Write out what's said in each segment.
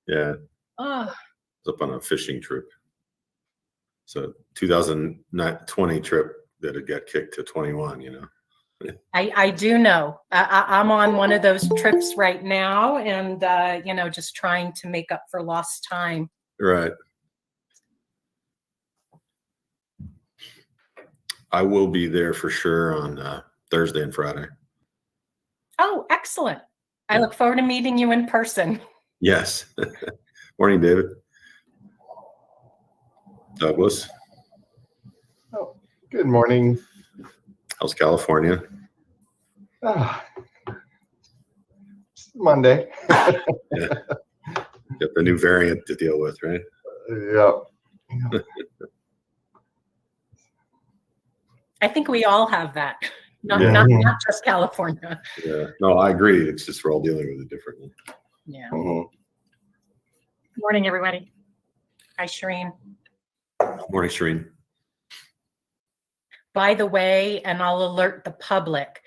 Yeah. Oh, I was up on a fishing trip. So 2020 trip that it got kicked to 21, you know. I do know. I'm on one of those trips right now, and you know, just trying to make up for lost time. Right. I will be there for sure on Thursday and Friday. Oh, excellent. I look forward to meeting you in person. Yes. Morning, David. Douglas. Oh, good morning. How's California? It's Monday. Yeah. Got the new variant to deal with, right? Yeah. I think we all have that. Not just California. Yeah. No, I agree. It's just we're all dealing with it differently. Yeah. Mhm. Morning, everybody. Hi, Shireen. Morning, Shereen. By the way, and I'll alert the public,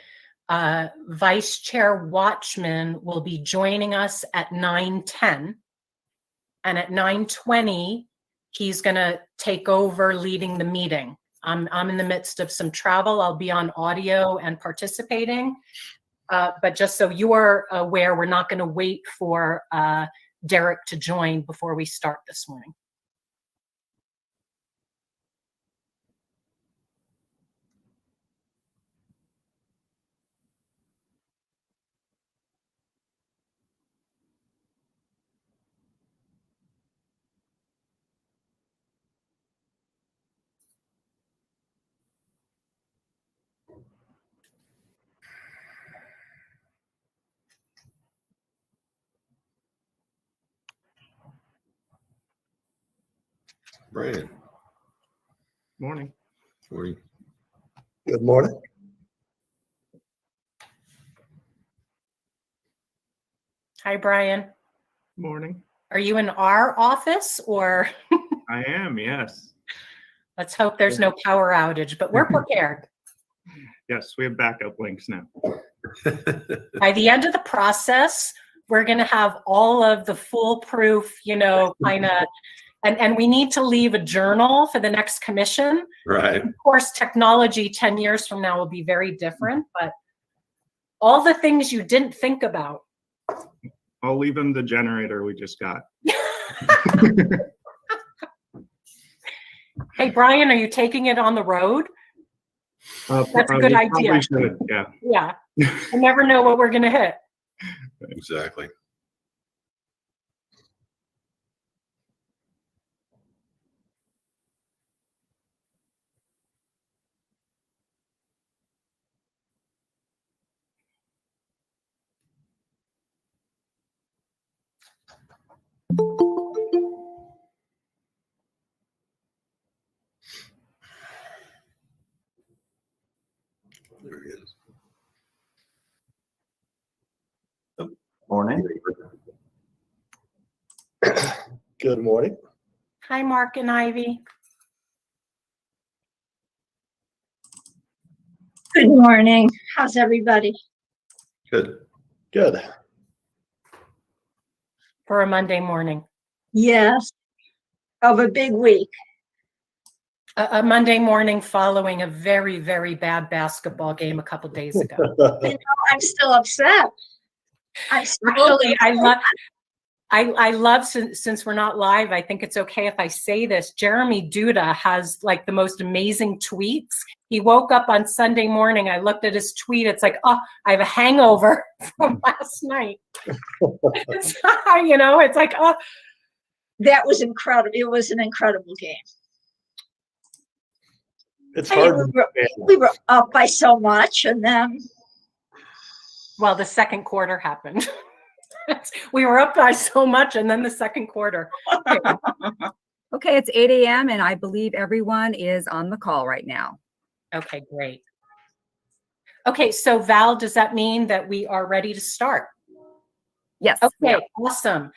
Vice Chair Watchman will be joining us at 9:10. And at 9:20, he's going to take over leading the meeting. I'm in the midst of some travel. I'll be on audio and participating. But just so you are aware, we're not going to wait for Derek to join before we start this morning. Brian. Morning. Morning. Good morning. Hi, Brian. Morning. Are you in our office, or I am, yes. let's hope there's no power outage, but we're prepared. Yes, we have backup links now. By the end of the process, we're going to have all of the foolproof, you know, kind of, and we need to leave a journal for the next commission. Right. Of course, technology 10 years from now will be very different, but all the things you didn't think about. I'll leave him the generator we just got. Hey, Brian, are you taking it on the road? That's a good we idea. probably should, yeah. Yeah. I never know what we're going to hit. Exactly. There he is. Morning. Good morning. Hi, Mark and Ivy. Good morning. How's everybody? Good. Good. For a Monday morning. Yes. Of a big week. A Monday morning following a very, very bad basketball game a couple days ago. You know, I'm still upset. Actually, I love since we're not live, I think it's okay if I say this. Jeremy Duda has like the most amazing tweets. He woke up on Sunday morning. I looked at his tweet. It's like, oh, I have a hangover from last night. It's, you know, it's like, oh. That was incredible. It was an incredible game. It's I mean, hard. we were up by so much, and then Well, the second quarter happened. We were up by so much, and then the second quarter. Okay, it's 8 a.m. and I believe everyone is on the call right now. Okay, great. Okay, so Val, does that mean that we are ready to start? Yes. Okay, awesome.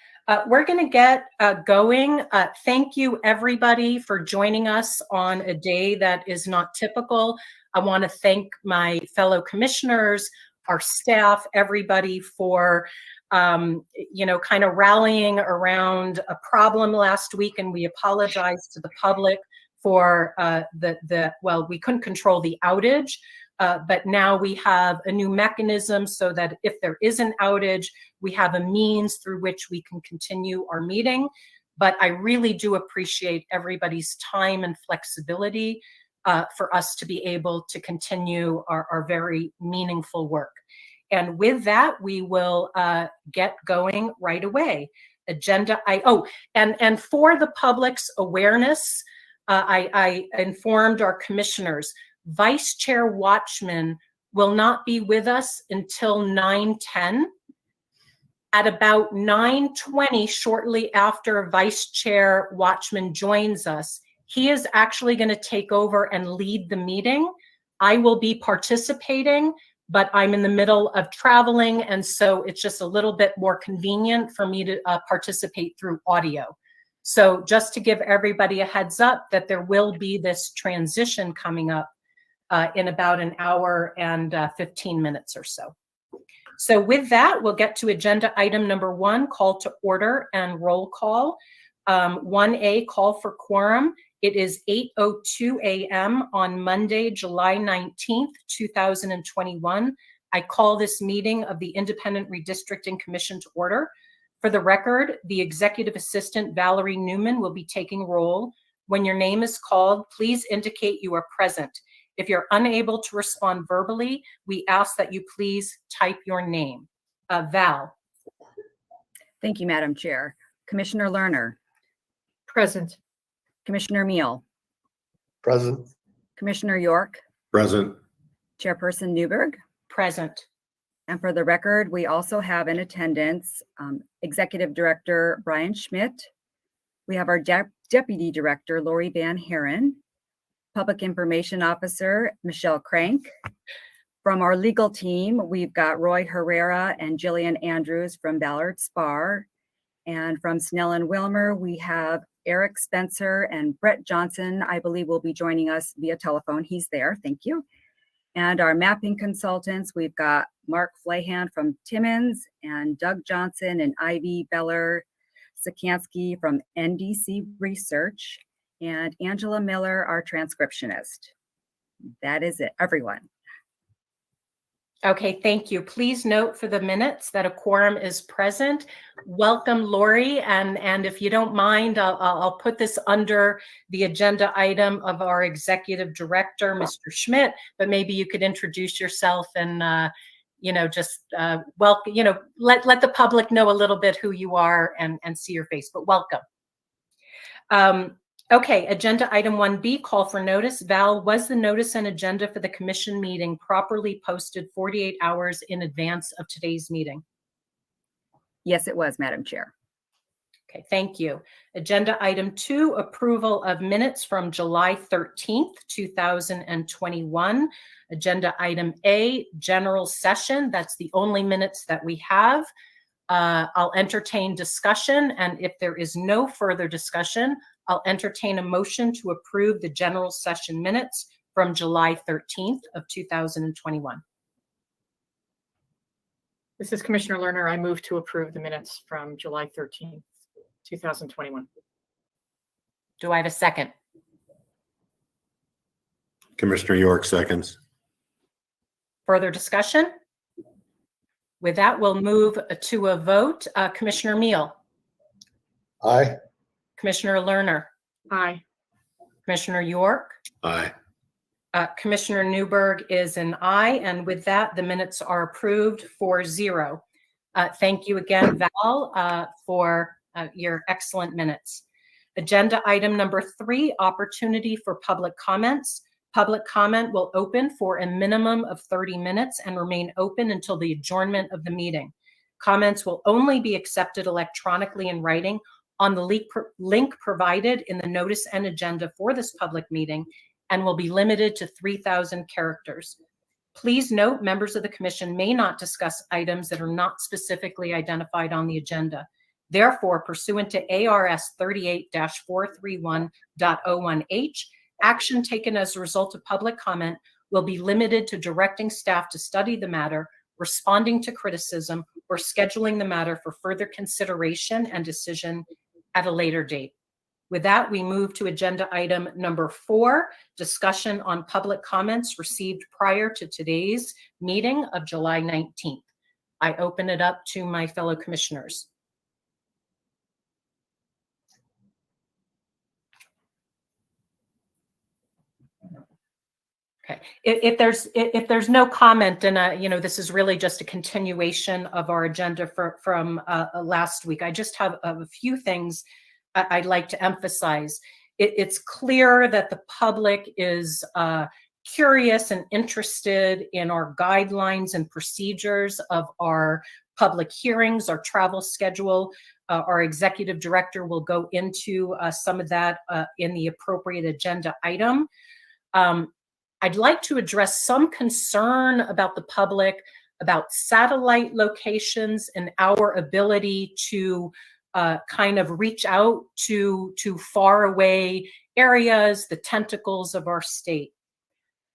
We're going to get going. Thank you, everybody, for joining us on a day that is not typical. I want to thank my fellow commissioners, our staff, everybody for kind of rallying around a problem last week, and we apologize to the public for well, we couldn't control the outage, but now we have a new mechanism so that if there is an outage, we have a means through which we can continue our meeting. But I really do appreciate everybody's time and flexibility for us to be able to continue our very meaningful work. And with that, we will get going right away. And for the public's awareness, I informed our commissioners, Vice Chair Watchman will not be with us until 9:10. At about 9:20, shortly after Vice Chair Watchman joins us, he is actually going to take over and lead the meeting. I will be participating, but I'm in the middle of traveling, and so it's just a little bit more convenient for me to participate through audio. So just to give everybody a heads up that there will be this transition coming up in about an hour and 15 minutes or so. So with that, we'll get to agenda item number 1, call to order and roll call. 1A, call for quorum. It is 8:02 a.m. on Monday, July 19th, 2021. I call this meeting of the Independent Redistricting Commission to order. For the record, the Executive Assistant Valerie Newman will be taking roll. When your name is called, please indicate you are present. If you're unable to respond verbally, we ask that you please type your name. Val. Thank you, Madam Chair. Commissioner Lerner, Present. Commissioner Meal, Present. Commissioner York, Present. Chairperson Newberg. Present. And for the record, we also have in attendance Executive Director Brian Schmidt. We have our Deputy Director, Lori Van Haaren, Public Information Officer, Michelle Crank. From our legal team, we've got Roy Herrera and Jillian Andrews from Ballard Spar. And from Snell and Wilmer, we have Eric Spencer and Brett Johnson, I believe, will be joining us via telephone. He's there, thank you. And our mapping consultants, we've got Mark Flahan from Timmins and Doug Johnson and Ivy Beller Sikansky from NDC Research, and Angela Miller, our transcriptionist. That is it, everyone. Okay, thank you. Please note for the minutes that a quorum is present. Welcome, Lori, and if you don't mind, I'll put this under the agenda item of our Executive Director, Mr. Schmidt, but maybe you could introduce yourself and just welcome, let the public know a little bit who you are and see your face, but welcome. Okay, agenda item 1B, call for notice. Val, was the notice and agenda for the commission meeting properly posted 48 hours in advance of today's meeting? Yes, it was, Madam Chair. Okay, thank you. Agenda item 2, approval of minutes from July 13th, 2021. Agenda item A, general session. That's the only minutes that we have. I'll entertain discussion, and if there is no further discussion, I'll entertain a motion to approve the general session minutes from July 13th of 2021. This is Commissioner Lerner. I move to approve the minutes from July 13th, 2021. Do I have a second? Commissioner York seconds. Further discussion? With that, we'll move to a vote. Commissioner Meal. Aye. Commissioner Lerner. Aye. Commissioner York. Aye. Commissioner Newberg is an aye, and with that, the minutes are approved 4-0. Thank you again, Val, for your excellent minutes. Agenda item number 3, opportunity for public comments. Public comment will open for a minimum of 30 minutes and remain open until the adjournment of the meeting. Comments will only be accepted electronically in writing on the link provided in the notice and agenda for this public meeting and will be limited to 3,000 characters. Please note, members of the commission may not discuss items that are not specifically identified on the agenda. Therefore, pursuant to ARS 38-431.01H, action taken as a result of public comment will be limited to directing staff to study the matter, responding to criticism, or scheduling the matter for further consideration and decision at a later date. With that, we move to agenda item number 4, discussion on public comments received prior to today's meeting of July 19th. I open it up to my fellow commissioners. Okay, if there's no comment, and you know, this is really just a continuation of our agenda from last week. I just have a few things I'd like to emphasize. It's clear that the public is curious and interested in our guidelines and procedures of our public hearings, our travel schedule. Our executive director will go into some of that in the appropriate agenda item. I'd like to address some concern about the public about satellite locations and our ability to kind of reach out to far away areas, the tentacles of our state.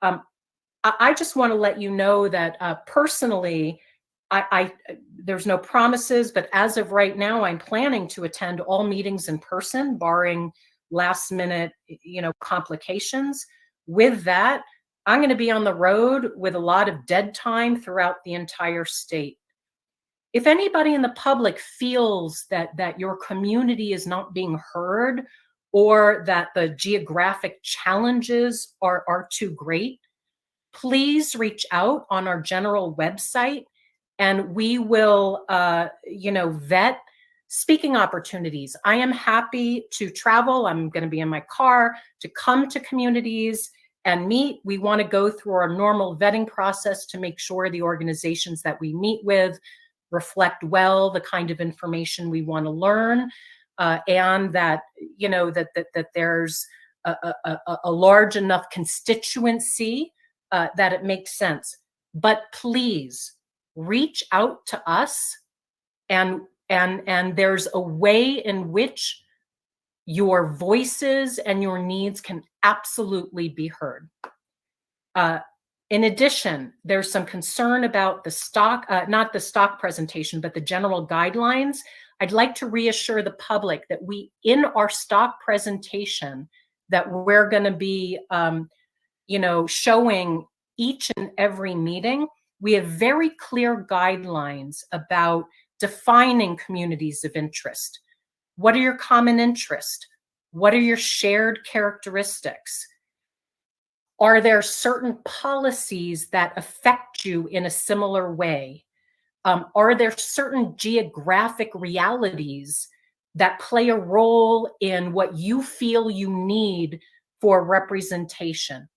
I just want to let you know that personally, there's no promises, but as of right now, I'm planning to attend all meetings in person, barring last minute, you know, complications. With that, I'm going to be on the road with a lot of dead time throughout the entire state. If anybody in the public feels that your community is not being heard, or that the geographic challenges are too great, please reach out on our general website, and we will, you know, vet speaking opportunities. I am happy to travel. I'm going to be in my car to come to communities and meet. We want to go through our normal vetting process to make sure the organizations that we meet with reflect well the kind of information we want to learn, and that, you know, that there's a large enough constituency that it makes sense. But please reach out to us, and there's a way in which your voices and your needs can absolutely be heard. In addition, there's some concern about the stock, not the stock presentation, but the general guidelines. I'd like to reassure the public that in our stock presentation, that we're going to be, you know, showing each and every meeting, we have very clear guidelines about defining communities of interest. What are your common interests? What are your shared characteristics? Are there certain policies that affect you in a similar way? Are there certain geographic realities that play a role in what you feel you need for representation?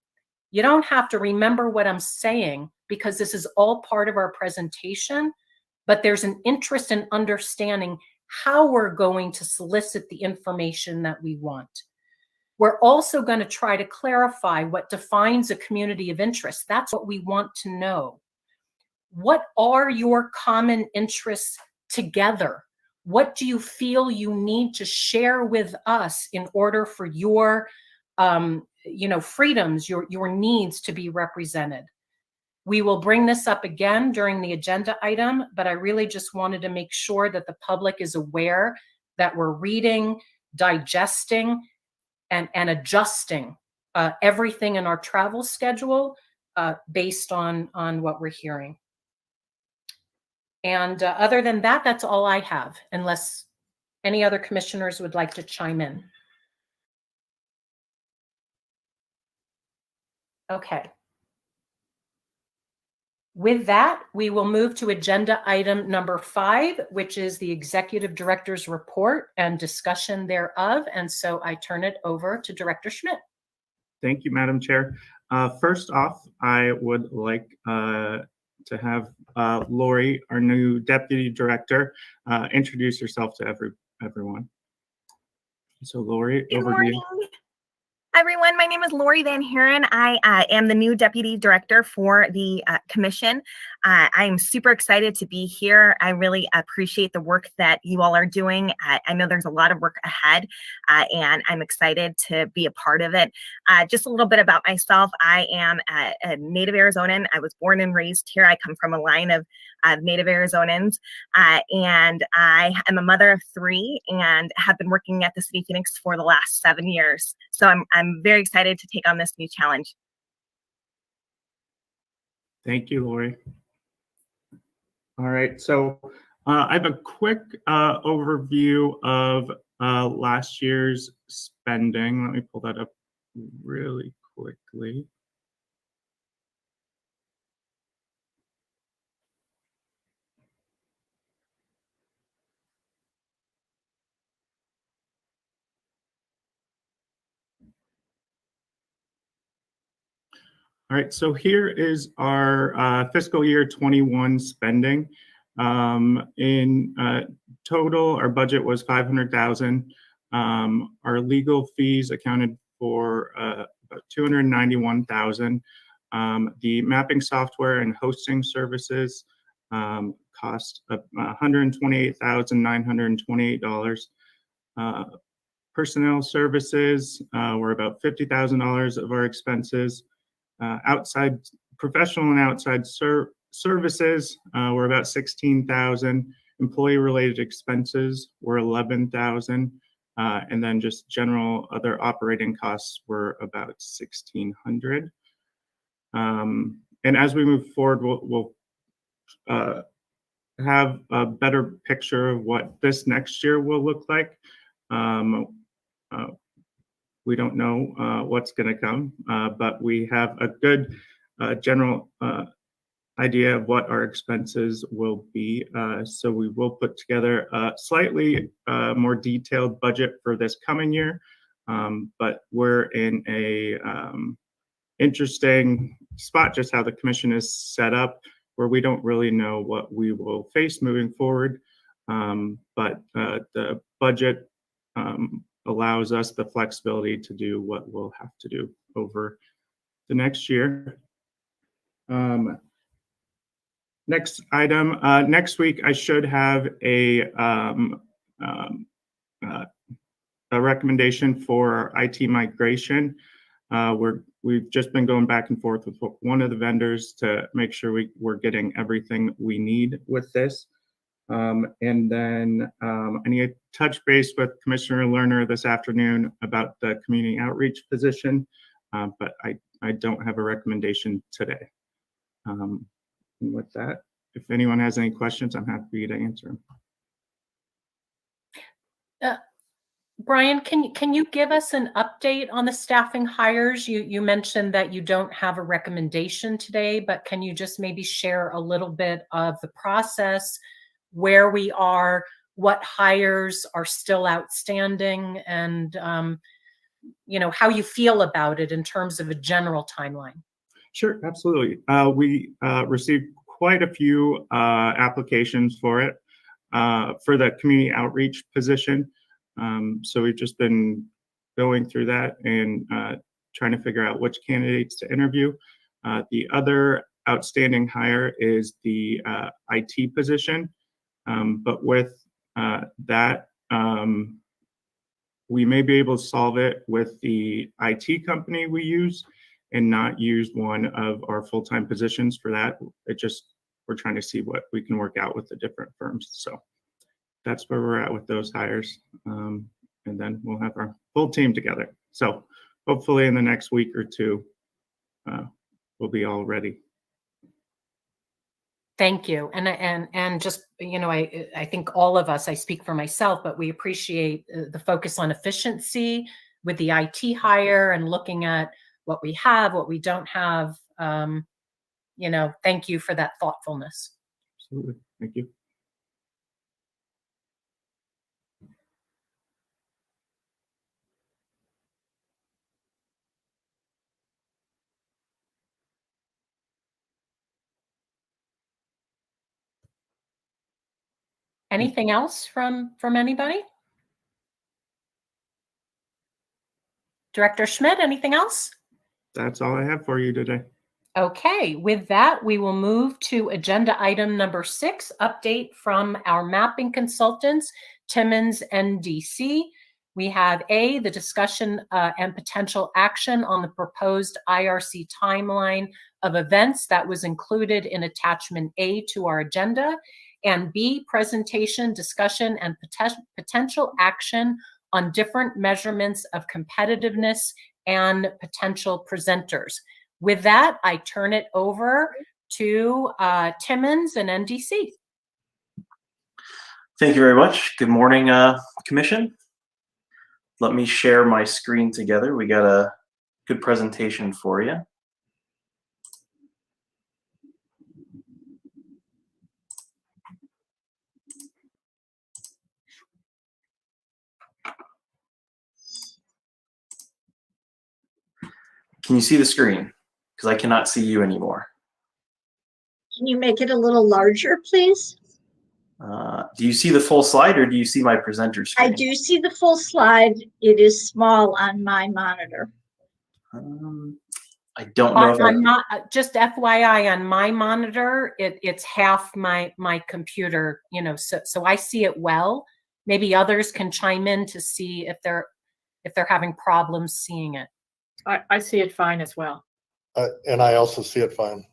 You don't have to remember what I'm saying, because this is all part of our presentation, but there's an interest in understanding how we're going to solicit the information that we want. We're also going to try to clarify what defines a community of interest. That's what we want to know. What are your common interests together? What do you feel you need to share with us in order for your, you know, freedoms, your needs to be represented? We will bring this up again during the agenda item, but I really just wanted to make sure that the public is aware that we're reading, digesting, and adjusting everything in our travel schedule based on what we're hearing. And other than that, that's all I have, unless any other commissioners would like to chime in. Okay. With that, we will move to agenda item number 5, which is the executive director's report and discussion thereof. And so I turn it over to Director Schmidt. Thank you, Madam Chair. First off, I would like to have Lori, our new Deputy Director, introduce herself to everyone. So Lori, Good over morning, to you. everyone. My name is Lori Van Haaren. I am the new Deputy Director for the Commission. I'm super excited to be here. I really appreciate the work that you all are doing. I know there's a lot of work ahead, and I'm excited to be a part of it. Just a little bit about myself. I am a native Arizonan. I was born and raised here. I come from a line of native Arizonans, and I am a mother of 3 and have been working at the City of Phoenix for the last 7 years. So I'm very excited to take on this new challenge. Thank you, Lori. All right, so I have a quick overview of last year's spending. Let me pull that up really quickly. All right, so here is our fiscal year 21 spending. In total, our budget was 500,000. Our legal fees accounted for about 291,000. The mapping software and hosting services cost $128,928. Personnel services were about $50,000 of our expenses. Outside professional and outside services were about 16,000. Employee-related expenses were 11,000, and then just general other operating costs were about 1,600. And as we move forward, we'll have a better picture of what this next year will look like. We don't know what's going to come, but we have a good general idea of what our expenses will be. So we will put together a slightly more detailed budget for this coming year, but we're in a interesting spot, just how the commission is set up, where we don't really know what we will face moving forward. But the budget allows us the flexibility to do what we'll have to do over the next year. Next item, next week I should have a recommendation for IT migration. We've just been going back and forth with one of the vendors to make sure we're getting everything we need with this. And then I need to touch base with Commissioner Lerner this afternoon about the community outreach position, but I don't have a recommendation today. And with that, if anyone has any questions, I'm happy to answer them. Brian, can you give us an update on the staffing hires? You mentioned that you don't have a recommendation today, but can you just maybe share a little bit of the process, where we are, what hires are still outstanding, and how you feel about it in terms of a general timeline? Sure, absolutely. We received quite a few applications for it, for the community outreach position. So we've just been going through that and trying to figure out which candidates to interview. The other outstanding hire is the IT position. But with that, we may be able to solve it with the IT company we use and not use one of our full-time positions for that. We're trying to see what we can work out with the different firms. So that's where we're at with those hires. And then we'll have our full team together. So hopefully in the next week or two, we'll be all ready. Thank you. And just, I think all of us, I speak for myself, but we appreciate the focus on efficiency with the IT hire and looking at what we have, what we don't have. Thank you for that thoughtfulness. Absolutely. Thank you. Anything else from anybody? Director Schmidt, anything else? That's all I have for you today. Okay, with that, we will move to agenda item number 6, update from our mapping consultants, Timmons NDC. We have A, the discussion and potential action on the proposed IRC timeline of events that was included in attachment A to our agenda, and B, presentation, discussion, and potential action on different measurements of competitiveness and potential presenters. With that, I turn it over to Timmons and NDC. Thank you very much. Good morning, Commission. Let me share my screen together. We got a good presentation for you. Can you see the screen? Because I cannot see you anymore. Can you make it a little larger, please? Do you see the full slide or do you see my presenter I screen? do see the full slide. It is small on my monitor. I don't know if I'm not, just FYI, on my monitor, it's half my computer, you know, so I see it well. Maybe others can chime in to see if they're having problems seeing it. I see it fine as well. And I also see it fine.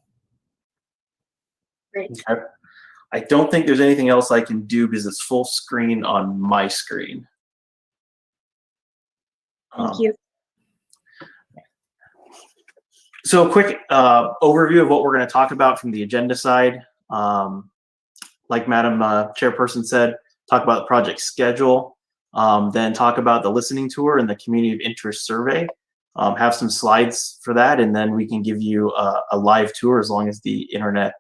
Great. Okay. I don't think there's anything else I can do because it's full screen on my screen. Thank you. So a quick overview of what we're going to talk about from the agenda side. Like Madam Chairperson said, talk about the project schedule, then talk about the listening tour and the community of interest survey. Have some slides for that, and then we can give you a live tour as long as the internet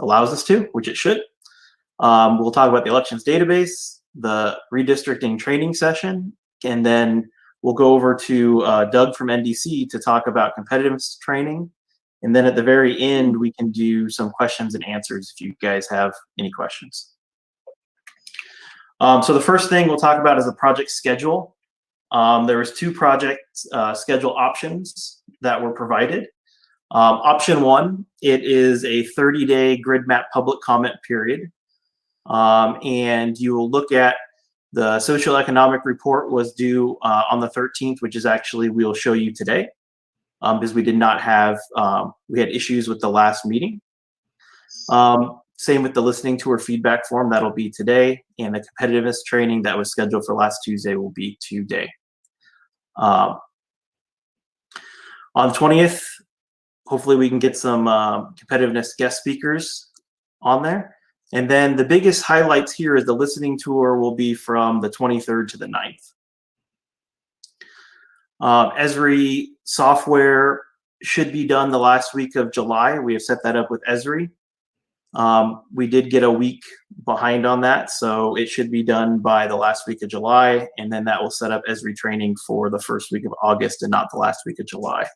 allows us to, which it should. We'll talk about the elections database, the redistricting training session, and then we'll go over to Doug from NDC to talk about competitiveness training. And then at the very end, we can do some questions and answers if you guys have any questions. So the first thing we'll talk about is the project schedule. There was 2 project schedule options that were provided. Option 1, it is a 30-day grid map public comment period. And you will look at the socioeconomic report was due on the 13th, which is actually we'll show you today because we did not have, we had issues with the last meeting. Same with the listening tour feedback form, that'll be today. And the competitiveness training that was scheduled for last Tuesday will be today. On the 20th, hopefully we can get some competitiveness guest speakers on there. And then the biggest highlights here is the listening tour will be from the 23rd to the 9th. Esri software should be done the last week of July. We have set that up with Esri. We did get a week behind on that, so it should be done by the last week of July, and then that will set up Esri training for the first week of August and not the last week of July.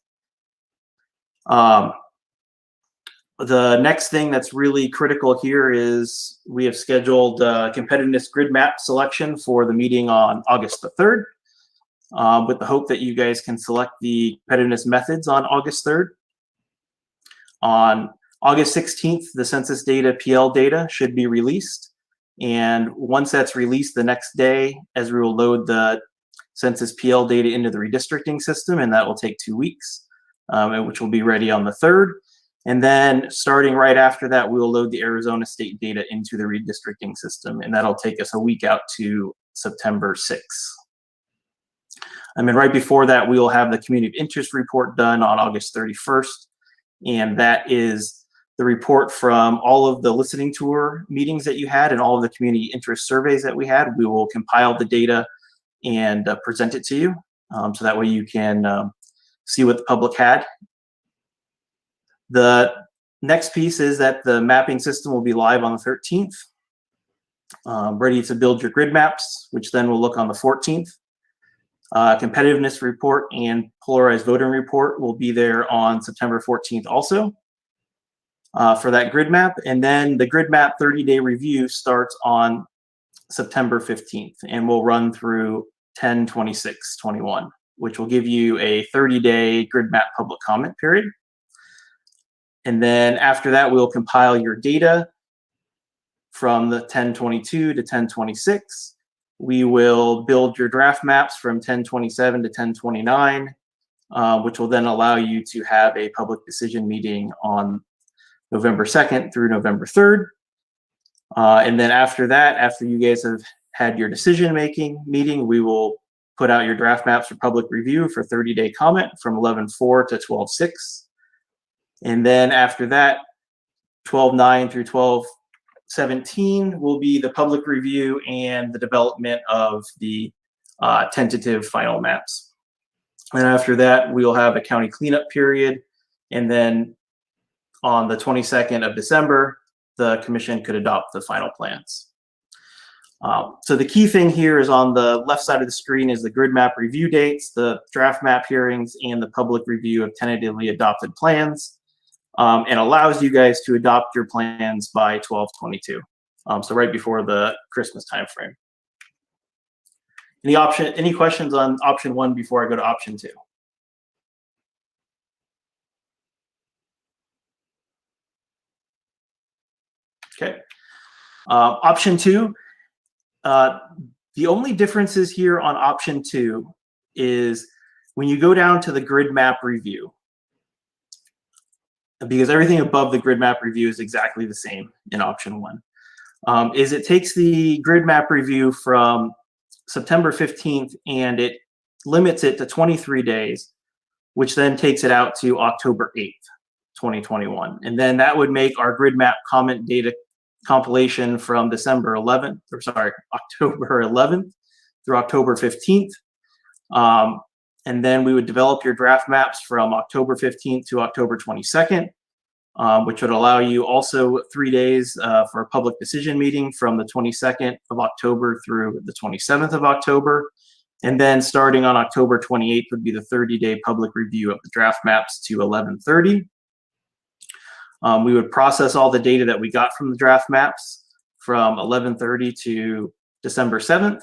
The next thing that's really critical here is we have scheduled competitiveness grid map selection for the meeting on August the 3rd, with the hope that you guys can select the competitiveness methods on August 3rd. On August 16th, the census data, PL data should be released. And once that's released the next day, Esri will load the census PL data into the redistricting system, and that will take 2 weeks, which will be ready on the 3rd. And then starting right after that, we will load the Arizona state data into the redistricting system, and that'll take us a week out to September 6th. And then right before that, we will have the community of interest report done on August 31st. And that is the report from all of the listening tour meetings that you had and all of the community interest surveys that we had. We will compile the data and present it to you. So that way you can see what the public had. The next piece is that the mapping system will be live on the 13th, ready to build your grid maps, which then will look on the 14th. Competitiveness report and polarized voting report will be there on September 14th also for that grid map. And then the grid map 30-day review starts on September 15th and will run through 10/26/21, which will give you a 30-day grid map public comment period. And then after that, we'll compile your data from the 1022 to 1026. We will build your draft maps from 1027 to 1029, which will then allow you to have a public decision meeting on November 2nd through November 3rd. And then after that, after you guys have had your decision-making meeting, we will put out your draft maps for public review for 30-day comment from 11/4 to 12/6. And then after that, 12/9 through 12/17 will be the public review and the development of the tentative final maps. And after that, we'll have a county cleanup period. And then on the 22nd of December, the commission could adopt the final plans. So the key thing here is on the left side of the screen is the grid map review dates, the draft map hearings, and the public review of tentatively adopted plans, and allows you guys to adopt your plans by 12/22. So right before the Christmas timeframe. Any questions on option 1 before I go to option 2? Okay. Option 2. The only differences here on option 2 is when you go down to the grid map review, because everything above the grid map review is exactly the same in option 1, is it takes the grid map review from September 15th and it limits it to 23 days, which then takes it out to October 8th, 2021. And then that would make our grid map comment data compilation from October 11th through October 15th. And then we would develop your draft maps from October 15th to October 22nd, which would allow you also 3 days for a public decision meeting from the 22nd of October through the 27th of October. And then starting on October 28th would be the 30-day public review of the draft maps to 11/30. We would process all the data that we got from the draft maps from 11/30 to December 7th.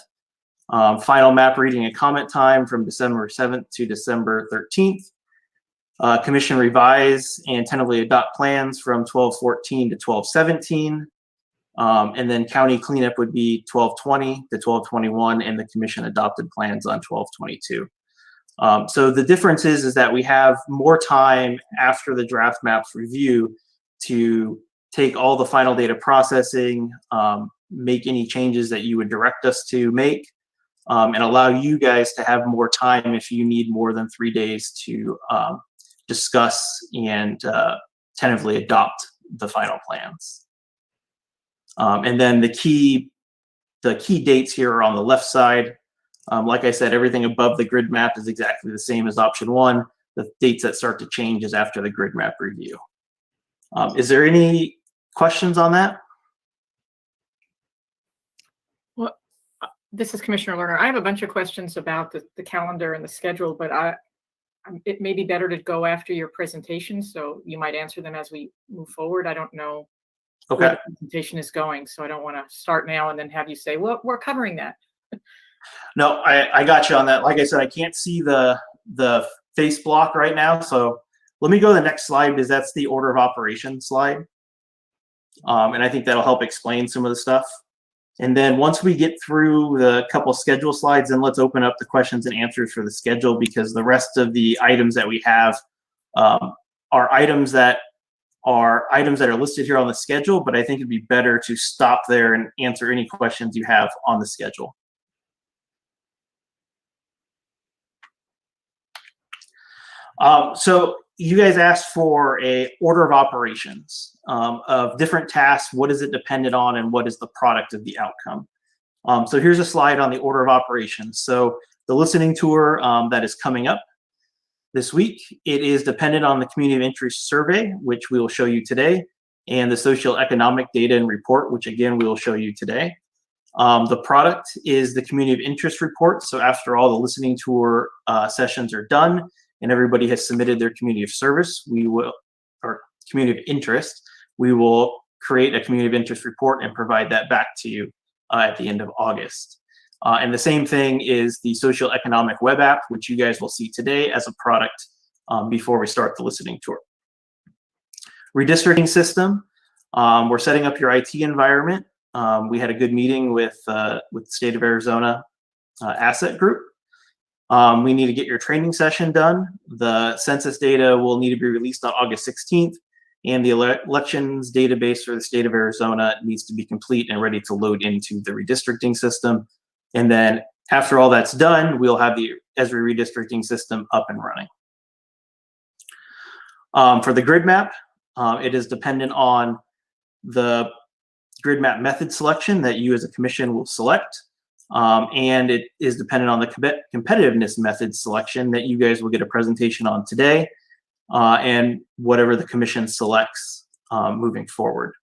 Final map reading and comment time from December 7th to December 13th. Commission revise and tentatively adopt plans from 12/14 to 12/17. And then county cleanup would be 12/20 to 12/21, and the commission adopted plans on 12/22. So the difference is that we have more time after the draft maps review to take all the final data processing, make any changes that you would direct us to make, and allow you guys to have more time if you need more than 3 days to discuss and tentatively adopt the final plans. And then the key dates here are on the left side. Like I said, everything above the grid map is exactly the same as option 1. The dates that start to change is after the grid map review. Is there any questions on that? Well, this is Commissioner Lerner. I have a bunch of questions about the calendar and the schedule, but it may be better to go after your presentation, so you might answer them as we move forward. I don't know where the presentation is going, so I don't want to start now and then have you say, well, we're covering that. No, I got you on that. Like I said, I can't see the face block right now, so let me go to the next slide because that's the order of operations slide. And I think that'll help explain some of the stuff. And then once we get through the couple schedule slides, then let's open up the questions and answers for the schedule, because the rest of the items that we have are items that are listed here on the schedule, but I think it'd be better to stop there and answer any questions you have on the schedule. So you guys asked for a order of operations of different tasks. What is it dependent on, and what is the product of the outcome? So here's a slide on the order of operations. So the listening tour that is coming up this week, it is dependent on the community of interest survey, which we will show you today, and the socioeconomic data and report, which again we will show you today. The product is the community of interest report. So after all the listening tour sessions are done and everybody has submitted their community of service, or community of interest, we will create a community of interest report and provide that back to you at the end of August. And the same thing is the socioeconomic web app, which you guys will see today as a product before we start the listening tour. Redistricting system. We're setting up your IT environment. We had a good meeting with the State of Arizona Asset Group. We need to get your training session done. The census data will need to be released on August 16th, and the elections database for the state of Arizona needs to be complete and ready to load into the redistricting system. And then after all that's done, we'll have the Esri redistricting system up and running. For the grid map, it is dependent on the grid map method selection that you as a commission will select. And it is dependent on the competitiveness method selection that you guys will get a presentation on today, and whatever the commission selects moving forward.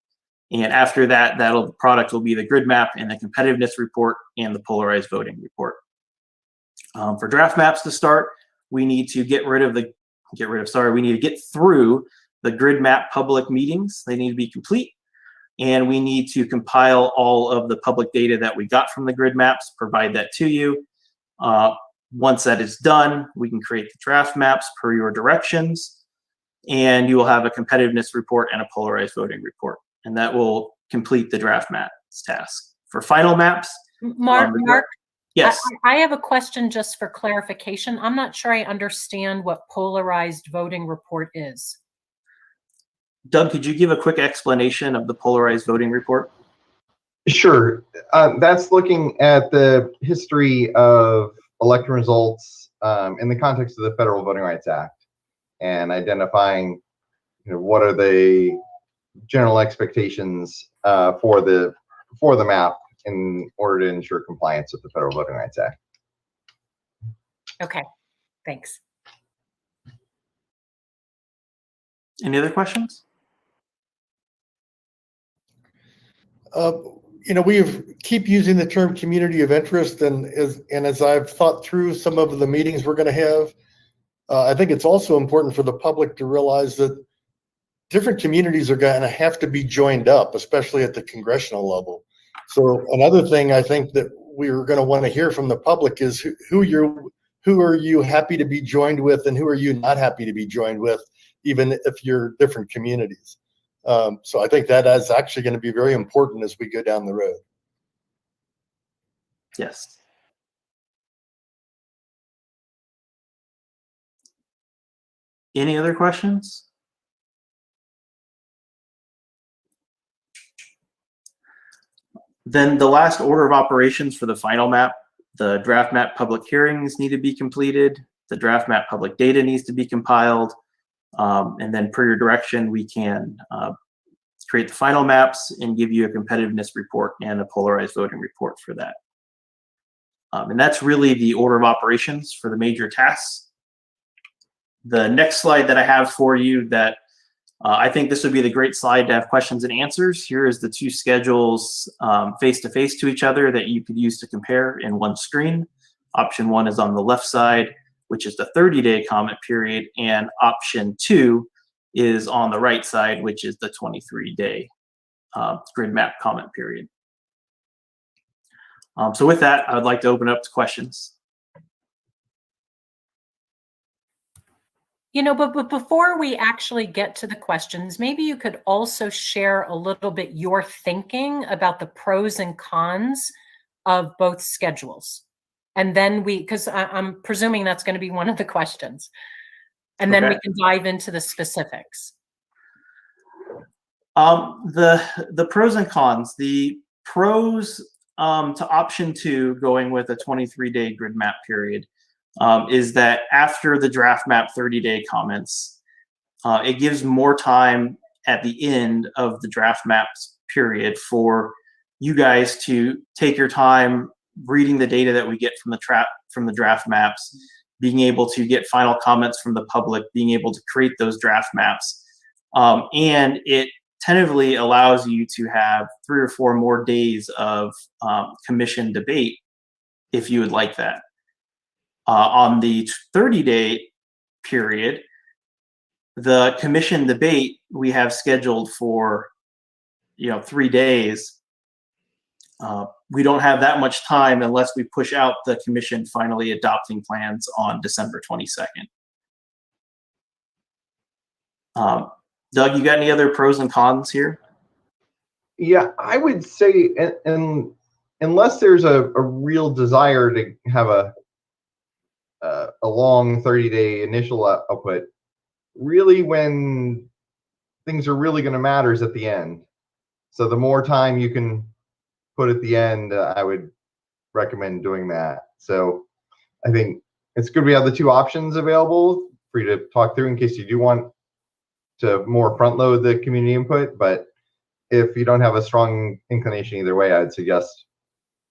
And after that, the product will be the grid map and the competitiveness report and the polarized voting report. For draft maps to start, we need to get through the grid map public meetings. They need to be complete. And we need to compile all of the public data that we got from the grid maps, provide that to you. Once that is done, we can create the draft maps per your directions, and you will have a competitiveness report and a polarized voting report, and that will complete the draft maps task. For final maps, Mark, yes, I have a question just for clarification. I'm not sure I understand what polarized voting report is. Doug, could you give a quick explanation of the polarized voting report? Sure. That's looking at the history of election results in the context of the Federal Voting Rights Act, and identifying, what are the general expectations for the map in order to ensure compliance with the Federal Voting Rights Act. Okay, thanks. Any other questions? We keep using the term community of interest, and as I've thought through some of the meetings we're going to have, I think it's also important for the public to realize that different communities are going to have to be joined up, especially at the congressional level. So another thing I think that we're going to want to hear from the public is who are you happy to be joined with, and who are you not happy to be joined with, even if you're different communities. So I think that is actually going to be very important as we go down the road. Yes. Any other questions? Then the last order of operations for the final map, the draft map public hearings need to be completed. The draft map public data needs to be compiled. And then per your direction, we can create the final maps and give you a competitiveness report and a polarized voting report for that. And that's really the order of operations for the major tasks. The next slide that I have for you that I think this would be the great slide to have questions and answers. Here is the two schedules face-to-face to each other that you could use to compare in one screen. Option 1 is on the left side, which is the 30-day comment period, and option 2 is on the right side, which is the 23-day grid map comment period. So with that, I would like to open up to questions. But before we actually get to the questions, maybe you could also share a little bit your thinking about the pros and cons of both schedules. And then because I'm presuming that's going to be one of the questions. And then we can dive into the specifics. The pros and cons. The pros to option 2, going with a 23-day grid map period, is that after the draft map 30-day comments, it gives more time at the end of the draft maps period for you guys to take your time reading the data that we get from the draft maps, being able to get final comments from the public, being able to create those draft maps. And it tentatively allows you to have 3 or 4 more days of commission debate if you would like that. On the 30-day period, the commission debate we have scheduled for 3 days. We don't have that much time unless we push out the commission finally adopting plans on December 22nd. Doug, you got any other pros and cons here? Yeah, I would say, and unless there's a real desire to have a long 30-day initial output, really when things are really going to matter is at the end. So the more time you can put at the end, I would recommend doing that. So I think it's good we have the two options available for you to talk through in case you do want to more front load the community input. But if you don't have a strong inclination either way, I'd suggest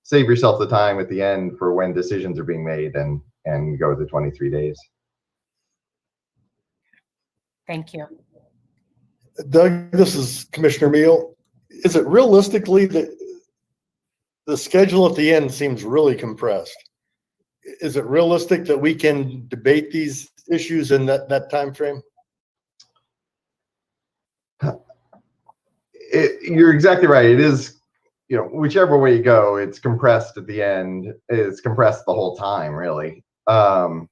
save yourself the time at the end for when decisions are being made and go the 23 days. Thank you. Doug, this is Commissioner Meal. Is it realistically that the schedule at the end seems really compressed? Is it realistic that we can debate these issues in that time frame? You're exactly right. It is, whichever way you go, it's compressed at the end. It's compressed the whole time, really. So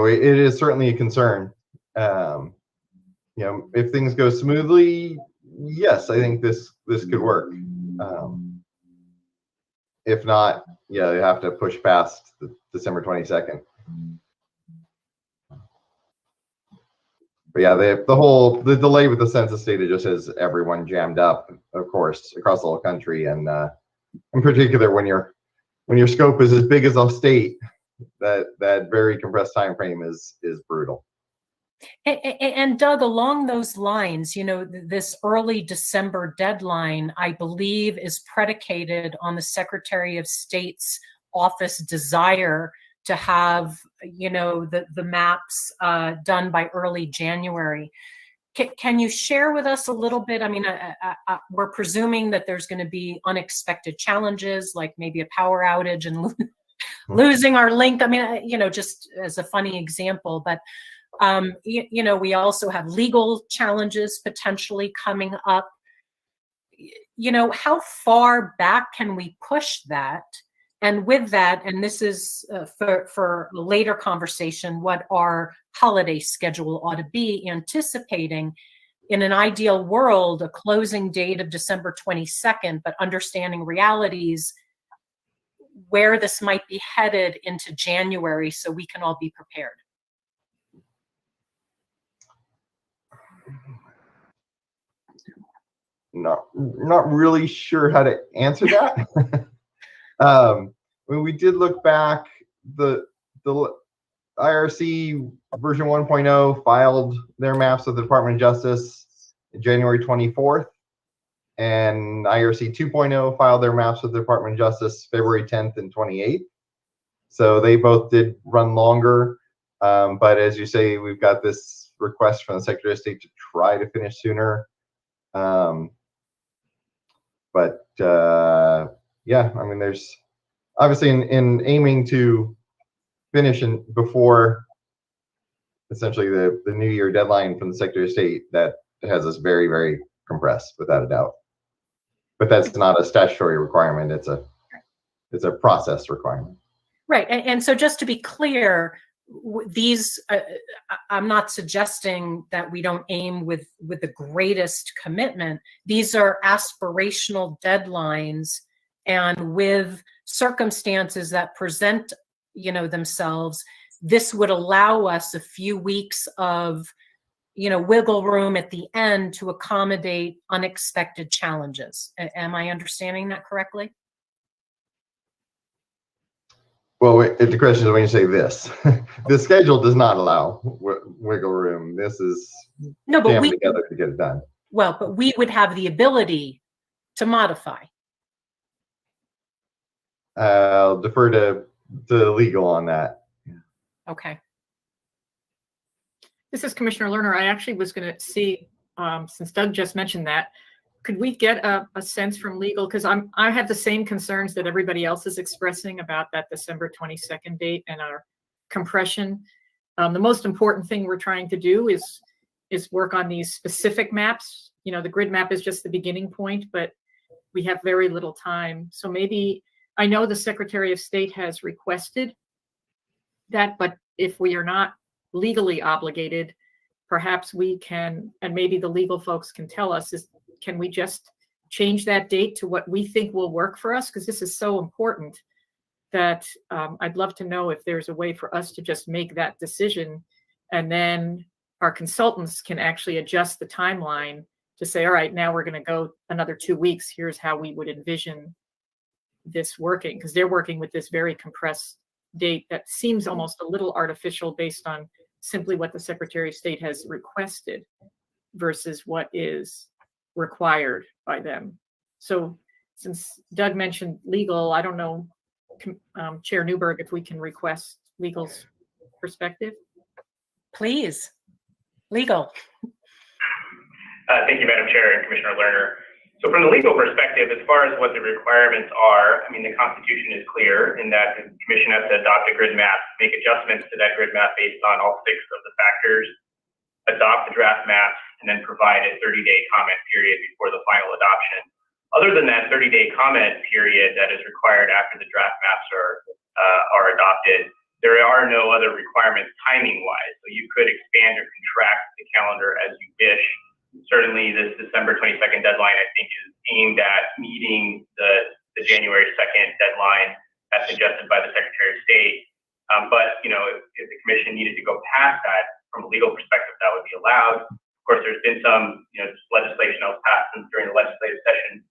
it is certainly a concern. If things go smoothly, yes, I think this could work. If not, you have to push past the December 22nd. But yeah, the delay with the census data just has everyone jammed up, of course, across the whole country, and in particular when your scope is as big as a state, that very compressed time frame is brutal. And Doug, along those lines, this early December deadline, I believe, is predicated on the Secretary of State's office desire to have, the maps done by early January. Can you share with us a little bit? I mean, we're presuming that there's going to be unexpected challenges, like maybe a power outage and losing our link. I mean, just as a funny example, but we also have legal challenges potentially coming up. How far back can we push that? And with that, and this is for a later conversation, what our holiday schedule ought to be, anticipating in an ideal world, a closing date of December 22nd, but understanding realities where this might be headed into January so we can all be prepared. Not really sure how to answer that. When we did look back, the IRC version 1.0 filed their maps with the Department of Justice January 24th, and IRC 2.0 filed their maps with the Department of Justice February 10th and 28th. So they both did run longer, but as you say, we've got this request from the Secretary of State to try to finish sooner. Yeah, I mean, there's obviously in aiming to finish before essentially the New Year deadline from the Secretary of State, that has us very, very compressed without a doubt. But that's not a statutory requirement. It's a process requirement. Right. And so just to be clear, these, I'm not suggesting that we don't aim with the greatest commitment. These are aspirational deadlines, and with circumstances that present, themselves, this would allow us a few weeks of, wiggle room at the end to accommodate unexpected challenges. Am I understanding that correctly? Well, the question is when you say this, the schedule does not allow wiggle room. This is jamming together to get it done. Well, but we would have the ability to modify. I'll defer to legal on that. Okay. This is Commissioner Lerner. I actually was going to see, since Doug just mentioned that, could we get a sense from legal? Because I have the same concerns that everybody else is expressing about that December 22nd date and our compression. The most important thing we're trying to do is work on these specific maps. The grid map is just the beginning point, but we have very little time. So maybe, I know the Secretary of State has requested that, but if we are not legally obligated, perhaps we can, and maybe the legal folks can tell us, is can we just change that date to what we think will work for us? Because this is so important that I'd love to know if there's a way for us to just make that decision, and then our consultants can actually adjust the timeline to say, all right, now we're going to go another 2 weeks. Here's how we would envision this working, because they're working with this very compressed date that seems almost a little artificial based on simply what the Secretary of State has requested versus what is required by them. So since Doug mentioned legal, I don't know, Chair Newberg, if we can request legal's perspective. Please, legal. Thank you, Madam Chair and Commissioner Lerner. So from the legal perspective, as far as what the requirements are, I mean, the Constitution is clear in that the Commission has to adopt a grid map, make adjustments to that grid map based on all 6 of the factors, adopt the draft maps, and then provide a 30-day comment period before the final adoption. Other than that 30-day comment period that is required after the draft maps are adopted, there are no other requirements timing-wise. So you could expand or contract the calendar as you wish. Certainly, this December 22nd deadline, I think, is aimed at meeting the January 2nd deadline as suggested by the Secretary of State. But, you know, if the Commission needed to go past that from a legal perspective, that would be allowed. Of course, there's been some, you know, legislation that was passed during the legislative session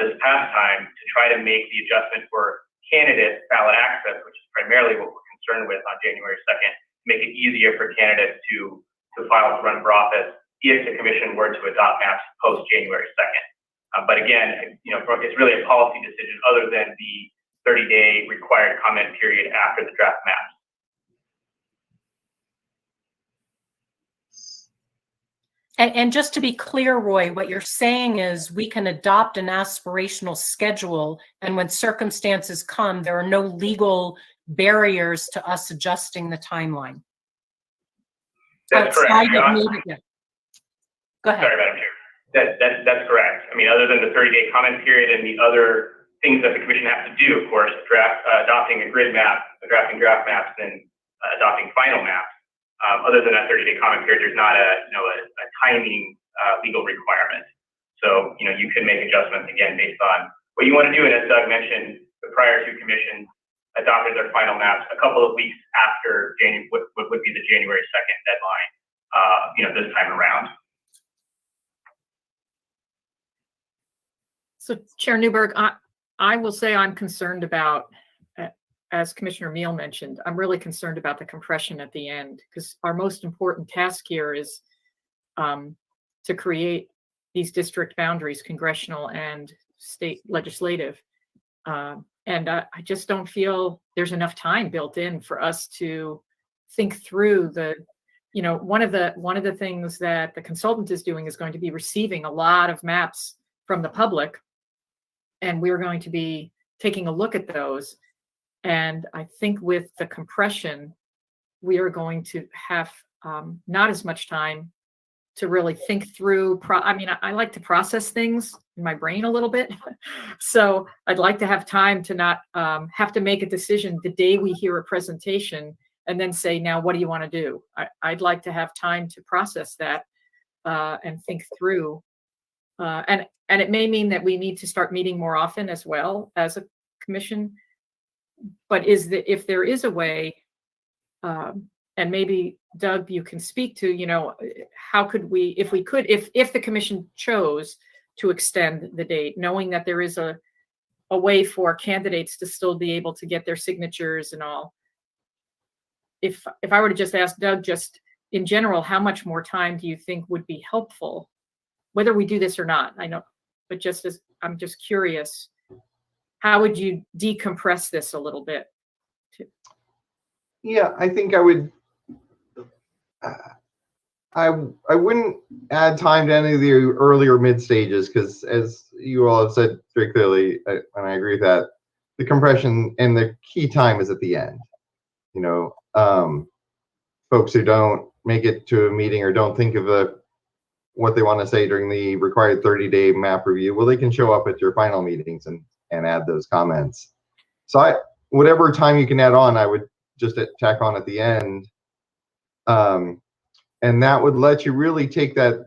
this past time to try to make the adjustment for candidate ballot access, which is primarily what we're concerned with on January 2nd, make it easier for candidates to file to run for office if the Commission were to adopt maps post January 2nd. But again, you know, it's really a policy decision other than the 30-day required comment period after the draft maps. And just to be clear, Roy, what you're saying is we can adopt an aspirational schedule, and when circumstances come, there are no legal barriers to us adjusting the timeline. That's correct. Go ahead. Sorry, Madam Chair. That's correct. I mean, other than the 30-day comment period and the other things that the Commission has to do, of course, adopting a grid map, drafting draft maps, and adopting final maps. Other than that 30-day comment period, there's not a timing legal requirement. So, you know, you can make adjustments again based on what you want to do. And as Doug mentioned, the prior 2 commissions adopted their final maps a couple of weeks after what would be the January 2nd deadline. You know, this time around. So, Chair Newberg, I will say I'm concerned about, as Commissioner Meal mentioned, I'm really concerned about the compression at the end, because our most important task here is to create these district boundaries, congressional and state legislative. And I just don't feel there's enough time built in for us to think through you know, one of the things that the consultant is doing is going to be receiving a lot of maps from the public, and we're going to be taking a look at those. And I think with the compression, we are going to have not as much time to really think through. I mean, I like to process things in my brain a little bit. So I'd like to have time to not have to make a decision the day we hear a presentation and then say, now, what do you want to do? I'd like to have time to process that and think through. And it may mean that we need to start meeting more often as well as a commission. But if there is a way, and maybe Doug, you can speak to, you know, how could we, if the commission chose to extend the date, knowing that there is a way for candidates to still be able to get their signatures and all. If I were to just ask Doug, just in general, how much more time do you think would be helpful, whether we do this or not? I know, but I'm just curious. How would you decompress this a little bit? Yeah, I think I would. I wouldn't add time to any of the earlier mid stages, because as you all have said very clearly, and I agree with that, the compression and the key time is at the end. You know, folks who don't make it to a meeting or don't think of what they want to say during the required 30-day map review, well, they can show up at your final meetings and add those comments. So whatever time you can add on, I would just tack on at the end. And that would let you really take that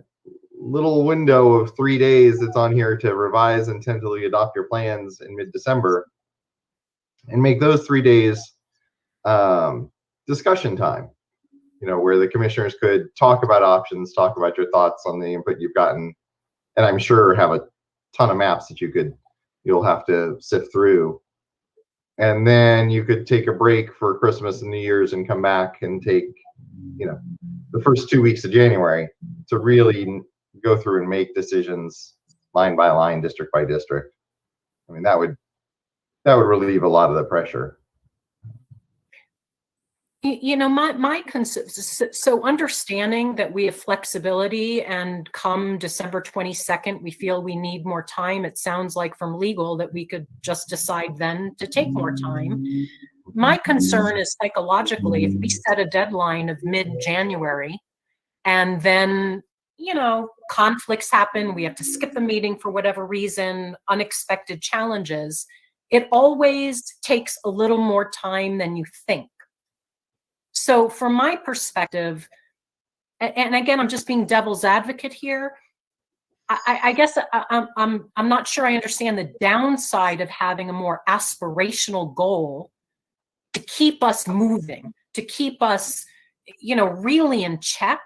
little window of 3 days that's on here to revise and tentatively adopt your plans in mid-December and make those 3 days discussion time, where the commissioners could talk about options, talk about your thoughts on the input you've gotten, and I'm sure have a ton of maps that you'll have to sift through. And then you could take a break for Christmas and New Year's and come back and take, the first 2 weeks of January to really go through and make decisions line by line, district by district. I mean, that would relieve a lot of the pressure. My concern, so understanding that we have flexibility and come December 22nd, we feel we need more time. It sounds like from legal that we could just decide then to take more time. My concern is psychologically, if we set a deadline of mid-January and then, conflicts happen, we have to skip a meeting for whatever reason, unexpected challenges, it always takes a little more time than you think. So from my perspective, and again, I'm just being devil's advocate here, I guess I'm not sure I understand the downside of having a more aspirational goal to keep us moving, to keep us, really in check,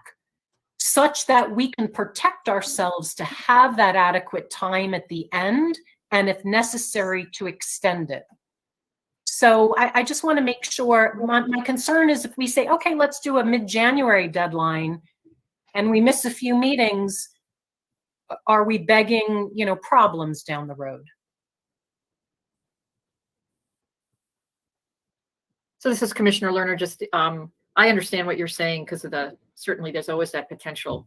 such that we can protect ourselves to have that adequate time at the end, and if necessary, to extend it. So I just want to make sure, my concern is if we say, okay, let's do a mid-January deadline and we miss a few meetings, are we begging, problems down the road? So this is Commissioner Lerner. Just, I understand what you're saying because of certainly there's always that potential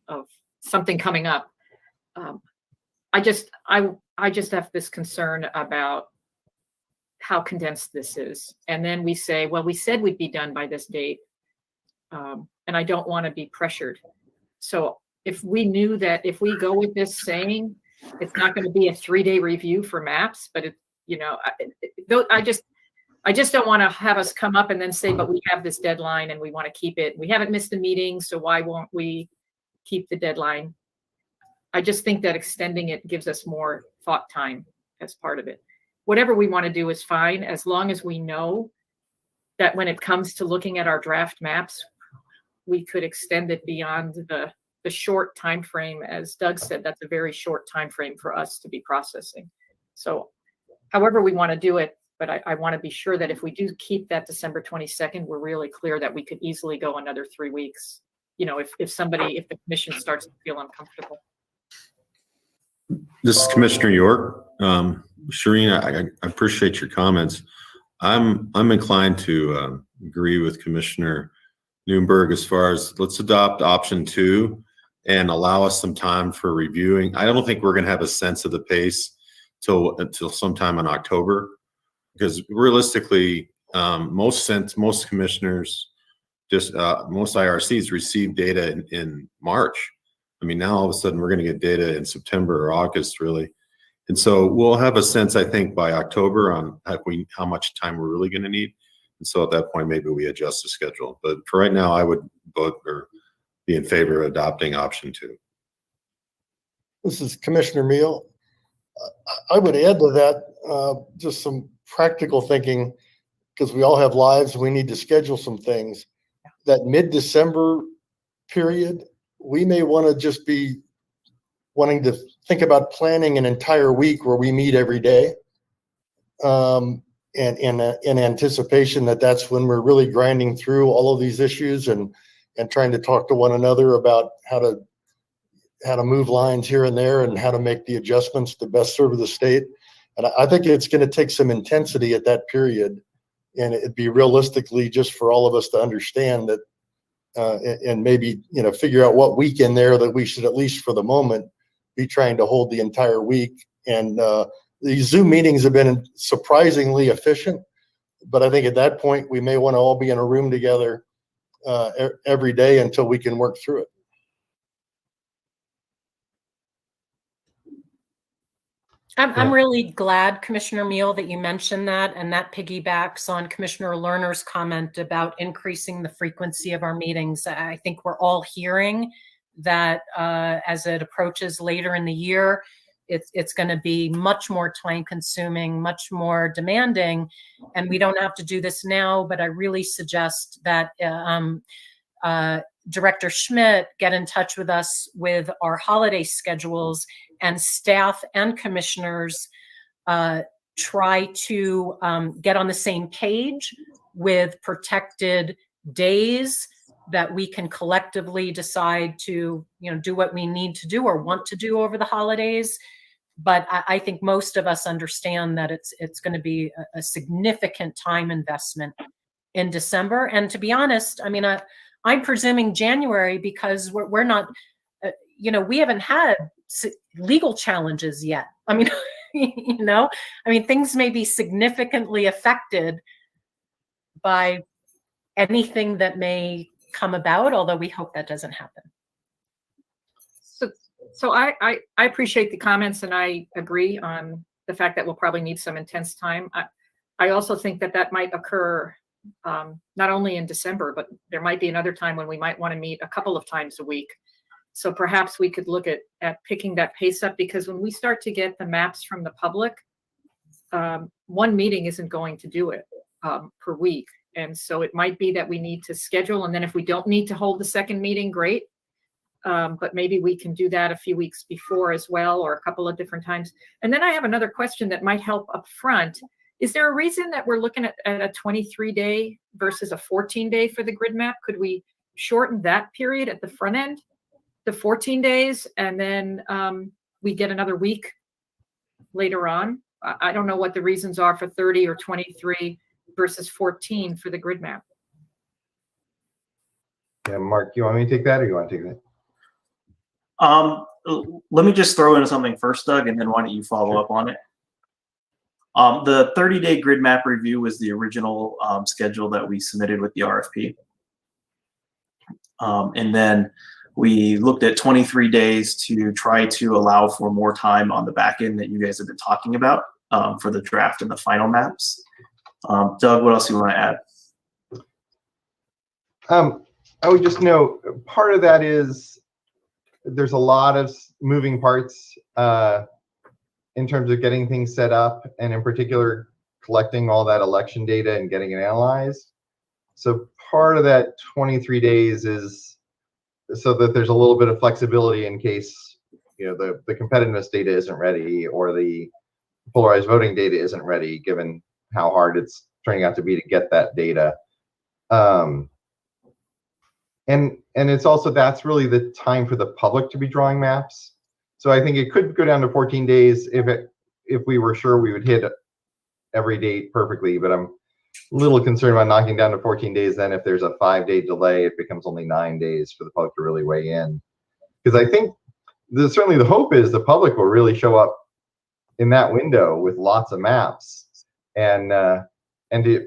of something coming up. I just have this concern about how condensed this is. And then we say, well, we said we'd be done by this date. And I don't want to be pressured. So if we knew that if we go with this saying it's not going to be a 3-day review for maps, but I just don't want to have us come up and then say, but we have this deadline and we want to keep it. We haven't missed a meeting, so why won't we keep the deadline? I just think that extending it gives us more thought time as part of it. Whatever we want to do is fine, as long as we know that when it comes to looking at our draft maps, we could extend it beyond the short time frame. As Doug said, that's a very short time frame for us to be processing. So however we want to do it, but I want to be sure that if we do keep that December 22nd, we're really clear that we could easily go another 3 weeks, if the commission starts to feel uncomfortable. This is Commissioner York. Shireen, I appreciate your comments. I'm inclined to agree with Commissioner Newberg as far as let's adopt option 2 and allow us some time for reviewing. I don't think we're going to have a sense of the pace until sometime in October, because realistically, most commissioners, most IRCs receive data in March. I mean, now all of a sudden we're going to get data in September or August, really. And so we'll have a sense, I think, by October on how much time we're really going to need. And so at that point, maybe we adjust the schedule. But for right now, I would vote or be in favor of adopting option 2. This is Commissioner Meal. I would add to that just some practical thinking, because we all have lives. We need to schedule some things. That mid-December period, we may want to just be wanting to think about planning an entire week where we meet every day, and in anticipation that that's when we're really grinding through all of these issues and trying to talk to one another about how to move lines here and there and how to make the adjustments to best serve the state. And I think it's going to take some intensity at that period, and it'd be realistically just for all of us to understand that, and maybe, figure out what week in there that we should, at least for the moment, be trying to hold the entire week. And these Zoom meetings have been surprisingly efficient, but I think at that point, we may want to all be in a room together every day until we can work through it. I'm really glad, Commissioner Meal, that you mentioned that, and that piggybacks on Commissioner Lerner's comment about increasing the frequency of our meetings. I think we're all hearing that as it approaches later in the year, it's going to be much more time consuming, much more demanding, and we don't have to do this now, but I really suggest that Director Schmidt get in touch with us with our holiday schedules, and staff and commissioners try to get on the same page with protected days that we can collectively decide to, do what we need to do or want to do over the holidays. But I think most of us understand that it's going to be a significant time investment in December. And to be honest, I mean, I'm presuming January, because we're not, we haven't had legal challenges yet. I mean, things may be significantly affected by anything that may come about, although we hope that doesn't happen. So I appreciate the comments, and I agree on the fact that we'll probably need some intense time. I also think that might occur not only in December, but there might be another time when we might want to meet a couple of times a week. So perhaps we could look at picking that pace up, because when we start to get the maps from the public, one meeting isn't going to do it per week. And so it might be that we need to schedule, and then if we don't need to hold the second meeting, great. But maybe we can do that a few weeks before as well, or a couple of different times. And then I have another question that might help up front. Is there a reason that we're looking at a 23-day versus a 14-day for the grid map? Could we shorten that period at the front end to 14 days, and then we get another week later on? I don't know what the reasons are for 30 or 23 versus 14 for the grid map. Yeah, Mark, you want me to take that, or you want to take that? Let me just throw in something first, Doug, and then why don't you follow up on it? The 30-day grid map review was the original schedule that we submitted with the RFP. And then we looked at 23 days to try to allow for more time on the back end that you guys have been talking about for the draft and the final maps. Doug, what else do you want to add? I would just note, part of that is there's a lot of moving parts in terms of getting things set up, and in particular, collecting all that election data and getting it analyzed. So part of that 23 days is so that there's a little bit of flexibility in case the competitiveness data isn't ready, or the polarized voting data isn't ready, given how hard it's turning out to be to get that data. And it's also, that's really the time for the public to be drawing maps. So I think it could go down to 14 days if we were sure we would hit every date perfectly, but I'm a little concerned about knocking down to 14 days. Then if there's a 5-day delay, it becomes only 9 days for the public to really weigh in. Because I think certainly the hope is the public will really show up in that window with lots of maps. And to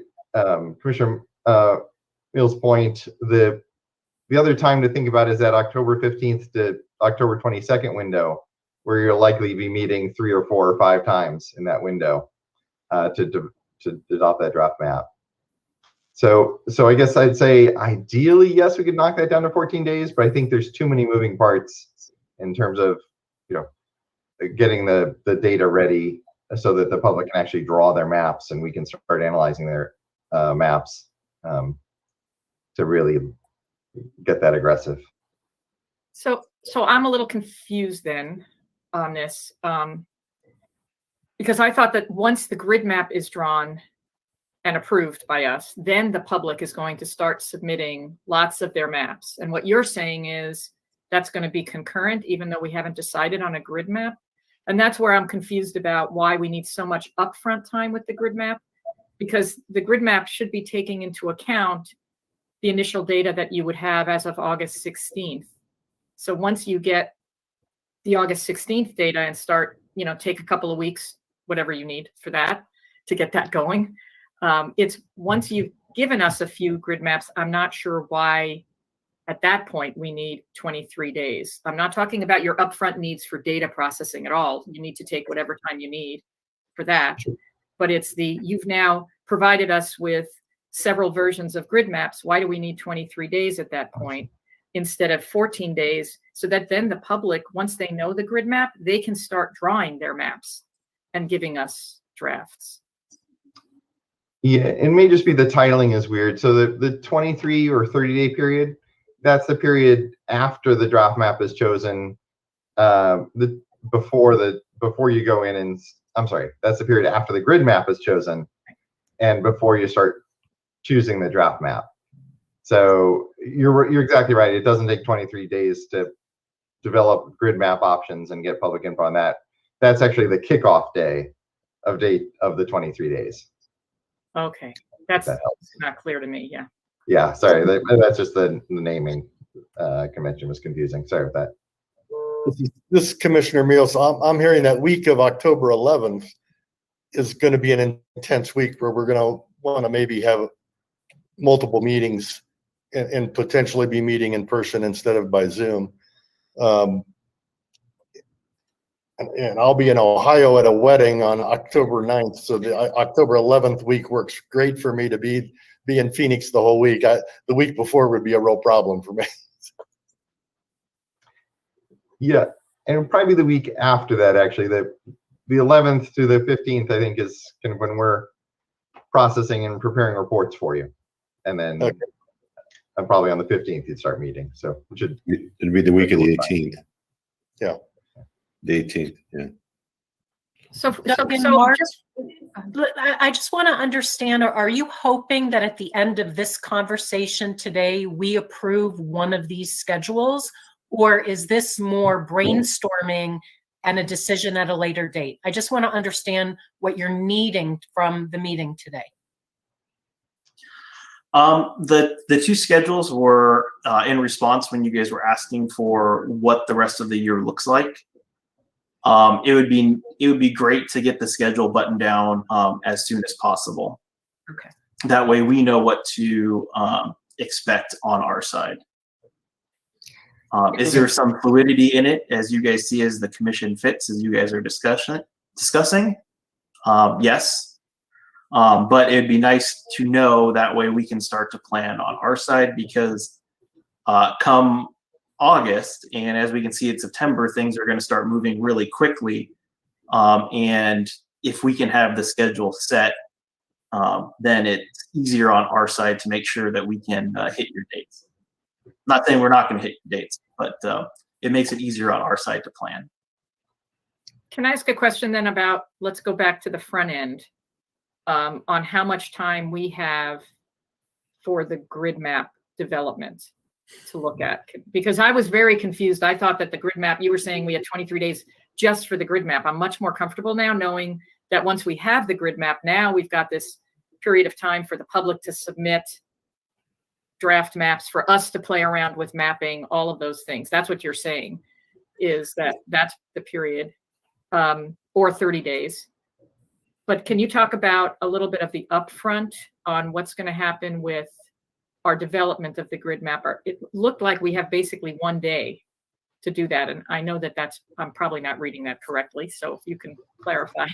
Commissioner Mill's point, the other time to think about is that October 15th to October 22nd window, where you'll likely be meeting 3 or 4 or 5 times in that window to adopt that draft map. So I guess I'd say ideally, yes, we could knock that down to 14 days, but I think there's too many moving parts in terms of getting the data ready so that the public can actually draw their maps and we can start analyzing their maps to really get that aggressive. So I'm a little confused then on this, because I thought that once the grid map is drawn and approved by us, then the public is going to start submitting lots of their maps. And what you're saying is that's going to be concurrent, even though we haven't decided on a grid map. And that's where I'm confused about why we need so much upfront time with the grid map, because the grid map should be taking into account the initial data that you would have as of August 16th. So once you get the August 16th data and start, take a couple of weeks, whatever you need for that, to get that going. It's once you've given us a few grid maps, I'm not sure why at that point, we need 23 days. I'm not talking about your upfront needs for data processing at all. You need to take whatever time you need for that. But it's you've now provided us with several versions of grid maps. Why do we need 23 days at that point instead of 14 days? So that then the public, once they know the grid map, they can start drawing their maps and giving us drafts. Yeah, it may just be the titling is weird. So the 23 or 30-day period, that's the period after the draft map is chosen. Before you go in and, I'm sorry, that's the period after the grid map is chosen and before you start choosing the draft map. So you're exactly right. It doesn't take 23 days to develop grid map options and get public input on that. That's actually the kickoff day of the 23 days. Okay, that's not clear to me. Yeah. Yeah, sorry. That's just the naming convention was confusing. Sorry about that. This is Commissioner Meals. I'm hearing that week of October 11th is going to be an intense week where we're going to want to maybe have multiple meetings and potentially be meeting in person instead of by Zoom. And I'll be in Ohio at a wedding on October 9th. So the October 11th week works great for me to be in Phoenix the whole week. The week before would be a real problem for me. Yeah, and probably the week after that, actually, the 11th to the 15th, I think, is kind of when we're processing and preparing reports for you. And then probably on the 15th, you'd start meeting. So it'd be the week of the 18th. Yeah. The 18th, yeah. So in March, I just want to understand, are you hoping that at the end of this conversation today, we approve one of these schedules? Or is this more brainstorming and a decision at a later date? I just want to understand what you're needing from the meeting today. The two schedules were in response when you guys were asking for what the rest of the year looks like. It would be great to get the schedule buttoned down as soon as possible. Okay. That way we know what to expect on our side. Is there some fluidity in it as you guys see as the commission fits, as you guys are discussing? Yes. But it'd be nice to know, that way we can start to plan on our side, because come August, and as we can see in September, things are going to start moving really quickly. And if we can have the schedule set, then it's easier on our side to make sure that we can hit your dates. Not saying we're not going to hit your dates, but it makes it easier on our side to plan. Can I ask a question then about, let's go back to the front end, on how much time we have for the grid map development to look at? Because I was very confused. I thought that the grid map, you were saying we had 23 days just for the grid map. I'm much more comfortable now knowing that once we have the grid map, now we've got this period of time for the public to submit draft maps, for us to play around with mapping, all of those things. That's what you're saying, is that's the period, or 30 days. But can you talk about a little bit of the upfront on what's going to happen with our development of the grid map? It looked like we have basically 1 day to do that. And I know that I'm probably not reading that correctly. So if you can clarify.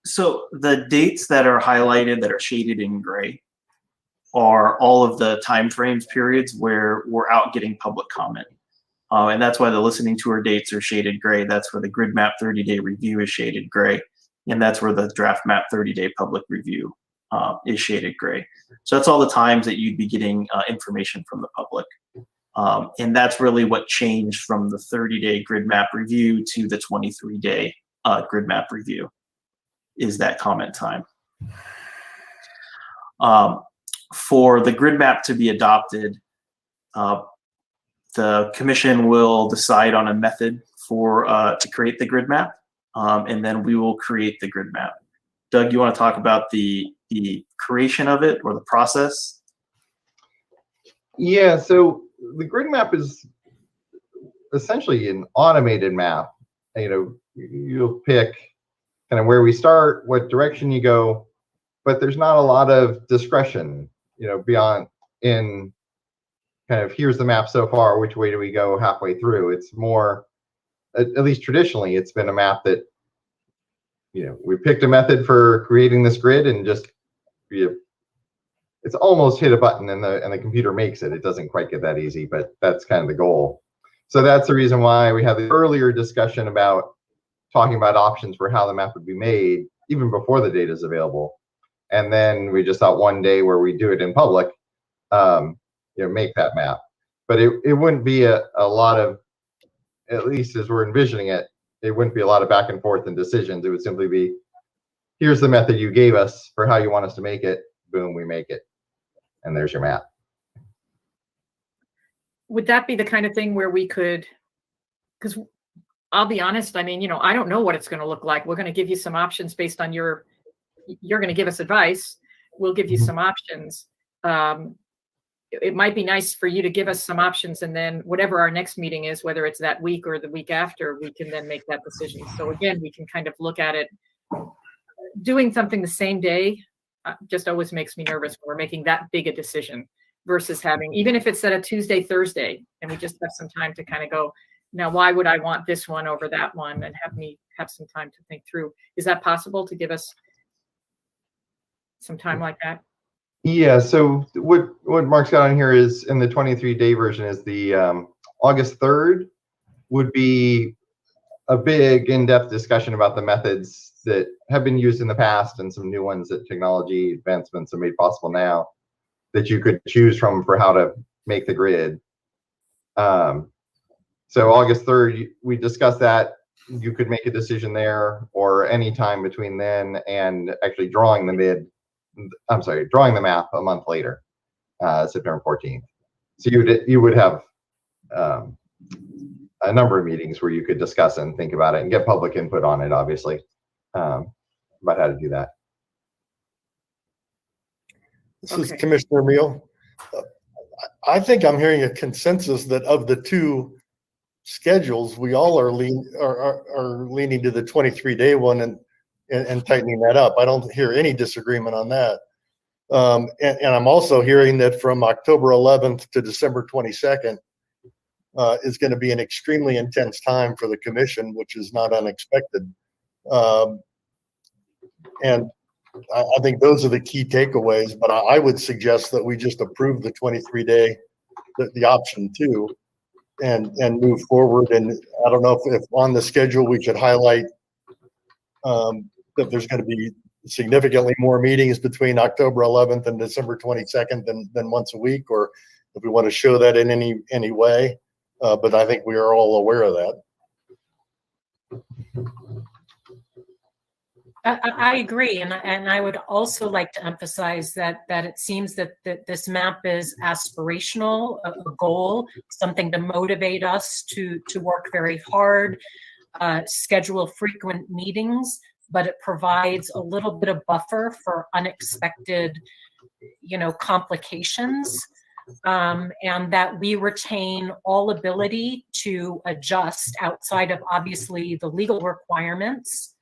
So the dates that are highlighted, that are shaded in gray, are all of the timeframes periods where we're out getting public comment. And that's why the listening tour dates are shaded gray. That's where the grid map 30-day review is shaded gray. And that's where the draft map 30-day public review is shaded gray. So that's all the times that you'd be getting information from the public. And that's really what changed from the 30-day grid map review to the 23-day grid map review, is that comment time. For the grid map to be adopted, the commission will decide on a method to create the grid map, and then we will create the grid map. Doug, you want to talk about the creation of it, or the process? Yeah, so the grid map is essentially an automated map. You'll pick kind of where we start, what direction you go, but there's not a lot of discretion, beyond in kind of here's the map so far, which way do we go halfway through. It's more, at least traditionally, it's been a map that, we picked a method for creating this grid and just it's almost hit a button and the computer makes it. It doesn't quite get that easy, but that's kind of the goal. So that's the reason why we had the earlier discussion about talking about options for how the map would be made even before the data is available. And then we just thought one day where we do it in public, make that map. But it wouldn't be a lot of, at least as we're envisioning it, it wouldn't be a lot of back and forth and decisions. It would simply be, here's the method you gave us for how you want us to make it. Boom, we make it. And there's your map. Would that be the kind of thing where we could, because I'll be honest, I mean, I don't know what it's going to look like. We're going to give you some options based on you're going to give us advice. We'll give you some options. It might be nice for you to give us some options, and then whatever our next meeting is, whether it's that week or the week after, we can then make that decision. So again, we can kind of look at it. Doing something the same day just always makes me nervous when we're making that big a decision versus having, even if it's at a Tuesday, Thursday, and we just have some time to kind of go, now, why would I want this one over that one, and have me have some time to think through. Is that possible to give us some time like that? Yeah, so what Mark's got on here is, in the 23-day version, is the August 3rd would be a big in-depth discussion about the methods that have been used in the past and some new ones that technology advancements have made possible now that you could choose from for how to make the grid. So August 3rd, we discussed that. You could make a decision there or any time between then and actually drawing the map a month later, September 14th. So you would have a number of meetings where you could discuss and think about it and get public input on it, obviously, about how to do that. This is Commissioner Meal. I think I'm hearing a consensus that of the two schedules, we all are leaning to the 23-day one and tightening that up. I don't hear any disagreement on that. And I'm also hearing that from October 11th to December 22nd is going to be an extremely intense time for the commission, which is not unexpected. And I think those are the key takeaways, but I would suggest that we just approve the 23-day, the option 2, and move forward. And I don't know if on the schedule we could highlight that there's going to be significantly more meetings between October 11th and December 22nd than once a week, or if we want to show that in any way. But I think we are all aware of that. I agree, and I would also like to emphasize that it seems that this map is aspirational, a goal, something to motivate us to work very hard, schedule frequent meetings, but it provides a little bit of buffer for unexpected, complications, and that we retain all ability to adjust outside of obviously the legal requirements.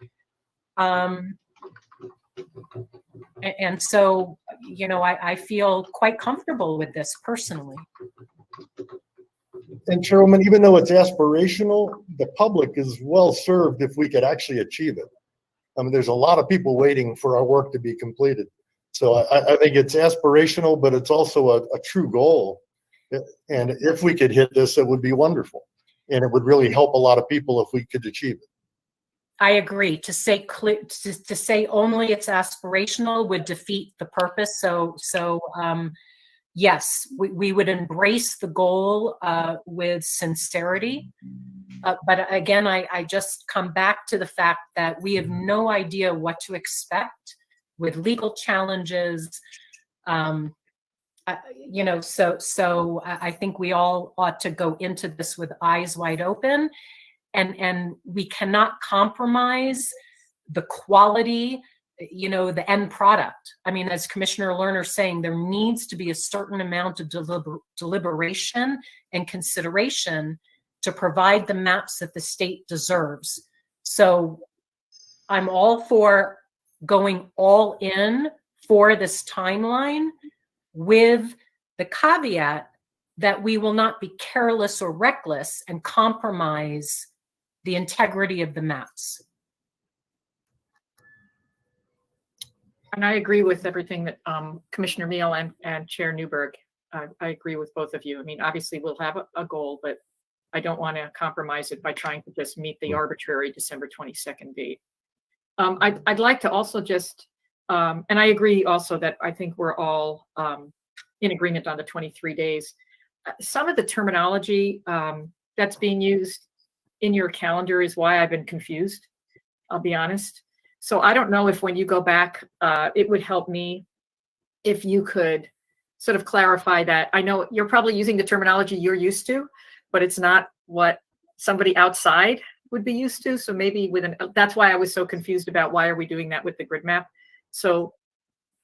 And so, I feel quite comfortable with this personally. And Chairwoman, even though it's aspirational, the public is well served if we could actually achieve it. I mean, there's a lot of people waiting for our work to be completed. So I think it's aspirational, but it's also a true goal. And if we could hit this, it would be wonderful. And it would really help a lot of people if we could achieve it. I agree. To say only it's aspirational would defeat the purpose. So yes, we would embrace the goal with sincerity. But again, I just come back to the fact that we have no idea what to expect with legal challenges. So I think we all ought to go into this with eyes wide open. And we cannot compromise the quality, the end product. I mean, as Commissioner Lerner's saying, there needs to be a certain amount of deliberation and consideration to provide the maps that the state deserves. So I'm all for going all in for this timeline, with the caveat that we will not be careless or reckless and compromise the integrity of the maps. And I agree with everything that Commissioner Meal and Chair Newberg. I agree with both of you. I mean, obviously we'll have a goal, but I don't want to compromise it by trying to just meet the arbitrary December 22nd date. I'd like to also just, and I agree also that I think we're all in agreement on the 23 days. Some of the terminology that's being used in your calendar is why I've been confused, I'll be honest. So I don't know if when you go back, it would help me if you could sort of clarify that. I know you're probably using the terminology you're used to, but it's not what somebody outside would be used to. So maybe that's why I was so confused about why are we doing that with the grid map. So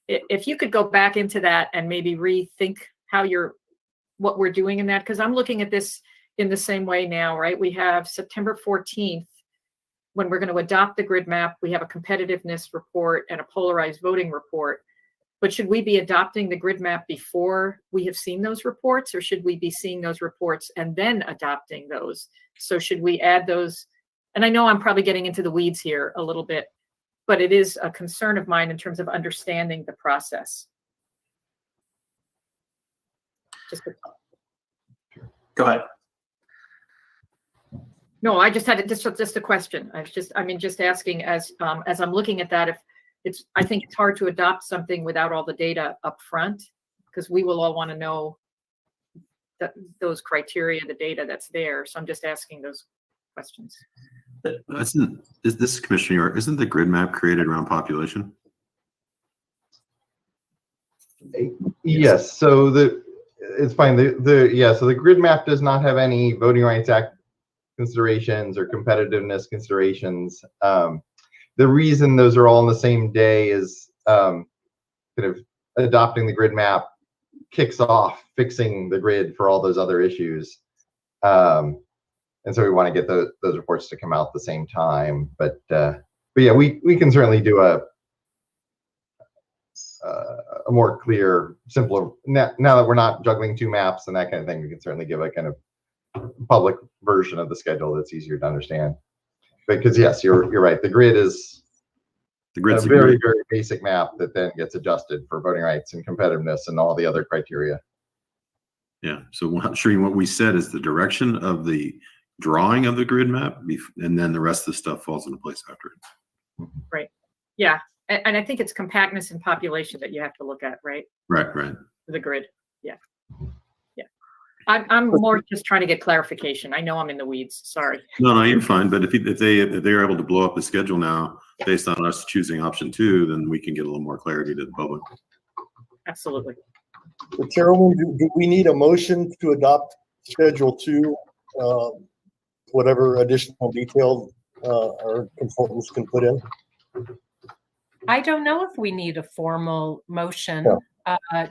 if you could go back into that and maybe rethink what we're doing in that, because I'm looking at this in the same way now, right? We have September 14th, when we're going to adopt the grid map, we have a competitiveness report and a polarized voting report. But should we be adopting the grid map before we have seen those reports, or should we be seeing those reports and then adopting those? So should we add those? And I know I'm probably getting into the weeds here a little bit, but it is a concern of mine in terms of understanding the process. Go ahead. No, I just had just a question. Just asking as I'm looking at that, I think it's hard to adopt something without all the data up front, because we will all want to know those criteria, the data that's there. So I'm just asking those questions. Is this Commissioner York? Isn't the grid map created around population? Yes. So it's fine. So the grid map does not have any Voting Rights Act considerations or competitiveness considerations. The reason those are all on the same day is kind of adopting the grid map kicks off fixing the grid for all those other issues. And so we want to get those reports to come out at the same time. But yeah, we can certainly do a more clear, simpler, now that we're not juggling two maps and that kind of thing, we can certainly give a kind of public version of the schedule that's easier to understand. Because yes, you're right. The grid is a very basic map that then gets adjusted for voting rights and competitiveness and all the other criteria. Yeah. So Shereen, what we said is the direction of the drawing of the grid map, and then the rest of the stuff falls into place after it. Right. Yeah. And I think it's compactness and population that you have to look at, right? Right. The grid. Yeah. Yeah. I'm more just trying to get clarification. I know I'm in the weeds. Sorry. No, you're fine. But if they're able to blow up the schedule now based on us choosing option 2, then we can get a little more clarity to the public. Absolutely. So Chairwoman, do we need a motion to adopt Schedule 2? Whatever additional detail our consultants can put in? I don't know if we need a formal motion.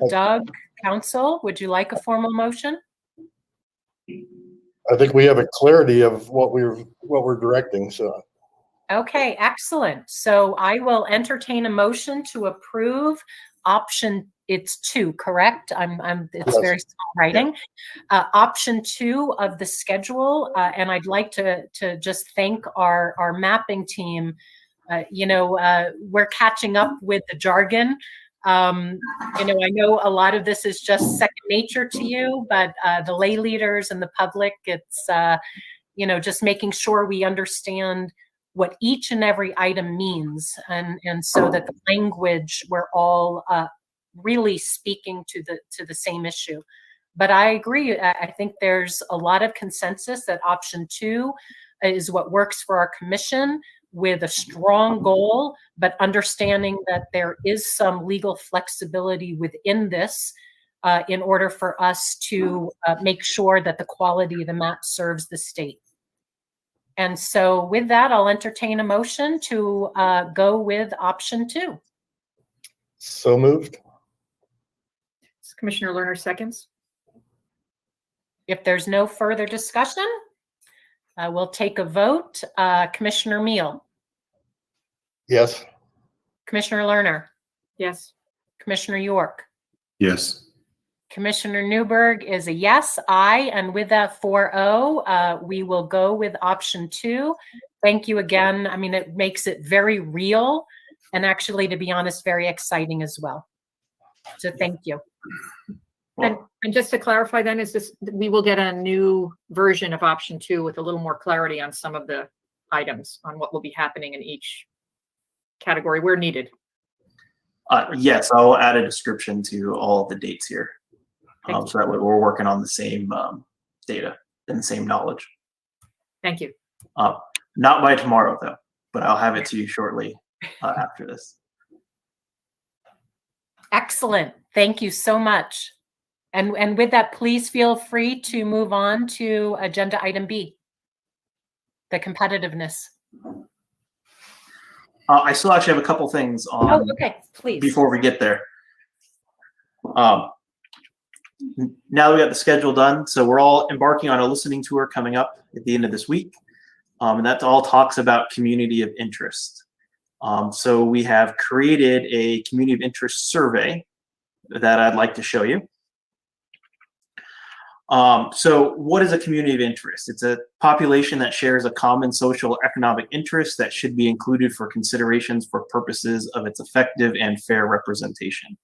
Doug, Council, would you like a formal motion? I think we have a clarity of what we're directing. So. Okay, excellent. So I will entertain a motion to approve option. It's 2, correct? It's yes. Very small writing. Yeah. Option 2 of the schedule, and I'd like to just thank our mapping team. We're catching up with the jargon. I know a lot of this is just second nature to you, but the lay leaders and the public, it's, just making sure we understand what each and every item means. And so that the language, we're all really speaking to the same issue. But I agree. I think there's a lot of consensus that option 2 is what works for our commission, with a strong goal, but understanding that there is some legal flexibility within this in order for us to make sure that the quality of the map serves the state. And so with that, I'll entertain a motion to go with option 2. So moved. Commissioner Lerner seconds. If there's no further discussion, we'll take a vote. Commissioner Meal. Yes. Commissioner Lerner. Yes. Commissioner York. Yes. Commissioner Newberg is a yes, aye, and with that 4-0, we will go with option 2. Thank you again. I mean, it makes it very real and actually, to be honest, very exciting as well. So thank you. And just to clarify then, is this, we will get a new version of option 2 with a little more clarity on some of the items on what will be happening in each category where needed. Yes, I'll add a description to all of the dates here. So that way we're working on the same data and the same knowledge. Thank you. Not by tomorrow though, but I'll have it to you shortly after this. Excellent. Thank you so much. And with that, please feel free to move on to agenda item B, the competitiveness. I still actually have a couple things on. Oh, okay, please. Before we get there. Now that we got the schedule done, so we're all embarking on a listening tour coming up at the end of this week. And that all talks about community of interest. So we have created a community of interest survey that I'd like to show you. So what is a community of interest? It's a population that shares a common social economic interest that should be included for considerations for purposes of its effective and fair representation.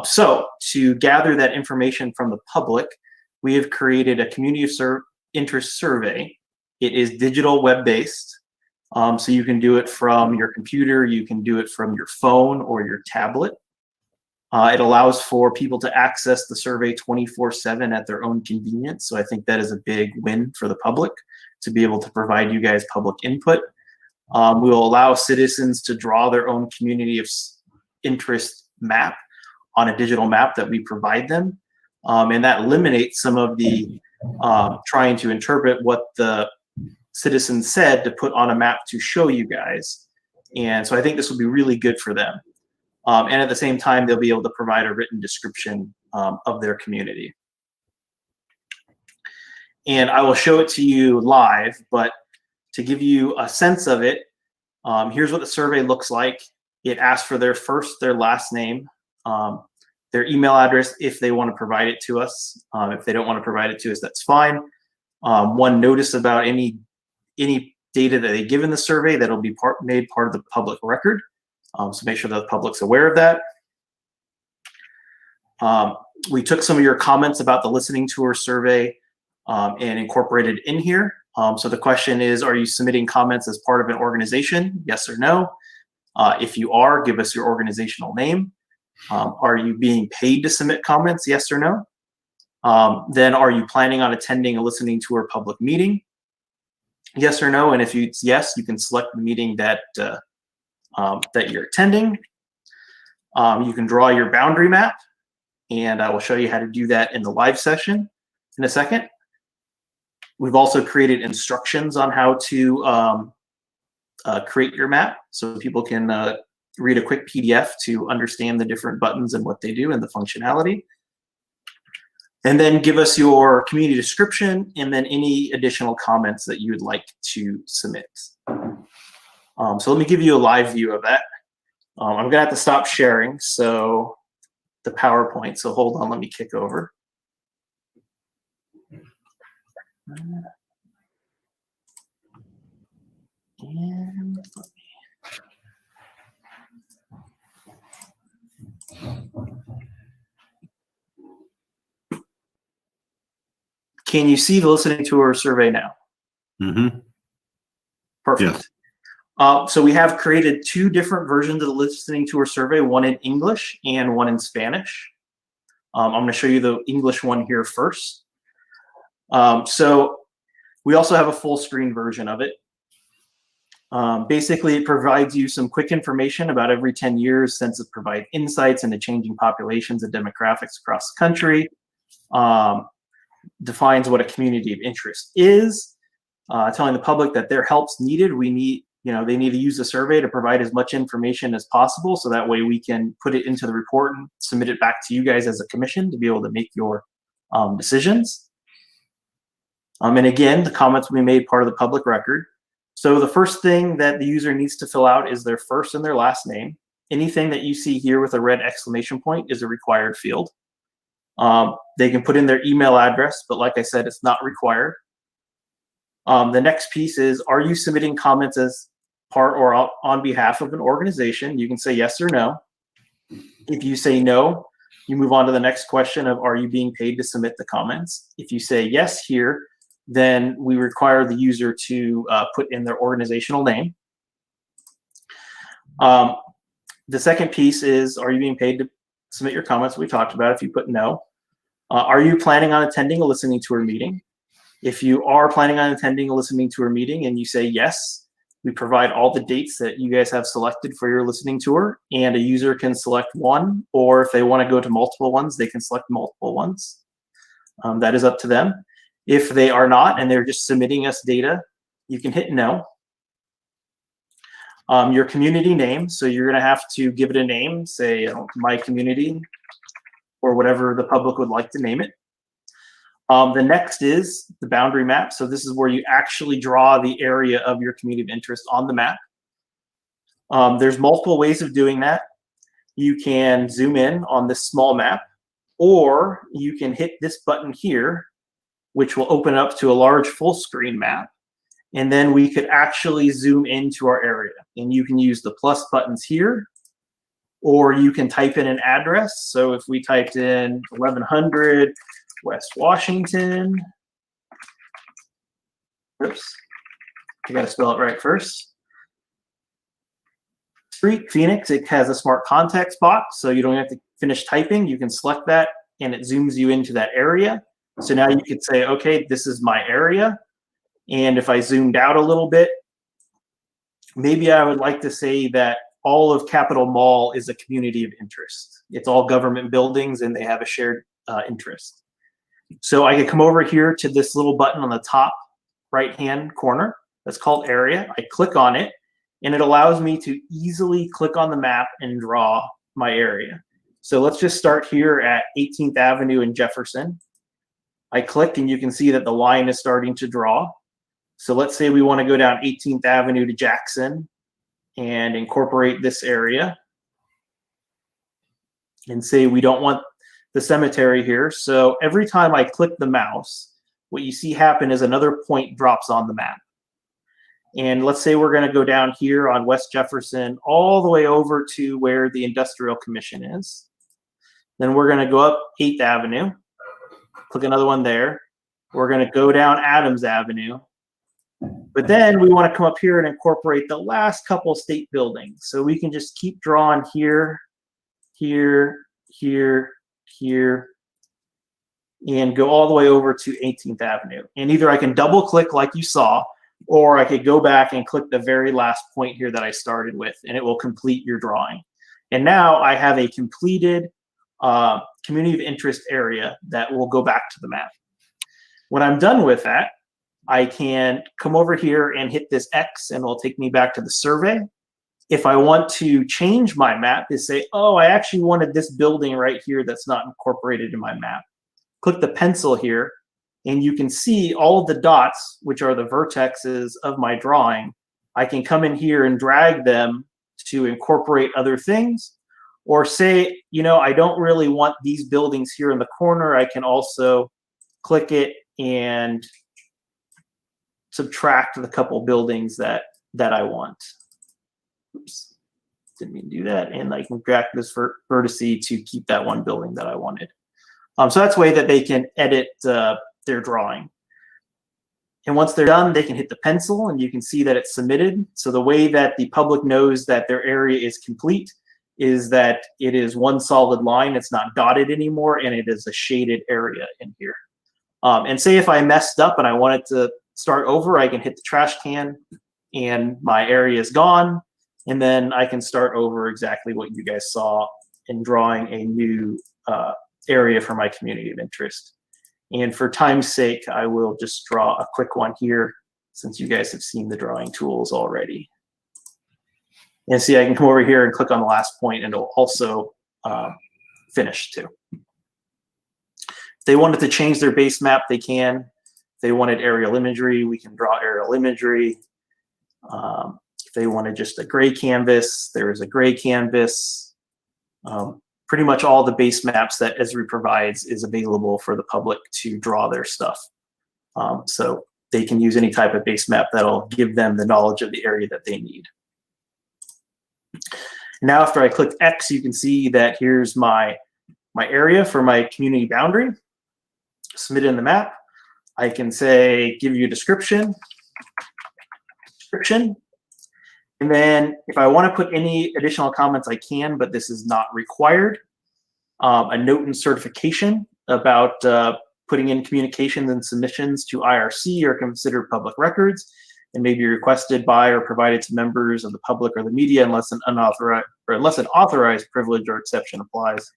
So to gather that information from the public, we have created a community of interest survey. It is digital web-based. So you can do it from your computer, you can do it from your phone or your tablet. It allows for people to access the survey 24/7 at their own convenience. So I think that is a big win for the public to be able to provide you guys public input. We will allow citizens to draw their own community of interest map on a digital map that we provide them. And that eliminates some of the trying to interpret what the citizens said to put on a map to show you guys. And so I think this will be really good for them. And at the same time, they'll be able to provide a written description of their community. And I will show it to you live, but to give you a sense of it, here's what the survey looks like. It asks for their first, their last name, their email address if they want to provide it to us. If they don't want to provide it to us, that's fine. One notice about any data that they give in the survey that'll be made part of the public record. So make sure that the public's aware of that. We took some of your comments about the listening tour survey and incorporated in here. So the question is, are you submitting comments as part of an organization? Yes or no? If you are, give us your organizational name. Are you being paid to submit comments? Yes or no? Then are you planning on attending a listening tour public meeting? Yes or no? And if it's yes, you can select the meeting that that you're attending. You can draw your boundary map, and I will show you how to do that in the live session in a second. We've also created instructions on how to create your map, so people can read a quick PDF to understand the different buttons and what they do and the functionality. And then give us your community description and then any additional comments that you would like to submit. So let me give you a live view of that. I'm gonna have to stop sharing the PowerPoint, so hold on, let me kick over. And can you see the listening tour survey now? Mm-hmm. Perfect. Yes. So we have created two different versions of the listening tour survey, one in English and one in Spanish. I'm going to show you the English one here first. So we also have a full screen version of it. Basically, it provides you some quick information about every 10 years since it provides insights into changing populations and demographics across the country. Defines what a community of interest is, telling the public that their help's needed. They need to use the survey to provide as much information as possible, so that way we can put it into the report and submit it back to you guys as a commission to be able to make your decisions. And again, the comments will be made part of the public record. So the first thing that the user needs to fill out is their first and their last name. Anything that you see here with a red exclamation point is a required field. They can put in their email address, but like I said, it's not required. The next piece is, are you submitting comments as part or on behalf of an organization? You can say yes or no. If you say no, you move on to the next question of, are you being paid to submit the comments? If you say yes here, then we require the user to put in their organizational name. The second piece is, are you being paid to submit your comments? We talked about if you put no. Are you planning on attending a listening tour meeting? If you are planning on attending a listening tour meeting and you say yes, we provide all the dates that you guys have selected for your listening tour, and a user can select one, or if they want to go to multiple ones, they can select multiple ones. That is up to them. If they are not and they're just submitting us data, you can hit no. Your community name, so you're going to have to give it a name, say my community, or whatever the public would like to name it. The next is the boundary map. So this is where you actually draw the area of your community of interest on the map. There's multiple ways of doing that. You can zoom in on this small map, or you can hit this button here, which will open up to a large full screen map. And then we could actually zoom into our area. And you can use the plus buttons here, or you can type in an address. So if we typed in 1100 West Washington, oops, I gotta spell it right first. Street, Phoenix, it has a smart context box, so you don't have to finish typing. You can select that and it zooms you into that area. So now you could say, okay, this is my area. And if I zoomed out a little bit, maybe I would like to say that all of Capitol Mall is a community of interest. It's all government buildings and they have a shared interest. So I could come over here to this little button on the top right-hand corner that's called area. I click on it and it allows me to easily click on the map and draw my area. So let's just start here at 18th Avenue in Jefferson. I click and you can see that the line is starting to draw. So let's say we want to go down 18th Avenue to Jackson and incorporate this area. And say we don't want the cemetery here. So every time I click the mouse, what you see happen is another point drops on the map. And let's say we're going to go down here on West Jefferson all the way over to where the Industrial Commission is. Then we're going to go up 8th Avenue, click another one there. We're going to go down Adams Avenue. But then we want to come up here and incorporate the last couple state buildings. So we can just keep drawing here, here, here, here, and go all the way over to 18th Avenue. And either I can double click like you saw, or I could go back and click the very last point here that I started with, and it will complete your drawing. And now I have a completed community of interest area that will go back to the map. When I'm done with that, I can come over here and hit this X and it'll take me back to the survey. If I want to change my map, is say, oh, I actually wanted this building right here that's not incorporated in my map. Click the pencil here and you can see all of the dots, which are the vertexes of my drawing. I can come in here and drag them to incorporate other things, or say, you know, I don't really want these buildings here in the corner. I can also click it and subtract the couple buildings that I want. Oops, didn't mean to do that. And I can drag this vertice to keep that one building that I wanted. So that's a way that they can edit their drawing. And once they're done, they can hit the pencil and you can see that it's submitted. So the way that the public knows that their area is complete is that it is one solid line. It's not dotted anymore, and it is a shaded area in here. And say if I messed up and I wanted to start over, I can hit the trash can and my area is gone. And then I can start over exactly what you guys saw in drawing a new area for my community of interest. And for time's sake, I will just draw a quick one here since you guys have seen the drawing tools already. And see, I can come over here and click on the last point and it'll also finish too. If they wanted to change their base map, they can. If they wanted aerial imagery, we can draw aerial imagery. If they wanted just a gray canvas, there is a gray canvas. pretty much all the base maps that Esri provides is available for the public to draw their stuff. So they can use any type of base map that'll give them the knowledge of the area that they need. Now, after I click X, you can see that here's my area for my community boundary. Submit in the map. I can say, give you a description. And then if I want to put any additional comments, I can, but this is not required. A note and certification about putting in communications and submissions to IRC are considered public records and may be requested by or provided to members of the public or the media unless an authorized privilege or exception applies.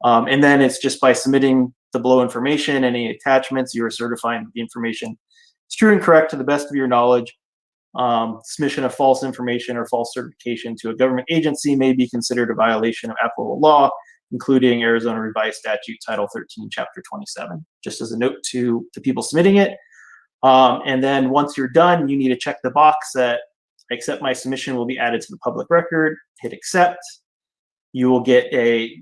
And then it's just by submitting the below information, any attachments, you are certifying that the information is true and correct to the best of your knowledge. Submission of false information or false certification to a government agency may be considered a violation of applicable law, including Arizona Revised Statute Title 13, Chapter 27, just as a note to the people submitting it. And then once you're done, you need to check the box that I accept my submission will be added to the public record, hit accept. You will get a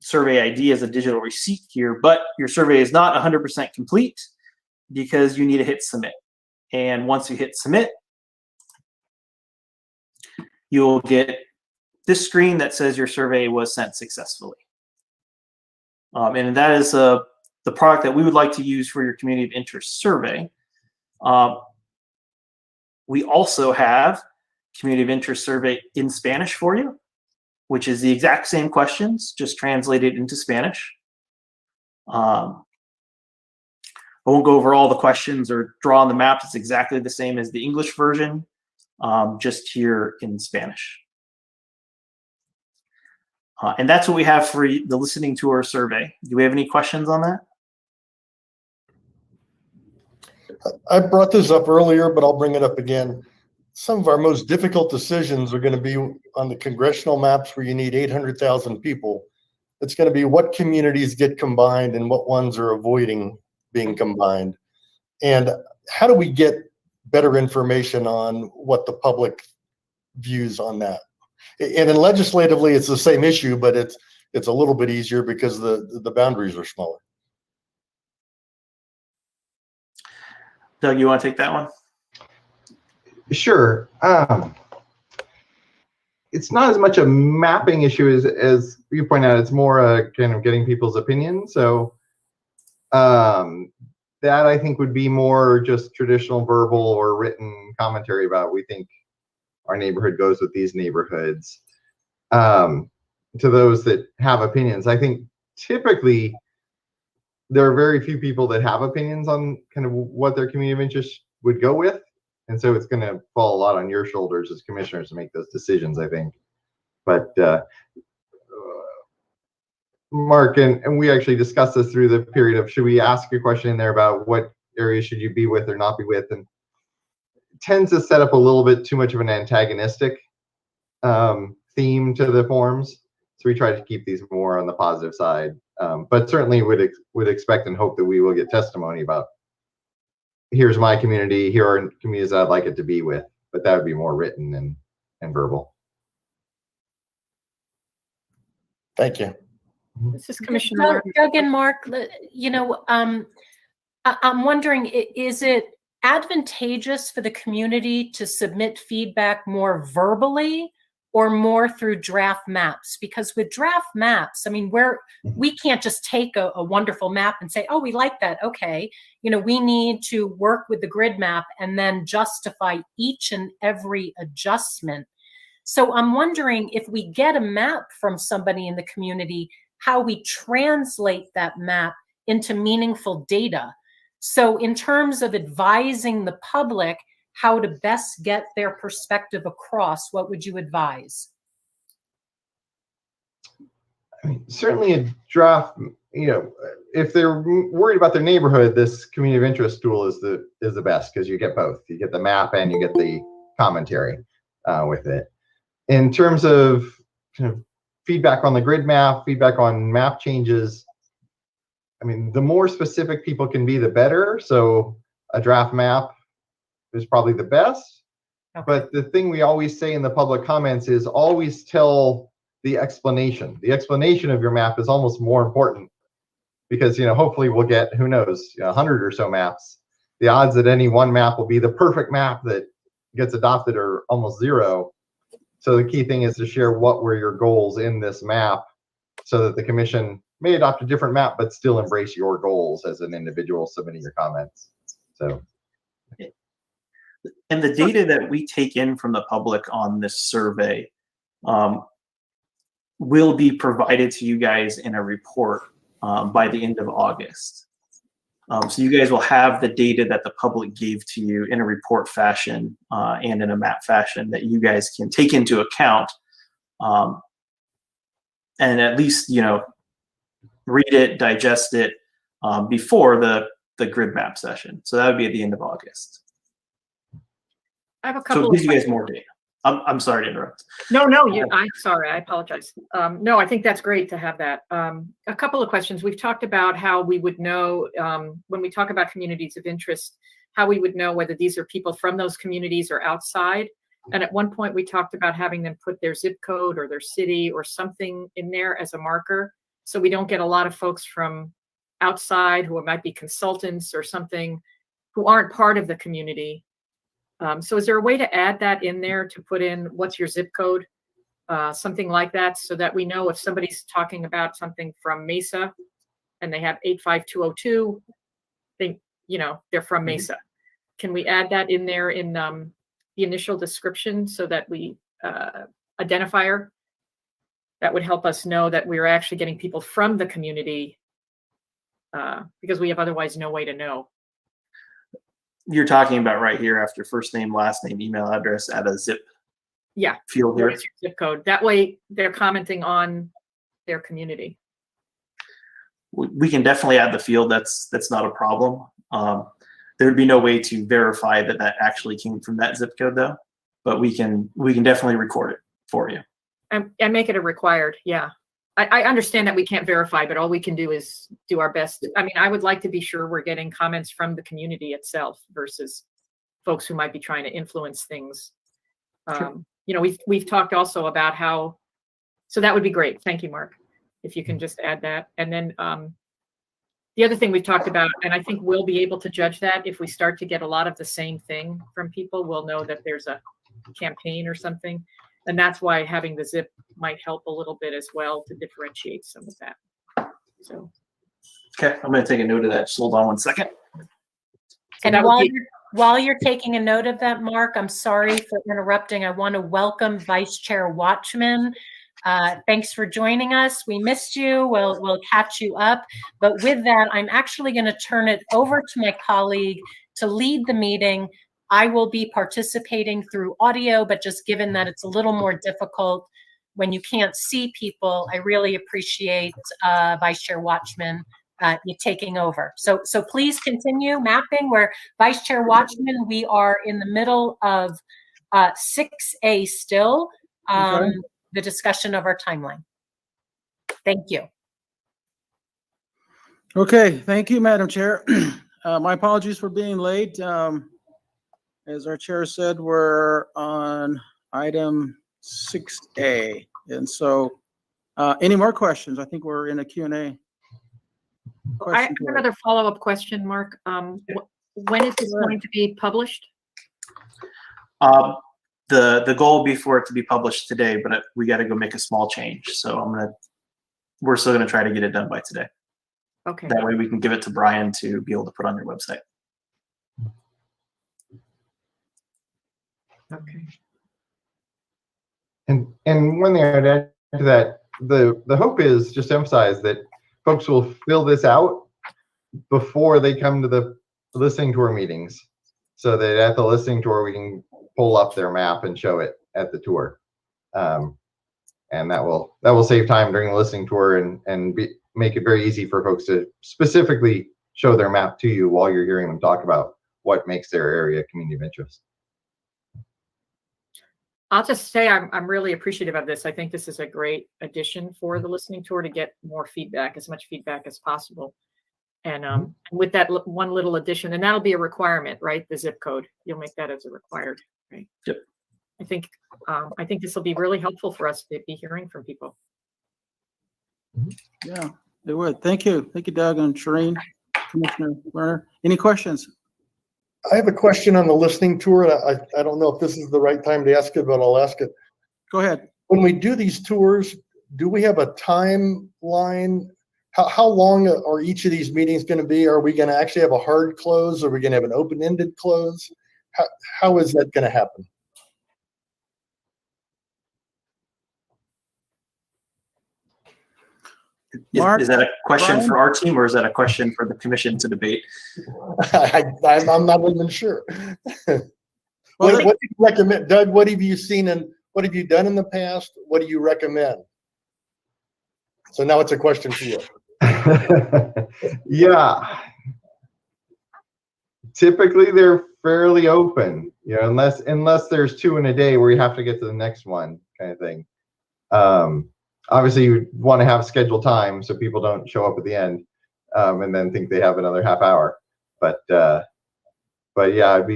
survey ID as a digital receipt here, but your survey is not 100% complete because you need to hit submit. And once you hit submit, you'll get this screen that says your survey was sent successfully. And that is the product that we would like to use for your community of interest survey. We also have community of interest survey in Spanish for you, which is the exact same questions, just translated into Spanish. I won't go over all the questions or draw on the map. It's exactly the same as the English version, just here in Spanish. And that's what we have for the listening tour survey. Do we have any questions on that? I brought this up earlier, but I'll bring it up again. Some of our most difficult decisions are going to be on the congressional maps where you need 800,000 people. It's going to be what communities get combined and what ones are avoiding being combined. And how do we get better information on what the public views on that? And then legislatively, it's the same issue, but it's a little bit easier because the boundaries are smaller. Doug, you want to take that one? Sure. It's not as much a mapping issue as you point out. It's more a kind of getting people's opinion. So that I think would be more just traditional verbal or written commentary about we think our neighborhood goes with these neighborhoods. To those that have opinions, I think typically there are very few people that have opinions on kind of what their community of interest would go with. And so it's going to fall a lot on your shoulders as commissioners to make those decisions, I think. But Mark, and we actually discussed this through the period of, should we ask a question in there about what areas should you be with or not be with? And it tends to set up a little bit too much of an antagonistic theme to the forms. So we try to keep these more on the positive side. But certainly would expect and hope that we will get testimony about, here's my community, here are communities I'd like it to be with, but that would be more written and verbal. Thank you. This is Commissioner Doug and Mark, you know, I'm wondering, is it advantageous for the community to submit feedback more verbally or more through draft maps? Because with draft maps, I mean, we can't just take a wonderful map and say, oh, we like that. Okay. You know, we need to work with the grid map and then justify each and every adjustment. So I'm wondering if we get a map from somebody in the community, how we translate that map into meaningful data. So in terms of advising the public how to best get their perspective across, what would you advise? I mean, certainly a draft, you know, if they're worried about their neighborhood, this community of interest tool is the best because you get both. You get the map and you get the commentary with it. In terms of kind of feedback on the grid map, feedback on map changes, I mean, the more specific people can be, the better. So a draft map is probably the best. Okay. But the thing we always say in the public comments is always tell the explanation. The explanation of your map is almost more important because, hopefully we'll get, who knows, 100 or so maps. The odds that any one map will be the perfect map that gets adopted are almost zero. So the key thing is to share what were your goals in this map so that the commission may adopt a different map, but still embrace your goals as an individual submitting your comments. So. And the data that we take in from the public on this survey will be provided to you guys in a report by the end of August. So you guys will have the data that the public gave to you in a report fashion and in a map fashion that you guys can take into account and at least, read it, digest it before the grid map session. So that would be at the end of August. I have a So couple it of gives you guys questions. more data. I'm sorry to interrupt. No, I'm sorry. I apologize. No, I think that's great to have that. A couple of questions. We've talked about how we would know when we talk about communities of interest, how we would know whether these are people from those communities or outside. And at one point we talked about having them put their zip code or their city or something in there as a marker. So we don't get a lot of folks from outside who might be consultants or something who aren't part of the community. So is there a way to add that in there to put in what's your zip code, something like that, so that we know if somebody's talking about something from Mesa and they have 85202, they're from Mesa. Can we add that in there in the initial description so that we identifier? That would help us know that we're actually getting people from the community because we have otherwise no way to know. You're talking about right here after first name, last name, email address, add a zip field here. What is your zip code? That way they're commenting on their community. We can definitely add the field. That's not a problem. There would be no way to verify that actually came from that zip code though, but we can definitely record it for you. And make it a required, yeah. I understand that we can't verify, but all we can do is do our best. I mean, I would like to be sure we're getting comments from the community itself versus folks who might be trying to influence things. Sure. We've talked also about how, so that would be great. Thank you, Mark. If you can just add that. And then the other thing we've talked about, and I think we'll be able to judge that if we start to get a lot of the same thing from people, we'll know that there's a campaign or something. And that's why having the zip might help a little bit as well to differentiate some of that. So. Okay, I'm going to take a note of that. Just hold on one second. And while you're taking a note of that, Mark, I'm sorry for interrupting. I want to welcome Vice Chair Watchman. Thanks for joining us. We missed you. We'll catch you up. But with that, I'm actually going to turn it over to my colleague to lead the meeting. I will be participating through audio, but just given that it's a little more difficult when you can't see people, I really appreciate Vice Chair Watchman you taking over. So please continue mapping. Where Vice Chair Watchman, we are in the middle of 6A still, the discussion of our timeline. Thank you. Okay, thank you, Madam Chair. My apologies for being late. As our chair said, we're on item 6A. And so any more questions? I think we're in a Q&A. I have another follow-up question, Mark. When is this going to be published? The goal will be for it to be published today, but we got to go make a small change. So we're still gonna try to get it done by today. Okay. That way we can give it to Brian to be able to put on your website. Okay. And one thing I'd add to that, the hope is just to emphasize that folks will fill this out before they come to the listening tour meetings, so that at the listening tour we can pull up their map and show it at the tour, and that will save time during the listening tour and make it very easy for folks to specifically show their map to you while you're hearing them talk about what makes their area a community of interest. I'll just say I'm really appreciative of this. I think this is a great addition for the listening tour to get more feedback, as much feedback as possible. And with that one little addition, and that'll be a requirement, right? The zip code, you'll make that as a required, right? Yep. I think this will be really helpful for us to be hearing from people. Yeah, it would. Thank you. Thank you, Doug and Shireen, Commissioner Lerner. Any questions? I have a question on the listening tour, and I don't know if this is the right time to ask it, but I'll ask it. Go ahead. When we do these tours, do we have a timeline? How long are each of these meetings going to be? Are we going to actually have a hard close? Are we going to have an open-ended close? How is that going to happen? Mark, Is that a question Brian? for our team, or is that a question for the commission to debate? I'm not even sure. What do you recommend, Doug? What have you seen and what have you done in the past? What do you recommend? So now it's a question for you. Yeah. Typically they're fairly open, you know, unless there's 2 in a day where you have to get to the next one kind of thing. Obviously you want to have scheduled time so people don't show up at the end and then think they have another half hour. But yeah, it'd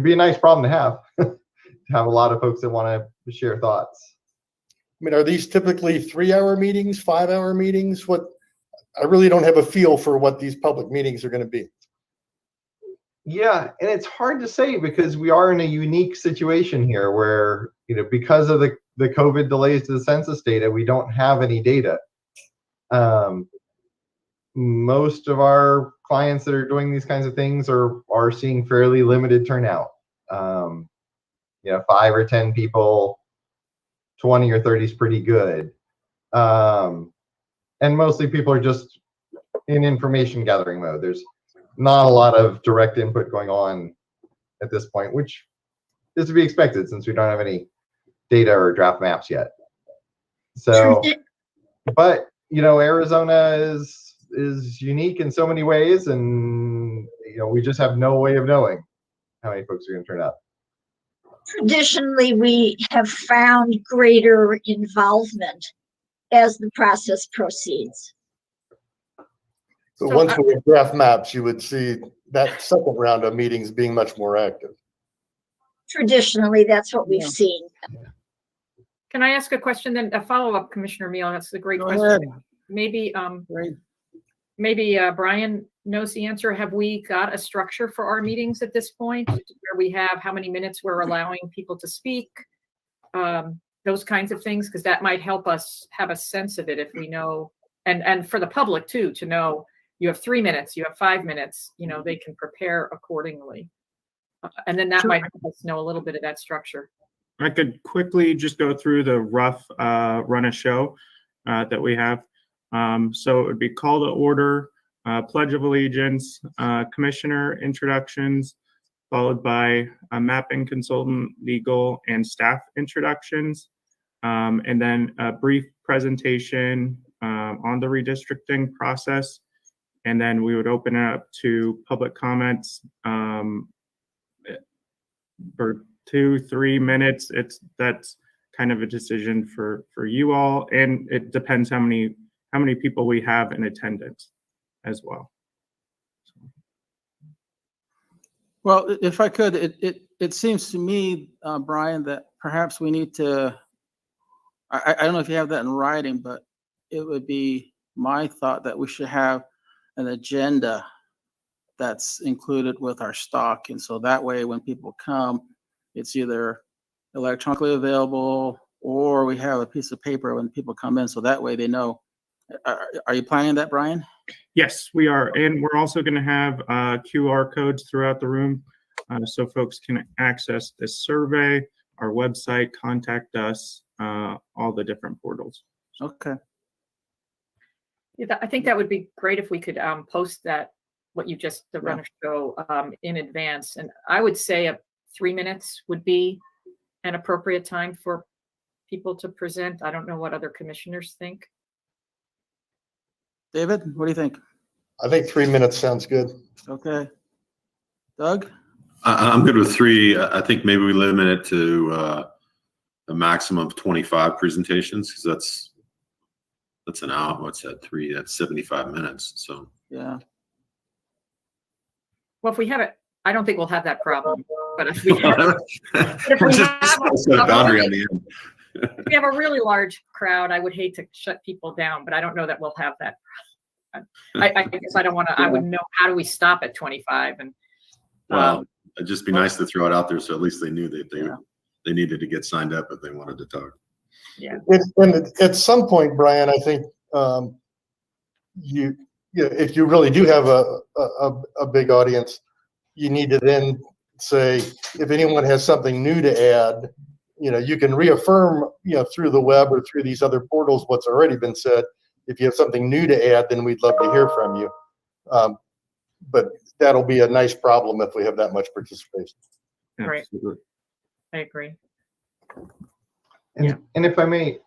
be a nice problem to have to have a lot of folks that want to share thoughts. I mean, are these typically 3-hour meetings, 5-hour meetings? I really don't have a feel for what these public meetings are going to be. Yeah, and it's hard to say because we are in a unique situation here where, you know, because of the COVID delays to the census data, we don't have any data. Most of our clients that are doing these kinds of things are seeing fairly limited turnout. You know, 5 or 10 people, 20 or 30 is pretty good. And mostly people are just in information gathering mode. There's not a lot of direct input going on at this point, which is to be expected since we don't have any data or draft maps yet. So, but you know, Arizona is unique in so many ways, and you know, we just have no way of knowing how many folks are going to turn up. Traditionally, we have found greater involvement as the process proceeds. So once we have draft maps, you would see that second round of meetings being much more active. Traditionally, that's what we've seen. Can I ask a question then? A follow-up, Commissioner Meal? That's a great Go question. ahead. Maybe Great. maybe Brian knows the answer. Have we got a structure for our meetings at this point where we have how many minutes we're allowing people to speak? Those kinds of things, because that might help us have a sense of it if we know, and for the public too, to know you have 3 minutes, you have 5 minutes, you know, they can prepare accordingly. And then that might help us know a little bit of that structure. I could quickly just go through the rough run of show that we have. So it would be call to order, pledge of allegiance, commissioner introductions, followed by a mapping consultant, legal, and staff introductions, and then a brief presentation on the redistricting process. And then we would open it up to public comments for 2-3 minutes. That's kind of a decision for you all, and it depends how many people we have in attendance as well. Well, if I could, it seems to me, Brian, that perhaps we need to, I don't know if you have that in writing, but it would be my thought that we should have an agenda that's included with our stock. And so that way, when people come, it's either electronically available or we have a piece of paper when people come in. So that way they know. Are you planning that, Brian? Yes, we are. And we're also going to have QR codes throughout the room so folks can access this survey, our website, contact us, all the different portals. Okay. Yeah, I think that would be great if we could post that, what you just, the run of show in advance. And I would say 3 minutes would be an appropriate time for people to present. I don't know what other commissioners think. David, what do you think? I think 3 minutes sounds good. Okay. Doug? I'm good with 3. I think maybe we limit it to a maximum of 25 presentations, because that's an hour. What's that? 3? That's 75 minutes. So yeah. Well, if we have it, I don't think we'll have that problem. But if we have, Set a boundary on the end. if we have a really large crowd, I would hate to shut people down, but I don't know that we'll have that. I guess I don't want to, I wouldn't know, how do we stop at 25? And Well, it'd just be nice to throw it out there so at least they knew that they needed to get signed up if they wanted to talk. yeah. And at some point, Brian, I think if you really do have a big audience, you need to then say, if anyone has something new to add, you can reaffirm, through the web or through these other portals what's already been said. If you have something new to add, then we'd love to hear from you. But that'll be a nice problem if we have that much participation. Right. Absolutely. I agree. And if I may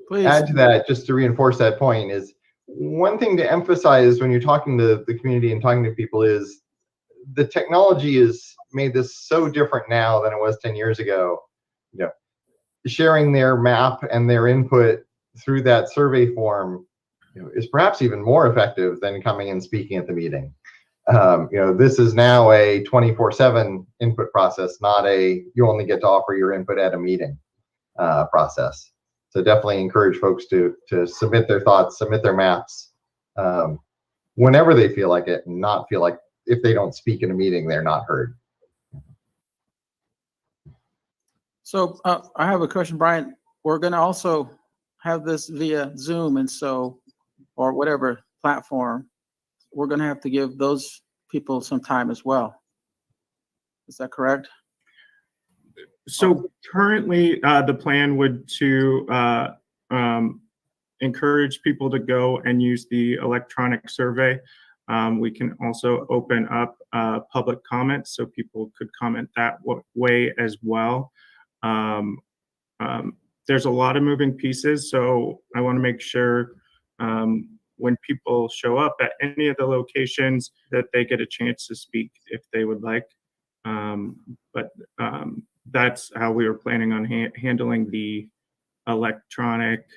Please. add to that, just to reinforce that point, is one thing to emphasize when you're talking to the community and talking to people is the technology has made this so different now than it was 10 years ago. Sharing their map and their input through that survey form is perhaps even more effective than coming and speaking at the meeting. This is now a 24/7 input process, not a you only get to offer your input at a meeting process. So definitely encourage folks to submit their thoughts, submit their maps whenever they feel like it, and not feel like if they don't speak in a meeting, they're not heard. So I have a question, Brian. We're going to also have this via Zoom, and so, or whatever platform, we're going to have to give those people some time as well. Is that correct? So currently, the plan would to encourage people to go and use the electronic survey. We can also open up public comments so people could comment that way as well. There's a lot of moving pieces, so I want to make sure when people show up at any of the locations that they get a chance to speak if they would like. But that's how we were planning on handling the electronic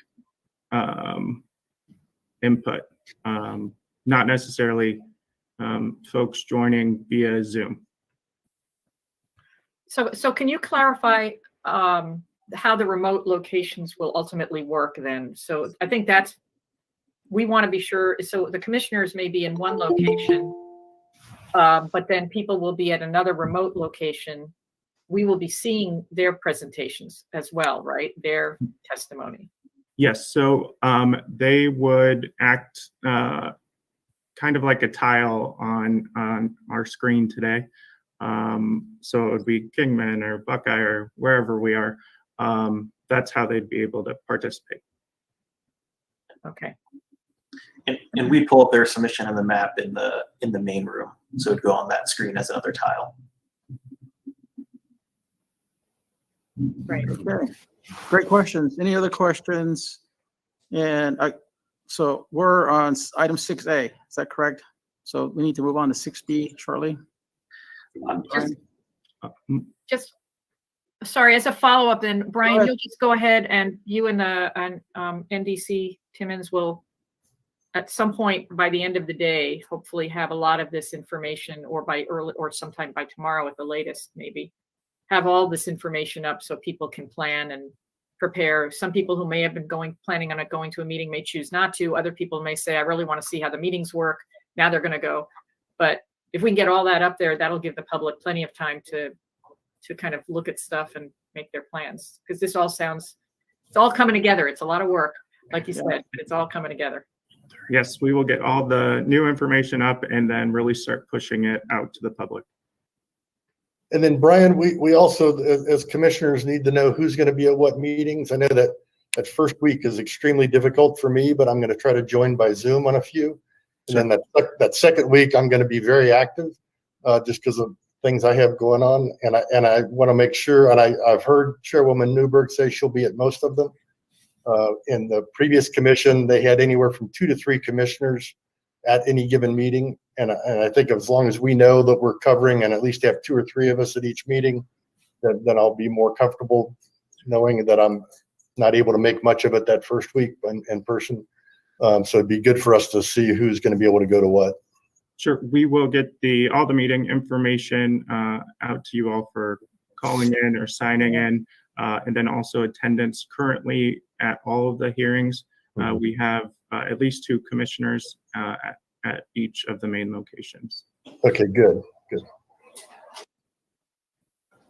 input, not necessarily folks joining via Zoom. So can you clarify how the remote locations will ultimately work then? So I think we want to be sure. So the commissioners may be in one location, but then people will be at another remote location. We will be seeing their presentations as well, right? Their testimony. Yes, so they would act kind of like a tile on our screen today. So it would be Kingman or Buckeye or wherever we are. That's how they'd be able to participate. Okay. And we pull up their submission on the map in the main room, so it'd go on that screen as another tile. Right. Okay. Great questions. Any other questions? And so we're on item 6A. Is that correct? So we need to move on to 6B shortly. Just sorry, as a follow-up then, Brian, ahead. you'll just go ahead and you and NDC Timmons will at some point by the end of the day, hopefully have a lot of this information, or by early or sometime by tomorrow at the latest, maybe have all this information up so people can plan and prepare. Some people who may have been planning on going to a meeting may choose not to. Other people may say, I really want to see how the meetings work. Now they're going to go. But if we can get all that up there, that'll give the public plenty of time to kind of look at stuff and make their plans. Because this all sounds, it's all coming together. It's a lot of work, like you said, but it's all coming together. Yes, we will get all the new information up and then really start pushing it out to the public. And then Brian, we also, as commissioners, need to know who's going to be at what meetings. I know that first week is extremely difficult for me, but I'm going to try to join by Zoom on a few. And then that second week, I'm going to be very active just because of things I have going on. And I want to make sure, and I've heard Chairwoman Newberg say she'll be at most of them. In the previous commission, they had anywhere from 2 to 3 commissioners at any given meeting. And I think as long as we know that we're covering and at least have 2 or 3 of us at each meeting, then I'll be more comfortable knowing that I'm not able to make much of it that first week in person. So it'd be good for us to see who's going to be able to go to what. Sure, we will get all the meeting information out to you all for calling in or signing in, and then also attendance. Currently at all of the hearings, we have at least 2 commissioners at each of the main locations. Okay, good.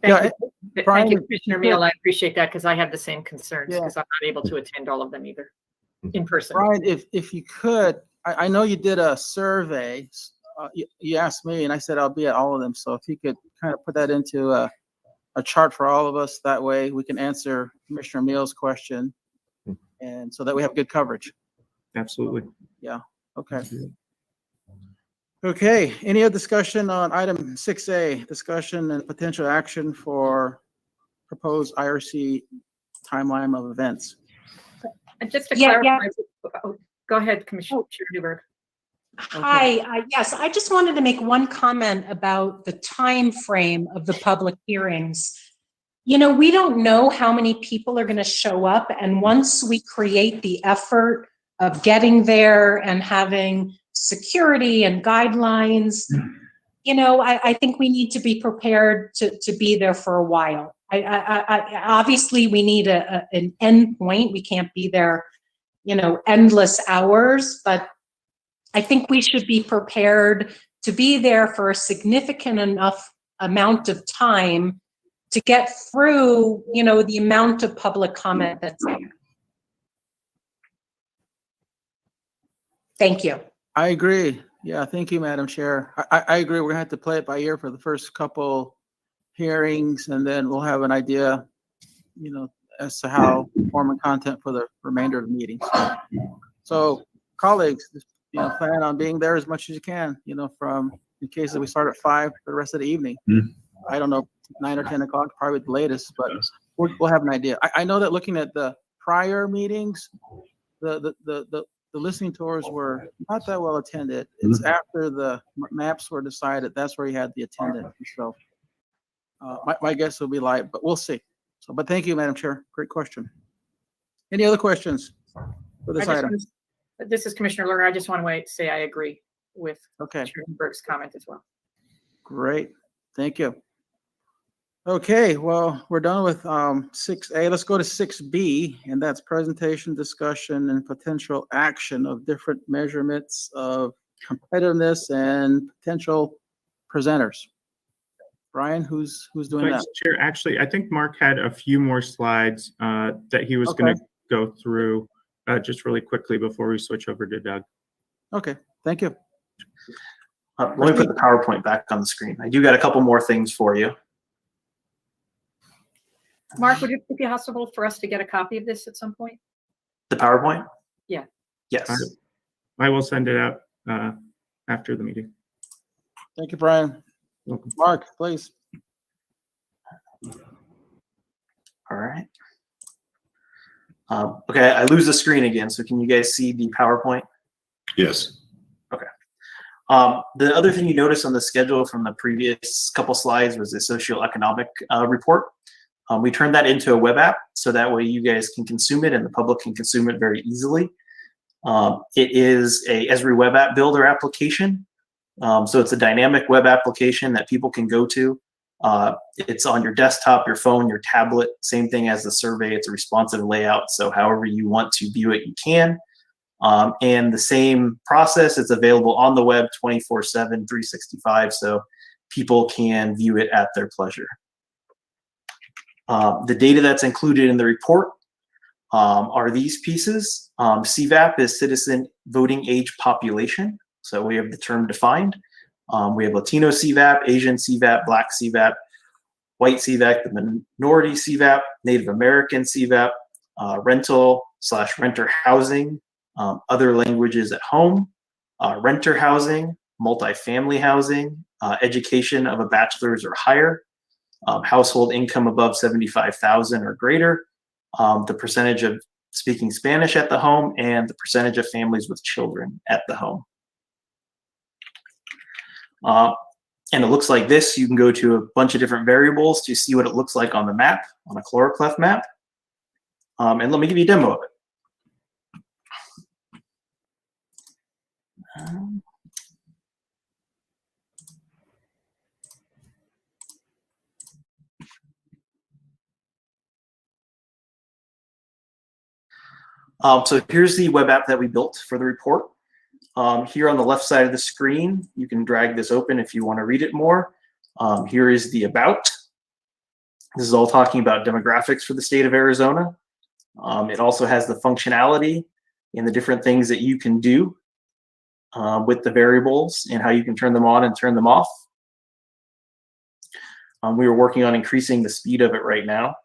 Yeah, Thank you, Brian, Commissioner Meal. I appreciate that because I have the same concerns Yeah. because I'm not able to attend all of them either in person. Brian, if you could, I know you did a survey. You asked me, and I said I'll be at all of them. So if you could kind of put that into a chart for all of us, that way we can answer Commissioner Meal's question, and so that we have good coverage. Absolutely. Okay. Okay, any other discussion on item 6A, discussion and potential action for proposed IRC timeline of events? And just to Yeah, clarify, go ahead, Commissioner Newberg. Hi, yes, I just wanted to make one comment about the time frame of the public hearings. You know, we don't know how many people are going to show up, and once we create the effort of getting there and having security and guidelines, you know, I think we need to be prepared to be there for a while. I obviously we need an end point. We can't be there, you know, endless hours, but I think we should be prepared to be there for a significant enough amount of time to get through, you know, the amount of public comment that's there. Thank you. I agree. Yeah, thank you, Madam Chair. I agree. We're gonna have to play it by ear for the first couple hearings, and then we'll have an idea, you know, as to how form and content for the remainder of the meeting. So colleagues, you know, plan on being there as much as you can, you know, from in case that we start at 5 for the rest of the evening. I don't know, 9 or 10 o'clock, probably the latest, but we'll have an idea. I know that looking at the prior meetings, the listening tours were not that well attended. It's after the maps were decided, that's where you had the attendance. So my guess will be light, but we'll see. So, but thank you, Madam Chair. Great question. Any other questions for this item? This is Commissioner Lerner. I just want to say I agree with Okay, Commissioner Newberg's comment as well. great. Thank you. Okay, well, we're done with 6A. Let's go to 6B, and that's presentation, discussion, and potential action of different measurements of competitiveness and potential presenters. Brian, who's doing that? Vice Chair, actually, I think Mark had a few more slides that he was going to go through just really quickly before we switch over to Doug. Okay, thank you. Let me put the PowerPoint back on the screen. I do got a couple more things for you. Mark, would it be possible for us to get a copy of this at some point? The PowerPoint? Yeah. Yes. I will send it out after the meeting. Thank you, Brian. Welcome. Mark, please. All right. Okay, I lose the screen again. So can you guys see the PowerPoint? Yes. Okay. The other thing you notice on the schedule from the previous couple slides was the socioeconomic report. We turned that into a web app so that way you guys can consume it and the public can consume it very easily. It is a Esri web app builder application. So it's a dynamic web application that people can go to. It's on your desktop, your phone, your tablet, same thing as the survey. It's a responsive layout. So however you want to view it, you can. And the same process, it's available on the web 24/7, 365. So people can view it at their pleasure. The data that's included in the report are these pieces. CVAP is citizen voting age population. So we have the term defined. We have Latino CVAP, Asian CVAP, Black CVAP, White CVAP, the minority CVAP, Native American CVAP, rental/renter housing, other languages at home, renter housing, multifamily housing, education of a bachelor's or higher, household income above 75,000 or greater, the percentage of speaking Spanish at the home, and the percentage of families with children at the home. And it looks like this. You can go to a bunch of different variables to see what it looks like on the map, on a chloroclef map. And let me give you a demo of it. So here's the web app that we built for the report. Here on the left side of the screen, you can drag this open if you want to read it more. Here is the about. This is all talking about demographics for the state of Arizona. It also has the functionality and the different things that you can do with the variables and how you can turn them on and turn them off. We are working on increasing the speed of it right now.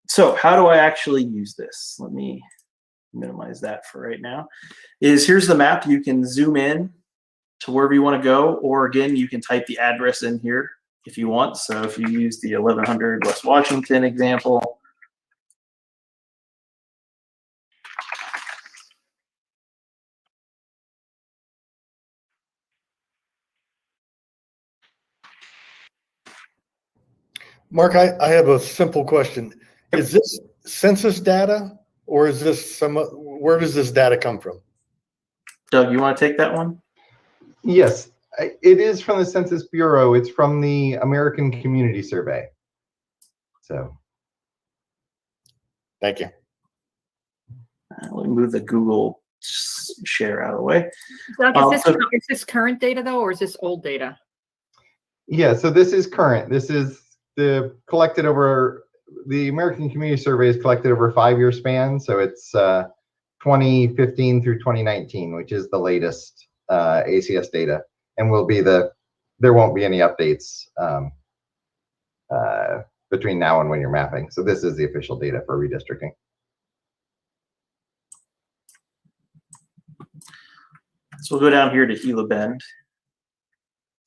So how do I actually use this? Let me minimize that for right now. Here's the map. You can zoom in to wherever you want to go, or again, you can type the address in here if you want. So if you use the 1100 West Washington example, Mark, I have a simple question. Is this census data or is this where does this data come from? Doug, you want to take that one? Yes, it is from the Census Bureau. It's from the American Community Survey. So, thank you. Let me move the Google share out of the way. Doug, is this current data though, or is this old data? Yeah, so this is current. This is the American Community Survey is collected over a 5-year span. So it's 2015 through 2019, which is the latest ACS data, and there won't be any updates between now and when you're mapping. So this is the official data for redistricting. So we'll go down here to Gila Bend.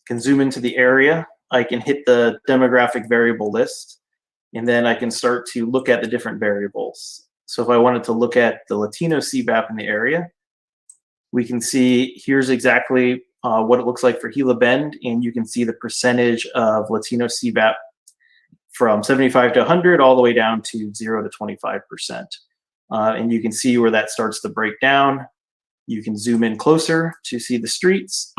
Can zoom into the area. I can hit the demographic variable list, and then I can start to look at the different variables. So if I wanted to look at the Latino CBAP in the area, we can see here's exactly what it looks like for Gila Bend, and you can see the percentage of Latino CBAP from 75 to 100 all the way down to 0 to 25%. And you can see where that starts to break down. You can zoom in closer to see the streets.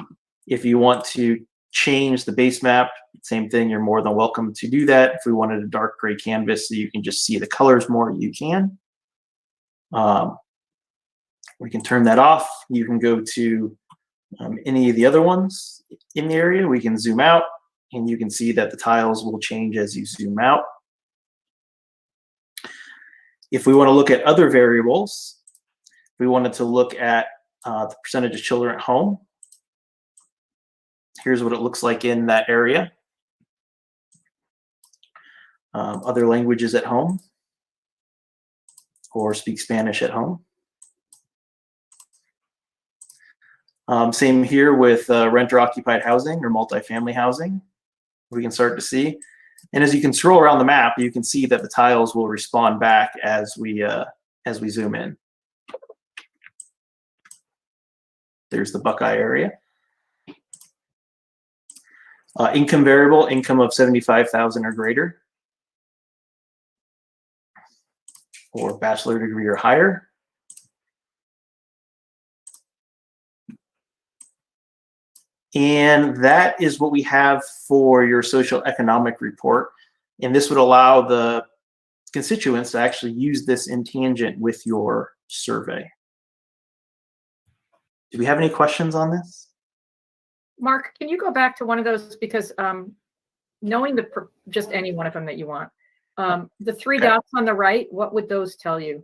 If you want to change the base map, same thing, you're more than welcome to do that. If we wanted a dark gray canvas so you can just see the colors more, you can. We can turn that off. You can go to any of the other ones in the area. We can zoom out, and you can see that the tiles will change as you zoom out. If we want to look at other variables, we wanted to look at the percentage of children at home. Here's what it looks like in that area. Other languages at home, or speak Spanish at home. Same here with renter-occupied housing or multifamily housing. We can start to see. And as you can scroll around the map, you can see that the tiles will respond back as we zoom in. There's the Buckeye area. Income variable, income of 75,000 or greater, or bachelor degree or higher. And that is what we have for your social economic report. And this would allow the constituents to actually use this in tangent with your survey. Do we have any questions on this? Mark, can you go back to one of those, because knowing just any one of them that you want, the three dots on the right, what would those tell you?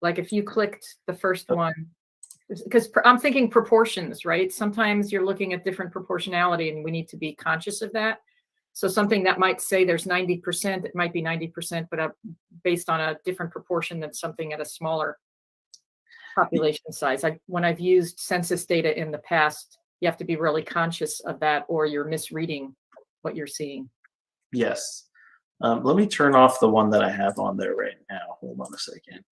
Like if you clicked the first one, because I'm thinking proportions, right? Sometimes you're looking at different proportionality and we need to be conscious of that. So something that might say there's 90%, it might be 90%, but based on a different proportion than something at a smaller population size. When I've used census data in the past, you have to be really conscious of that, or you're misreading what you're seeing. Yes. Let me turn off the one that I have on there right now. Hold on a second.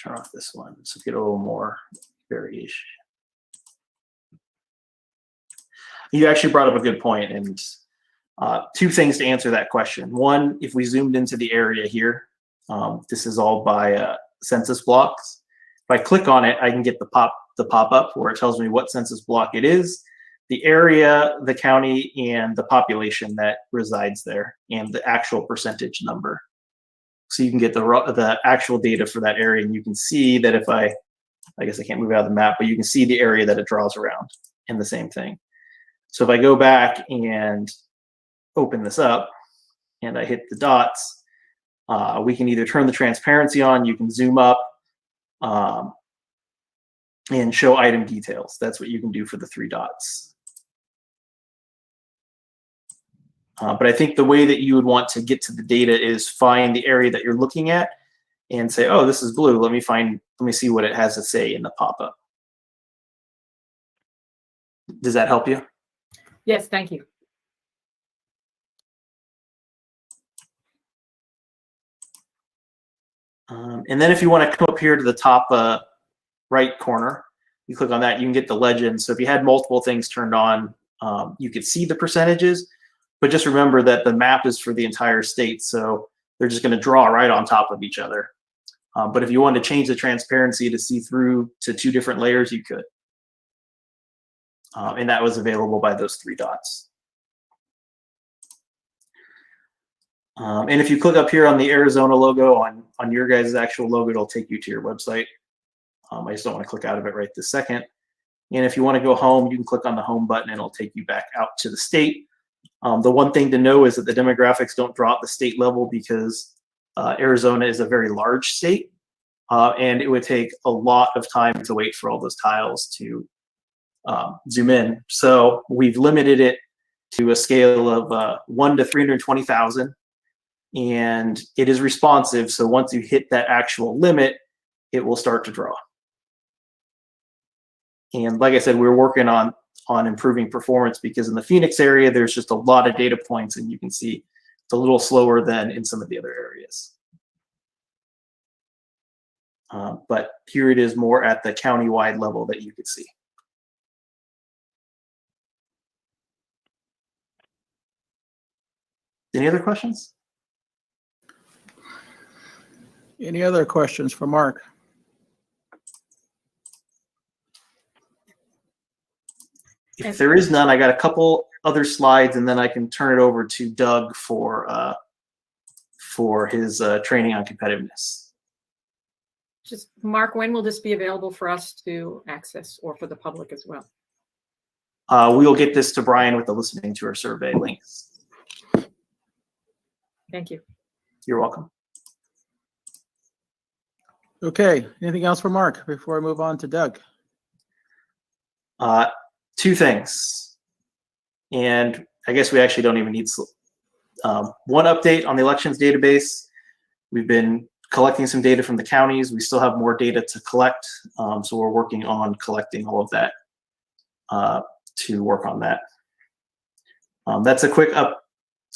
Turn off this one so get a little more variation. You actually brought up a good point, and two things to answer that question. One, if we zoomed into the area here, this is all by census blocks. If I click on it, I can get the pop-up where it tells me what census block it is. the area, the county, and the population that resides there, and the actual percentage number. So you can get the actual data for that area, and you can see that if I guess I can't move out of the map, but you can see the area that it draws around, and the same thing. So if I go back and open this up, and I hit the dots, we can either turn the transparency on, you can zoom up, and show item details. That's what you can do for the 3 dots. But I think the way that you would want to get to the data is find the area that you're looking at and say, oh, this is blue. Let me see what it has to say in the pop-up. Does that help you? Yes, thank you. And then if you want to come up here to the top right corner, you click on that, you can get the legend. So if you had multiple things turned on, you could see the percentages, but just remember that the map is for the entire state. So they're just going to draw right on top of each other. But if you wanted to change the transparency to see through to 2 different layers, you could. And that was available by those 3 dots. And if you click up here on the Arizona logo on your guys' actual logo, it'll take you to your website. I just don't want to click out of it right this second. And if you want to go home, you can click on the home button and it'll take you back out to the state. The one thing to know is that the demographics don't draw at the state level because Arizona is a very large state, and it would take a lot of time to wait for all those tiles to zoom in. So we've limited it to a scale of 1 to 320,000, and it is responsive. So once you hit that actual limit, it will start to draw. And like I said, we're working on improving performance because in the Phoenix area, there's just a lot of data points, and you can see it's a little slower than in some of the other areas. But here it is more at the county-wide level that you could see. Any other questions? Any other questions for Mark? If there is none, I got a couple other slides, and then I can turn it over to Doug for his training on competitiveness. Just Mark, when will this be available for us to access or for the public as well? We will get this to Brian with the listening to our survey links. Thank you. You're welcome. Okay, anything else for Mark before I move on to Doug? 2 things. And I guess we actually don't even need one update on the elections database. We've been collecting some data from the counties. We still have more data to collect. So we're working on collecting all of that to work on that. That's a quick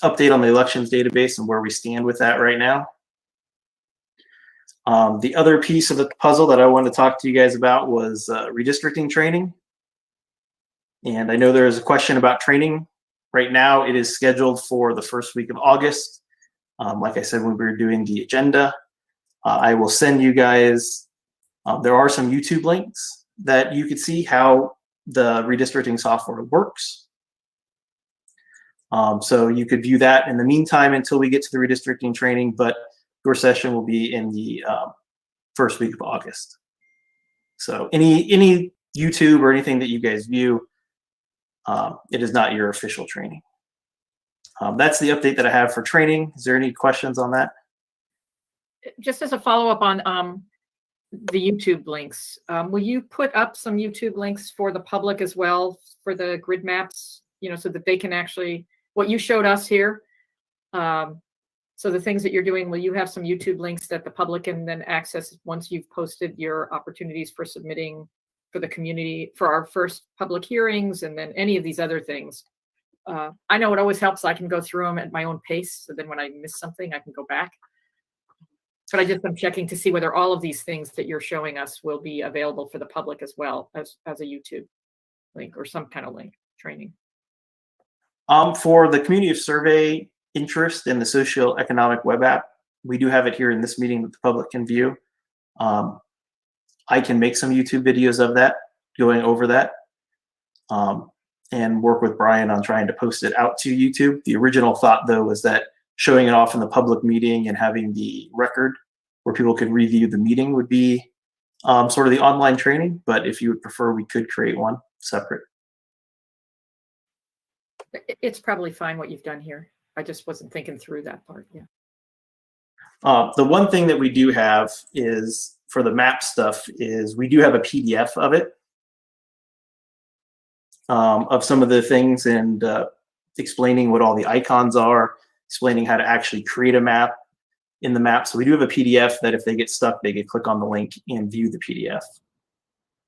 update on the elections database and where we stand with that right now. The other piece of the puzzle that I wanted to talk to you guys about was redistricting training. And I know there is a question about training. Right now, it is scheduled for the first week of August. Like I said, when we were doing the agenda, I will send you guys, there are some YouTube links that you could see how the redistricting software works. So you could view that in the meantime until we get to the redistricting training, but your session will be in the first week of August. So any YouTube or anything that you guys view, it is not your official training. That's the update that I have for training. Is there any questions on that? Just as a follow-up on the YouTube links, will you put up some YouTube links for the public as well for the grid maps, so that they can actually, what you showed us here, so the things that you're doing, will you have some YouTube links that the public can then access once you've posted your opportunities for submitting for the community for our first public hearings and then any of these other things? I know it always helps. I can go through them at my own pace. So then when I miss something, I can go back. But I'm checking to see whether all of these things that you're showing us will be available for the public as well as a YouTube link or some kind of link training. For the community of survey interest in the socioeconomic web app, we do have it here in this meeting that the public can view. I can make some YouTube videos of that, going over that. and work with Brian on trying to post it out to YouTube. The original thought, though, was that showing it off in the public meeting and having the record where people could review the meeting would be sort of the online training. But if you would prefer, we could create one separate. It's probably fine what you've done here. I just wasn't thinking through that part. Yeah. The one thing that we do have is for the map stuff is we do have a PDF of it, of some of the things, and explaining what all the icons are, explaining how to actually create a map in the map. So we do have a PDF that if they get stuck, they can click on the link and view the PDF.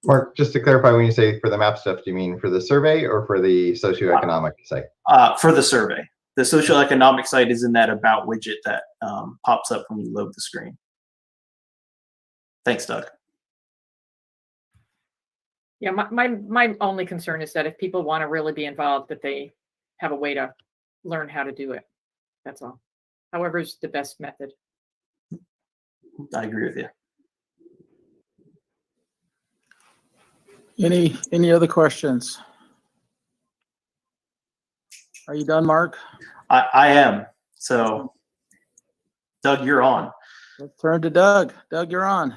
Mark, just to clarify, when you say for the map stuff, do you mean for the survey or for the socioeconomic site? For the survey. The socioeconomic site is in that About widget that pops up when you load the screen. Thanks, Doug. Yeah, my only concern is that if people want to really be involved, that they have a way to learn how to do it. That's all. However is the best method. I agree with you. Any other questions? Are you done, Mark? I am. So, Doug, you're on. Let's turn to Doug. Doug, you're on.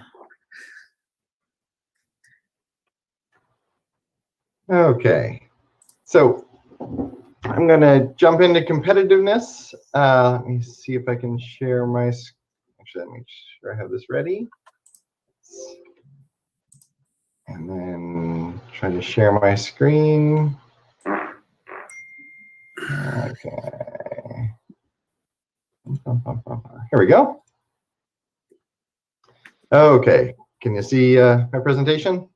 Okay, so I'm going to jump into competitiveness. Let me see if I can share my. Actually, let me make sure I have this ready. And then try to share my screen. Okay. Here we go. Okay, can you see my presentation?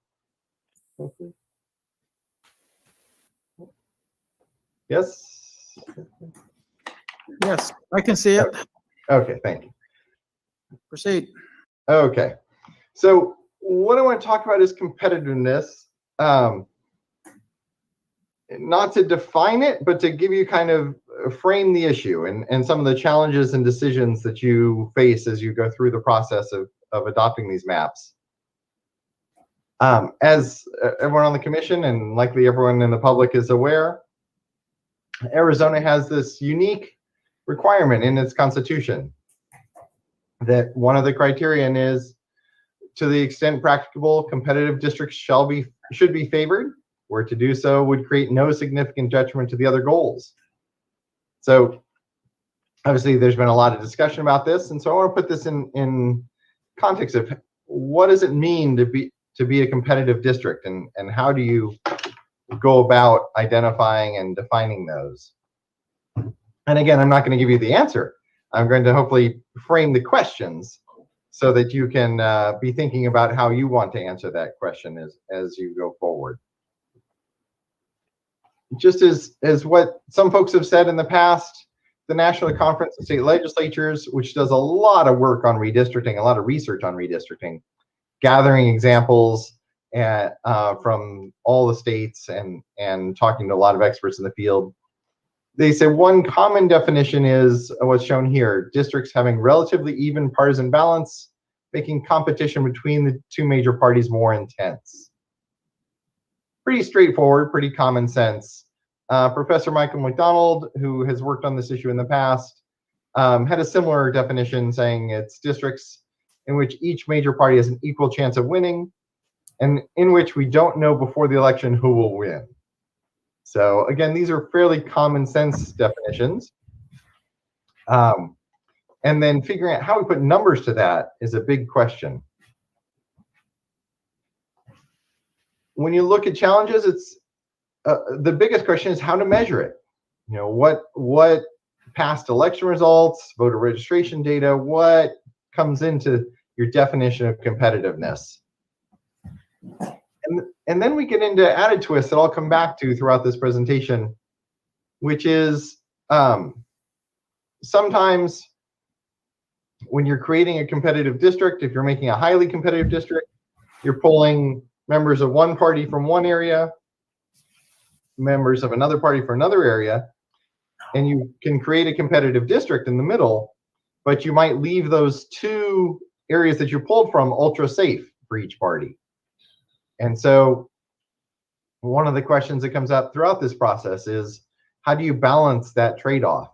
Yes? Yes, I can see it. Okay, thank you. Proceed. Okay, so what I want to talk about is competitiveness. Not to define it, but to give you kind of frame the issue and some of the challenges and decisions that you face as you go through the process of adopting these maps. As everyone on the commission and likely everyone in the public is aware, Arizona has this unique requirement in its constitution that one of the criterion is, to the extent practicable, competitive districts should be favored, where to do so would create no significant detriment to the other goals. So obviously there's been a lot of discussion about this, and so I want to put this in context of what does it mean to be a competitive district, and how do you go about identifying and defining those. And again, I'm not going to give you the answer. I'm going to hopefully frame the questions so that you can be thinking about how you want to answer that question as you go forward. Just as what some folks have said in the past, the National Conference of State Legislatures, which does a lot of work on redistricting, a lot of research on redistricting, gathering examples from all the states and talking to a lot of experts in the field. They say one common definition is what's shown here: districts having relatively even partisan balance, making competition between the two major parties more intense. Pretty straightforward, pretty common sense. Professor Michael McDonald, who has worked on this issue in the past, had a similar definition, saying it's districts in which each major party has an equal chance of winning, and in which we don't know before the election who will win. So again, these are fairly common sense definitions. And then figuring out how we put numbers to that is a big question. When you look at challenges, it's the biggest question is how to measure it. You know, what past election results, voter registration data, what comes into your definition of competitiveness. And then we get into added twists that I'll come back to throughout this presentation, which is sometimes when you're creating a competitive district, if you're making a highly competitive district, you're pulling members of one party from one area, members of another party for another area, and you can create a competitive district in the middle, but you might leave those two areas that you pulled from ultra safe for each party. And so one of the questions that comes up throughout this process is, how do you balance that trade-off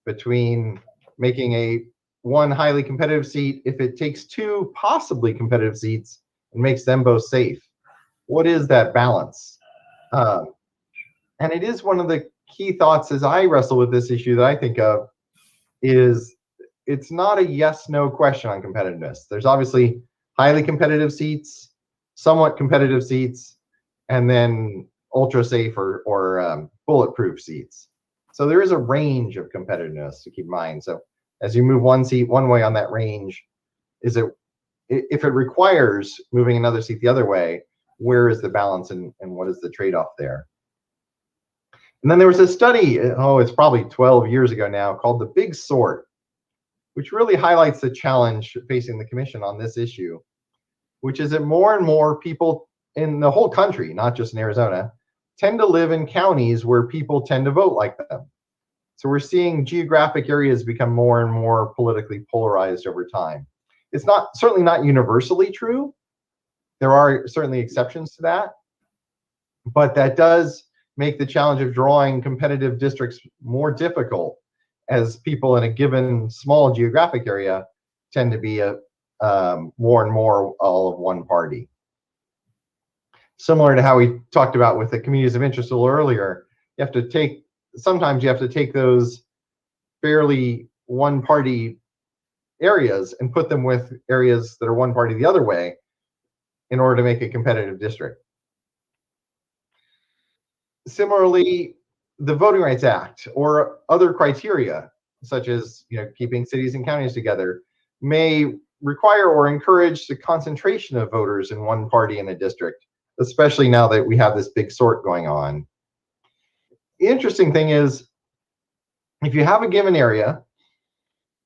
between making one highly competitive seat if it takes two possibly competitive seats and makes them both safe? What is that balance? And it is one of the key thoughts as I wrestle with this issue that I think of is it's not a yes/no question on competitiveness. There's obviously highly competitive seats, somewhat competitive seats, and then ultra safe or bulletproof seats. So there is a range of competitiveness to keep in mind. So as you move one seat one way on that range, if it requires moving another seat the other way, where is the balance and what is the trade-off there? And then there was a study, it's probably 12 years ago now, called The Big Sort, which really highlights the challenge facing the commission on this issue, which is that more and more people in the whole country, not just in Arizona, tend to live in counties where people tend to vote like them. So we're seeing geographic areas become more and more politically polarized over time. It's certainly not universally true. There are certainly exceptions to that, but that does make the challenge of drawing competitive districts more difficult, as people in a given small geographic area tend to be more and more all of one party. Similar to how we talked about with the communities of interest a little earlier, sometimes you have to take those fairly one party areas and put them with areas that are one party the other way in order to make a competitive district. Similarly, the Voting Rights Act or other criteria, such as keeping cities and counties together, may require or encourage the concentration of voters in one party in a district, especially now that we have this big sort going on. The interesting thing is, if you have a given area,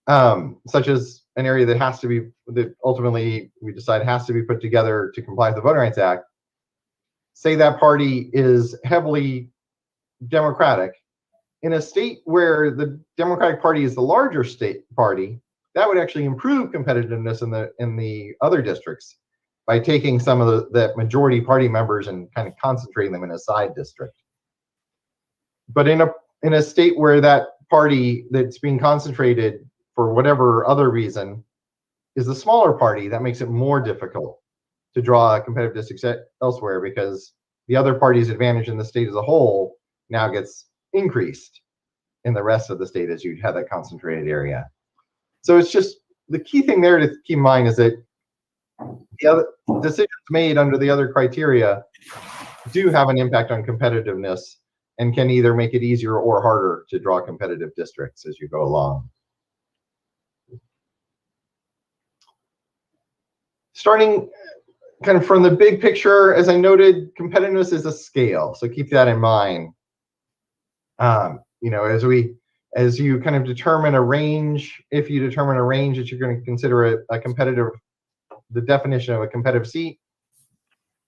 such as an area that ultimately we decide has to be put together to comply with the Voting Rights Act, say that party is heavily Democratic, in a state where the Democratic Party is the larger state party, that would actually improve competitiveness in the other districts by taking some of the majority party members and kind of concentrating them in a side district. But in a state where that party that's being concentrated for whatever other reason is the smaller party, that makes it more difficult to draw a competitive district elsewhere, because the other party's advantage in the state as a whole now gets increased in the rest of the state as you have that concentrated area. So it's just, the key thing there to keep in mind is that the other decisions made under the other criteria do have an impact on competitiveness and can either make it easier or harder to draw competitive districts as you go along. Starting kind of from the big picture, as I noted, competitiveness is a scale, so keep that in mind. As you kind of determine a range, if you determine a range that you're going to consider the definition of a competitive seat,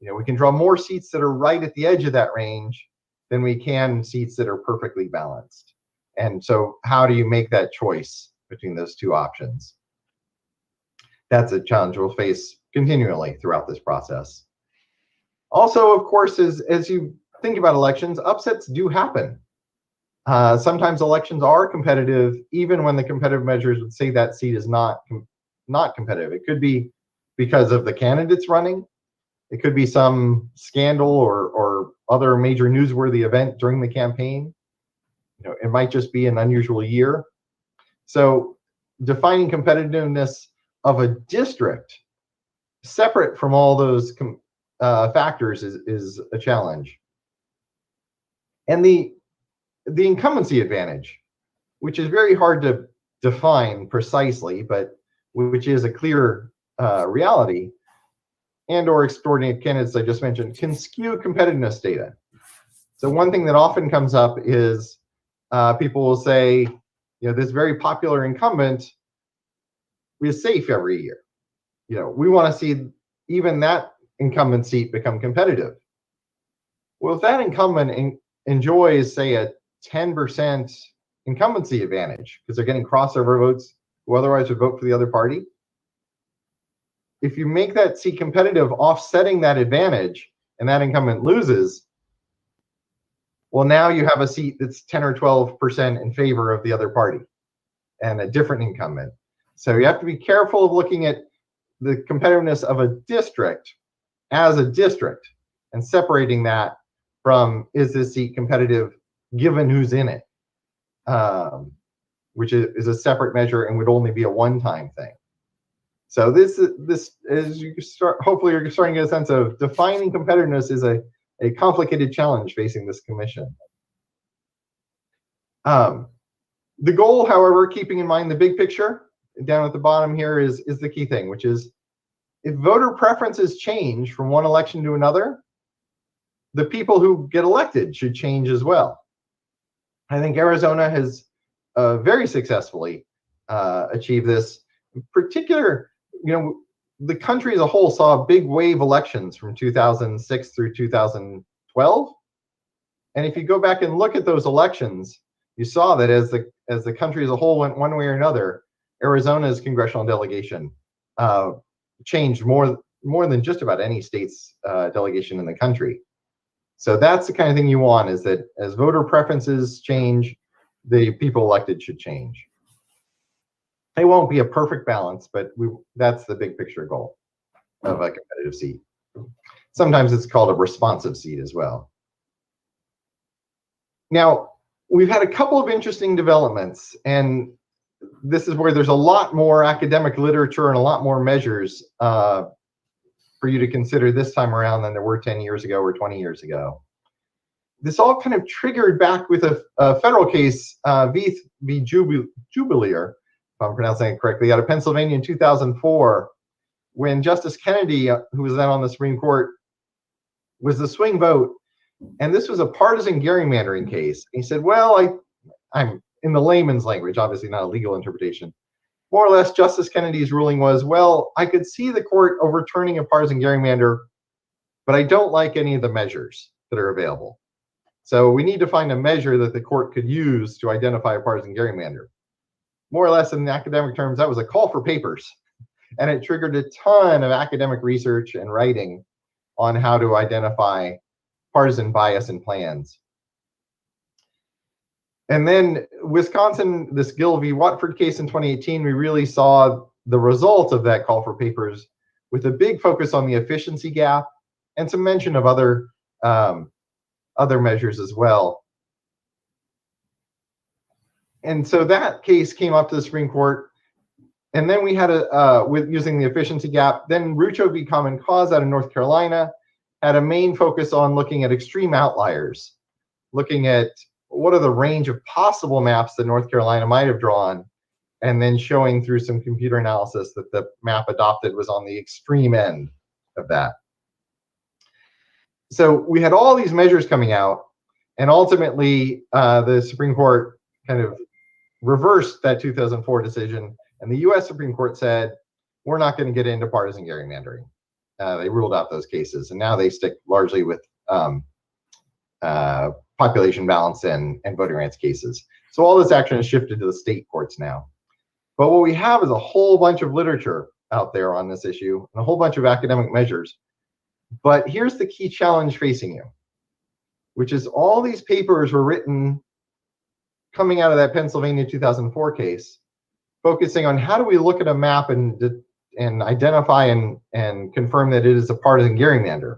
we can draw more seats that are right at the edge of that range than we can seats that are perfectly balanced. And so how do you make that choice between those two options? That's a challenge we'll face continually throughout this process. Also, of course, as you think about elections, upsets do happen. Sometimes elections are competitive, even when the competitive measures would say that seat is not competitive. It could be because of the candidates running. It could be some scandal or other major newsworthy event during the campaign. It might just be an unusual year. So defining competitiveness of a district separate from all those factors is a challenge. And the incumbency advantage, which is very hard to define precisely, but which is a clear reality, and or extraordinary candidates I just mentioned, can skew competitiveness data. So one thing that often comes up is people will say, this very popular incumbent is safe every year. We want to see even that incumbent seat become competitive. Well, if that incumbent enjoys, say, a 10% incumbency advantage because they're getting crossover votes who otherwise would vote for the other party, if you make that seat competitive, offsetting that advantage, and that incumbent loses, Well, now you have a seat that's 10 or 12% in favor of the other party and a different incumbent. So you have to be careful of looking at the competitiveness of a district as a district and separating that from, is this seat competitive given who's in it, which is a separate measure and would only be a one-time thing. So this is, you start, hopefully you're starting to get a sense of defining competitiveness is a complicated challenge facing this commission. The goal, however, keeping in mind the big picture down at the bottom here is the key thing, which is if voter preferences change from one election to another, the people who get elected should change as well. I think Arizona has very successfully achieved this. In particular, the country as a whole saw big wave elections from 2006 through 2012. And if you go back and look at those elections, you saw that as the country as a whole went one way or another, Arizona's congressional delegation changed more than just about any state's delegation in the country. So that's the kind of thing you want, is that as voter preferences change, the people elected should change. It won't be a perfect balance, but that's the big picture goal of a competitive seat. Sometimes it's called a responsive seat as well. Now, we've had a couple of interesting developments, and this is where there's a lot more academic literature and a lot more measures for you to consider this time around than there were 10 years ago or 20 years ago. This all kind of triggered back with a federal case, v. Jubileer, if I'm pronouncing it correctly, out of Pennsylvania in 2004, when Justice Kennedy, who was then on the Supreme Court, was the swing vote. And this was a partisan gerrymandering case. He said, well, I'm in the layman's language, obviously not a legal interpretation. More or less, Justice Kennedy's ruling was, well, I could see the court overturning a partisan gerrymander, but I don't like any of the measures that are available. So we need to find a measure that the court could use to identify a partisan gerrymander. More or less, in academic terms, that was a call for papers. And it triggered a ton of academic research and writing on how to identify partisan bias in plans. And then Wisconsin, this Gill v. Watford case in 2018, we really saw the result of that call for papers with a big focus on the efficiency gap and some mention of other measures as well. And so that case came up to the Supreme Court. And then we had with using the efficiency gap, then Rucho v. Common Cause out of North Carolina had a main focus on looking at extreme outliers, looking at what are the range of possible maps that North Carolina might have drawn, and then showing through some computer analysis that the map adopted was on the extreme end of that. So we had all these measures coming out, and ultimately the Supreme Court kind of reversed that 2004 decision, and the US Supreme Court said, we're not going to get into partisan gerrymandering. They ruled out those cases, and now they stick largely with population balance and voting rights cases. So all this action has shifted to the state courts now. But what we have is a whole bunch of literature out there on this issue and a whole bunch of academic measures. But here's the key challenge facing you, which is all these papers were written coming out of that Pennsylvania 2004 case, focusing on how do we look at a map and identify and confirm that it is a partisan gerrymander.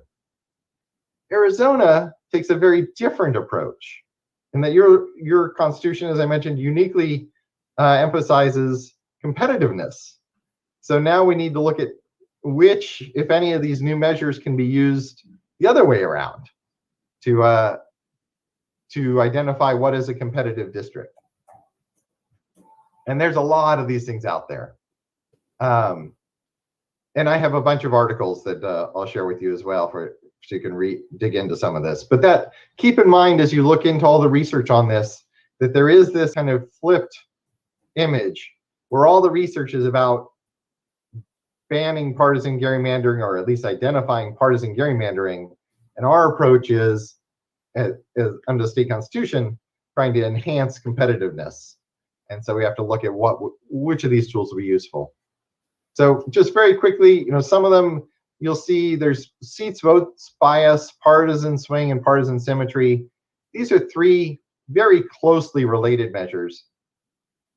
Arizona takes a very different approach, in that your constitution, as I mentioned, uniquely emphasizes competitiveness. So now we need to look at which, if any, of these new measures can be used the other way around to identify what is a competitive district. And there's a lot of these things out there. And I have a bunch of articles that I'll share with you as well so you can dig into some of this. But keep in mind as you look into all the research on this, that there is this kind of flipped image where all the research is about banning partisan gerrymandering, or at least identifying partisan gerrymandering. And our approach is, under the state constitution, trying to enhance competitiveness. And so we have to look at which of these tools will be useful. So just very quickly, some of them you'll see there's seats, votes, bias, partisan swing, and partisan symmetry. These are three very closely related measures.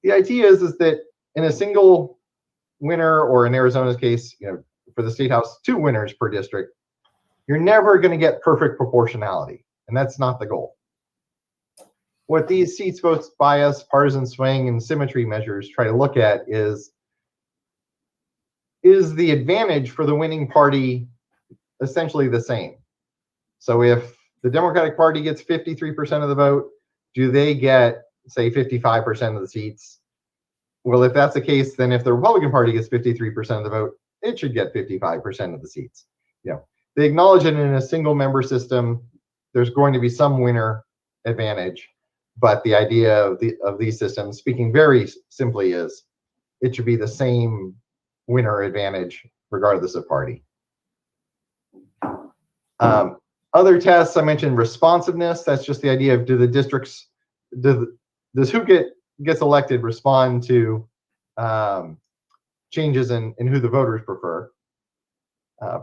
The idea is that in a single winner, or in Arizona's case, for the state house, 2 winners per district, you're never going to get perfect proportionality, and that's not the goal. What these seats, votes, bias, partisan swing, and symmetry measures try to look at is the advantage for the winning party essentially the same? So if the Democratic Party gets 53% of the vote, do they get, say, 55% of the seats? Well, if that's the case, then if the Republican Party gets 53% of the vote, it should get 55% of the seats. They acknowledge that in a single member system, there's going to be some winner advantage, but the idea of these systems, speaking very simply, is it should be the same winner advantage regardless of party. Other tests, I mentioned responsiveness. That's just the idea of, do the districts, does who gets elected respond to changes in who the voters prefer.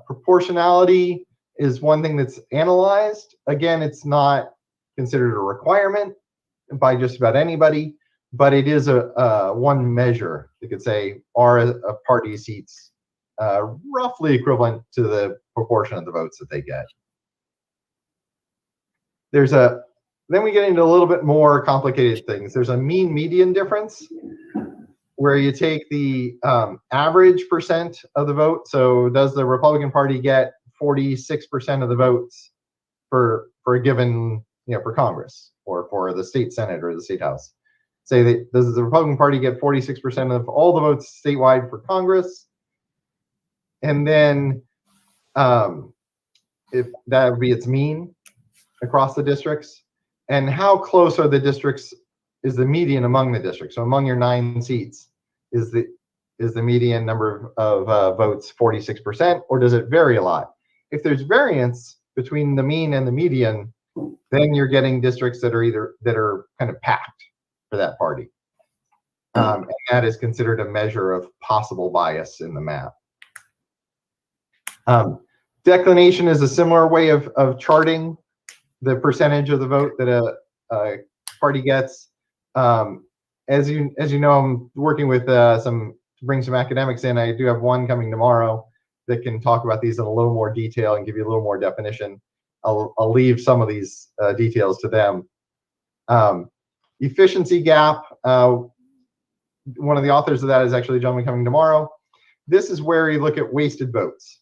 Proportionality is one thing that's analyzed. Again, it's not considered a requirement by just about anybody, but it is a one measure that could say, are a party seats roughly equivalent to the proportion of the votes that they get. Then we get into a little bit more complicated things. There's a mean median difference, where you take the average percent of the vote. So does the Republican Party get 46% of the votes for a given, for Congress or for the state Senate or the state House? Say that, does the Republican Party get 46% of all the votes statewide for Congress? And then if that would be its mean across the districts, and how close are the districts, is the median among the districts? So among your 9 seats, is the median number of votes 46%, or does it vary a lot? If there's variance between the mean and the median, then you're getting districts that are kind of packed for that party. And that is considered a measure of possible bias in the map. Declination is a similar way of charting the percentage of the vote that a party gets. As you know, I'm working with to bring some academics in. I do have one coming tomorrow that can talk about these in a little more detail and give you a little more definition. I'll leave some of these details to them. Efficiency gap. One of the authors of that is actually a gentleman coming tomorrow. This is where you look at wasted votes.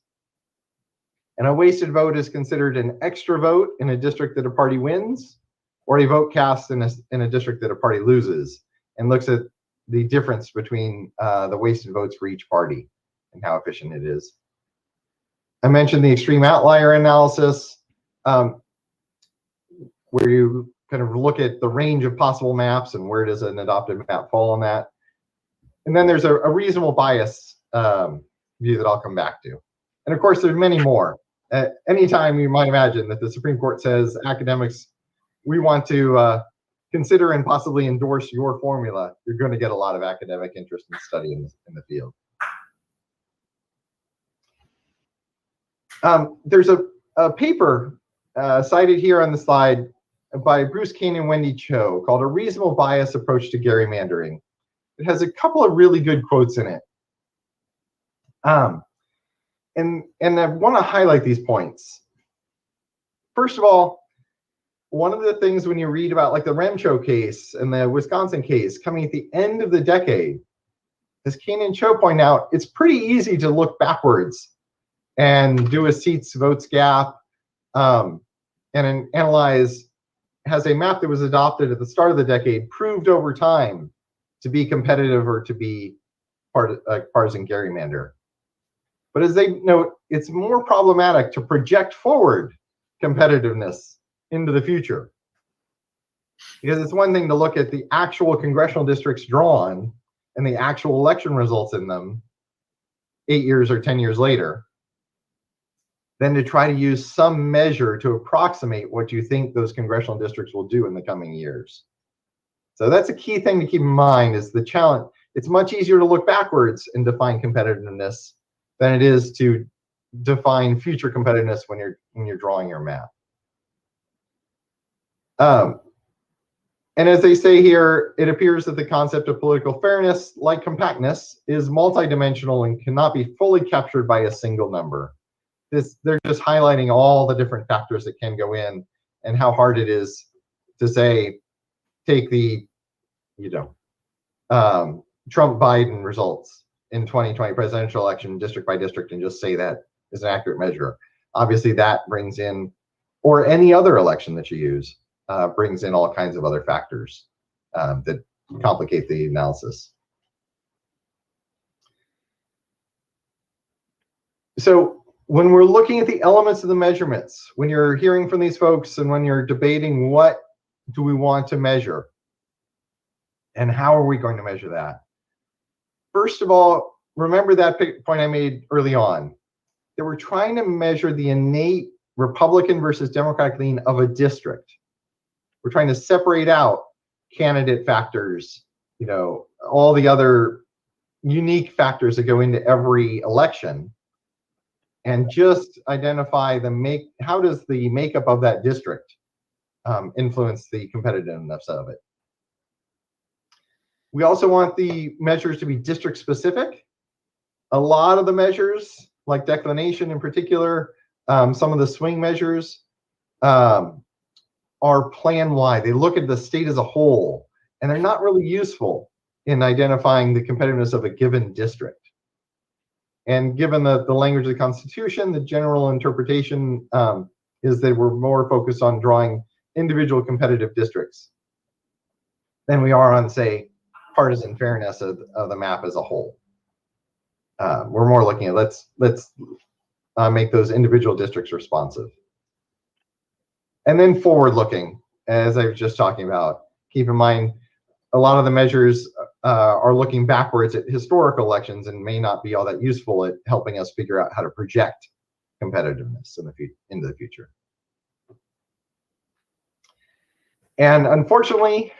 And a wasted vote is considered an extra vote in a district that a party wins, or a vote cast in a district that a party loses, and looks at the difference between the wasted votes for each party and how efficient it is. I mentioned the extreme outlier analysis, where you kind of look at the range of possible maps and where does an adopted map fall on that. And then there's a reasonable bias view that I'll come back to. And of course, there's many more. At any time you might imagine that the Supreme Court says, academics, we want to consider and possibly endorse your formula, you're going to get a lot of academic interest and study in the field. There's a paper cited here on the slide by Bruce Kane and Wendy Cho called A Reasonable Bias Approach to Gerrymandering. It has a couple of really good quotes in it. And I want to highlight these points. First of all, one of the things when you read about like the Remcho case and the Wisconsin case coming at the end of the decade, as Kane and Cho point out, it's pretty easy to look backwards and do a seats votes gap and analyze, has a map that was adopted at the start of the decade proved over time to be competitive or to be partisan gerrymander. But as they note, it's more problematic to project forward competitiveness into the future. Because it's one thing to look at the actual congressional districts drawn and the actual election results in them 8 years or 10 years later, than to try to use some measure to approximate what you think those congressional districts will do in the coming years. So that's a key thing to keep in mind, is the challenge. It's much easier to look backwards and define competitiveness than it is to define future competitiveness when you're drawing your map. And as they say here, it appears that the concept of political fairness, like compactness, is multidimensional and cannot be fully captured by a single number. They're just highlighting all the different factors that can go in and how hard it is to say, take the, Trump-Biden results in 2020 presidential election district by district and just say that is an accurate measure. Obviously that brings in, or any other election that you use, brings in all kinds of other factors that complicate the analysis. So when we're looking at the elements of the measurements, when you're hearing from these folks and when you're debating what do we want to measure and how are we going to measure that? First of all, remember that point I made early on, that we're trying to measure the innate Republican versus Democratic lean of a district. We're trying to separate out candidate factors, all the other unique factors that go into every election, and just identify how does the makeup of that district influence the competitiveness of it. We also want the measures to be district specific. A lot of the measures, like declination in particular, some of the swing measures are plan-wide. They look at the state as a whole, and they're not really useful in identifying the competitiveness of a given district. And given the language of the Constitution, the general interpretation is that we're more focused on drawing individual competitive districts than we are on, say, partisan fairness of the map as a whole. We're more looking at let's make those individual districts responsive. And then forward-looking, as I was just talking about, keep in mind a lot of the measures are looking backwards at historical elections and may not be all that useful at helping us figure out how to project competitiveness into the future. And unfortunately,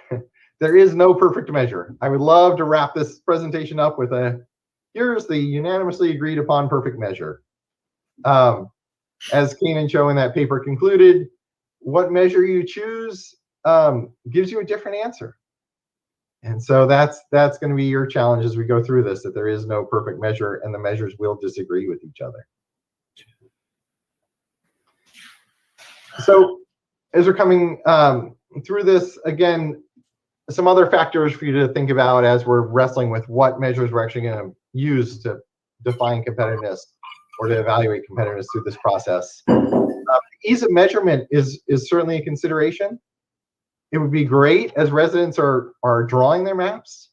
there is no perfect measure. I would love to wrap this presentation up with here's the unanimously agreed upon perfect measure. As Kane and Cho in that paper concluded, what measure you choose gives you a different answer. And so that's going to be your challenge as we go through this, that there is no perfect measure and the measures will disagree with each other. So as we're coming through this, again, some other factors for you to think about as we're wrestling with what measures we're actually going to use to define competitiveness or to evaluate competitiveness through this process. Ease of measurement is certainly a consideration. It would be great as residents are drawing their maps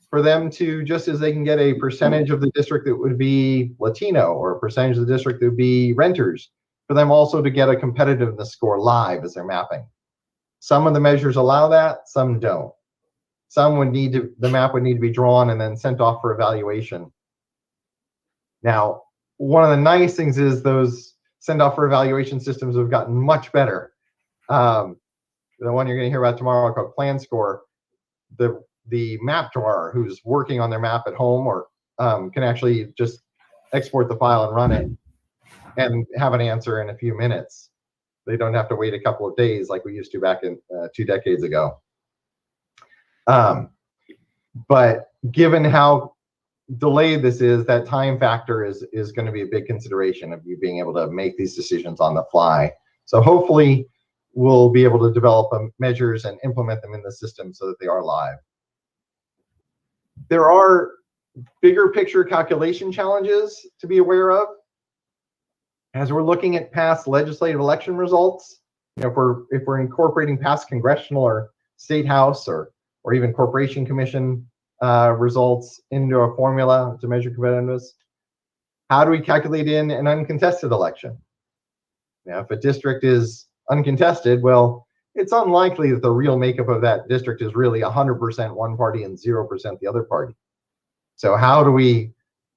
for them to, just as they can get a percentage of the district that would be Latino or a percentage of the district that would be renters, for them also to get a competitiveness score live as they're mapping. Some of the measures allow that, some don't. Some would need to, the map would need to be drawn and then sent off for evaluation. Now, one of the nice things is those send off for evaluation systems have gotten much better. The one you're going to hear about tomorrow called Plan Score, the map drawer who's working on their map at home or can actually just export the file and run it and have an answer in a few minutes. They don't have to wait a couple of days like we used to back in 2 decades ago. But given how delayed this is, that time factor is going to be a big consideration of you being able to make these decisions on the fly. So hopefully we'll be able to develop measures and implement them in the system so that they are live. There are bigger picture calculation challenges to be aware of. As we're looking at past legislative election results, if we're incorporating past congressional or state house or even corporation commission results into a formula to measure competitiveness, how do we calculate in an uncontested election? Now, if a district is uncontested, well, it's unlikely that the real makeup of that district is really 100% one party and 0% the other party. So how do we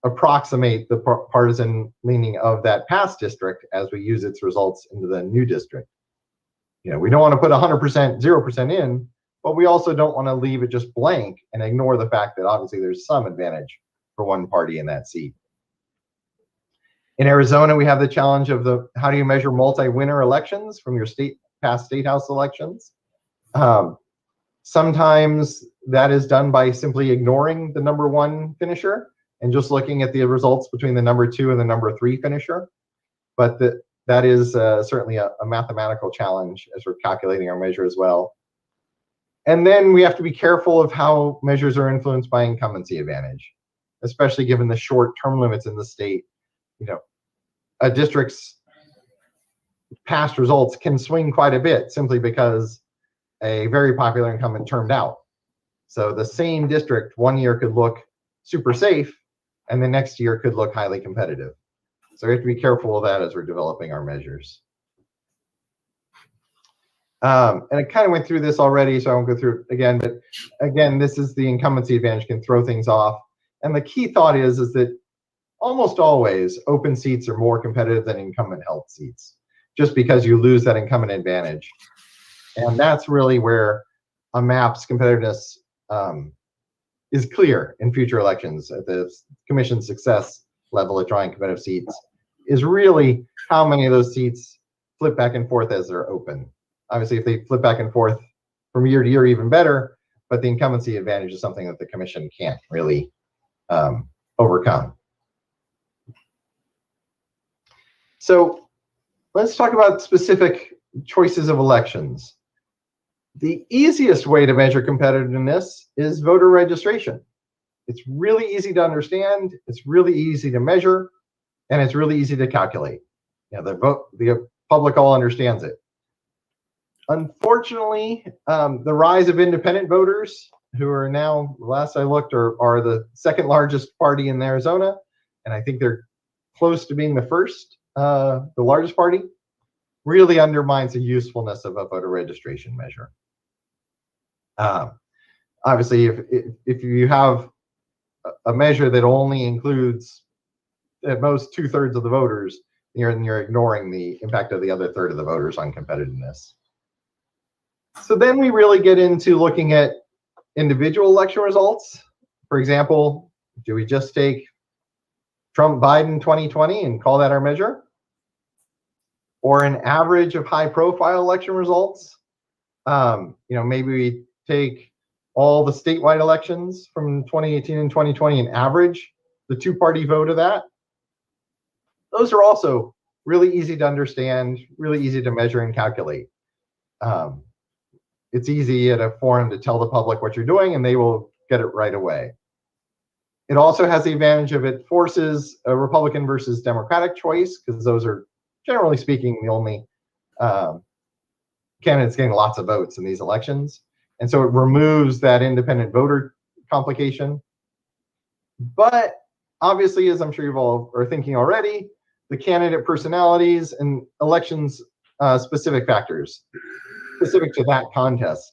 approximate the partisan leaning of that past district as we use its results into the new district? We don't want to put 100%, 0% in, but we also don't want to leave it just blank and ignore the fact that obviously there's some advantage for one party in that seat. In Arizona, we have the challenge of how do you measure multi-winner elections from your state past state house elections. Sometimes that is done by simply ignoring the number 1 finisher and just looking at the results between the number 2 and the number 3 finisher. But that is certainly a mathematical challenge as we're calculating our measure as well. And then we have to be careful of how measures are influenced by incumbency advantage, especially given the short term limits in the state. You know, a district's past results can swing quite a bit simply because a very popular incumbent termed out. So the same district 1 year could look super safe and the next year could look highly competitive. So we have to be careful of that as we're developing our measures. And I kind of went through this already, so I won't go through it again, but again, this is the incumbency advantage can throw things off. And the key thought is that almost always open seats are more competitive than incumbent held seats, just because you lose that incumbent advantage. And that's really where a map's competitiveness is clear in future elections. At the commission's success level at drawing competitive seats is really how many of those seats flip back and forth as they're open. Obviously, if they flip back and forth from year to year, even better, but the incumbency advantage is something that the commission can't really overcome. So let's talk about specific choices of elections. The easiest way to measure competitiveness is voter registration. It's really easy to understand, it's really easy to measure, and it's really easy to calculate. You know, the public all understands it. Unfortunately, the rise of independent voters, who are now, last I looked, are the second largest party in Arizona, and I think they're close to being the first, the largest party, really undermines the usefulness of a voter registration measure. Obviously, if you have a measure that only includes at most 2/3 of the voters, you're ignoring the impact of the other third of the voters on competitiveness. So then we really get into looking at individual election results. For example, do we just take Trump-Biden 2020 and call that our measure? Or an average of high-profile election results? Maybe we take all the statewide elections from 2018 and 2020 and average the two-party vote of that. Those are also really easy to understand, really easy to measure and calculate. It's easy at a forum to tell the public what you're doing, and they will get it right away. It also has the advantage of it forces a Republican versus Democratic choice, because those are, generally speaking, the only candidates getting lots of votes in these elections. And so it removes that independent voter complication. But obviously, as I'm sure you've all are thinking already, the candidate personalities and elections specific factors specific to that contest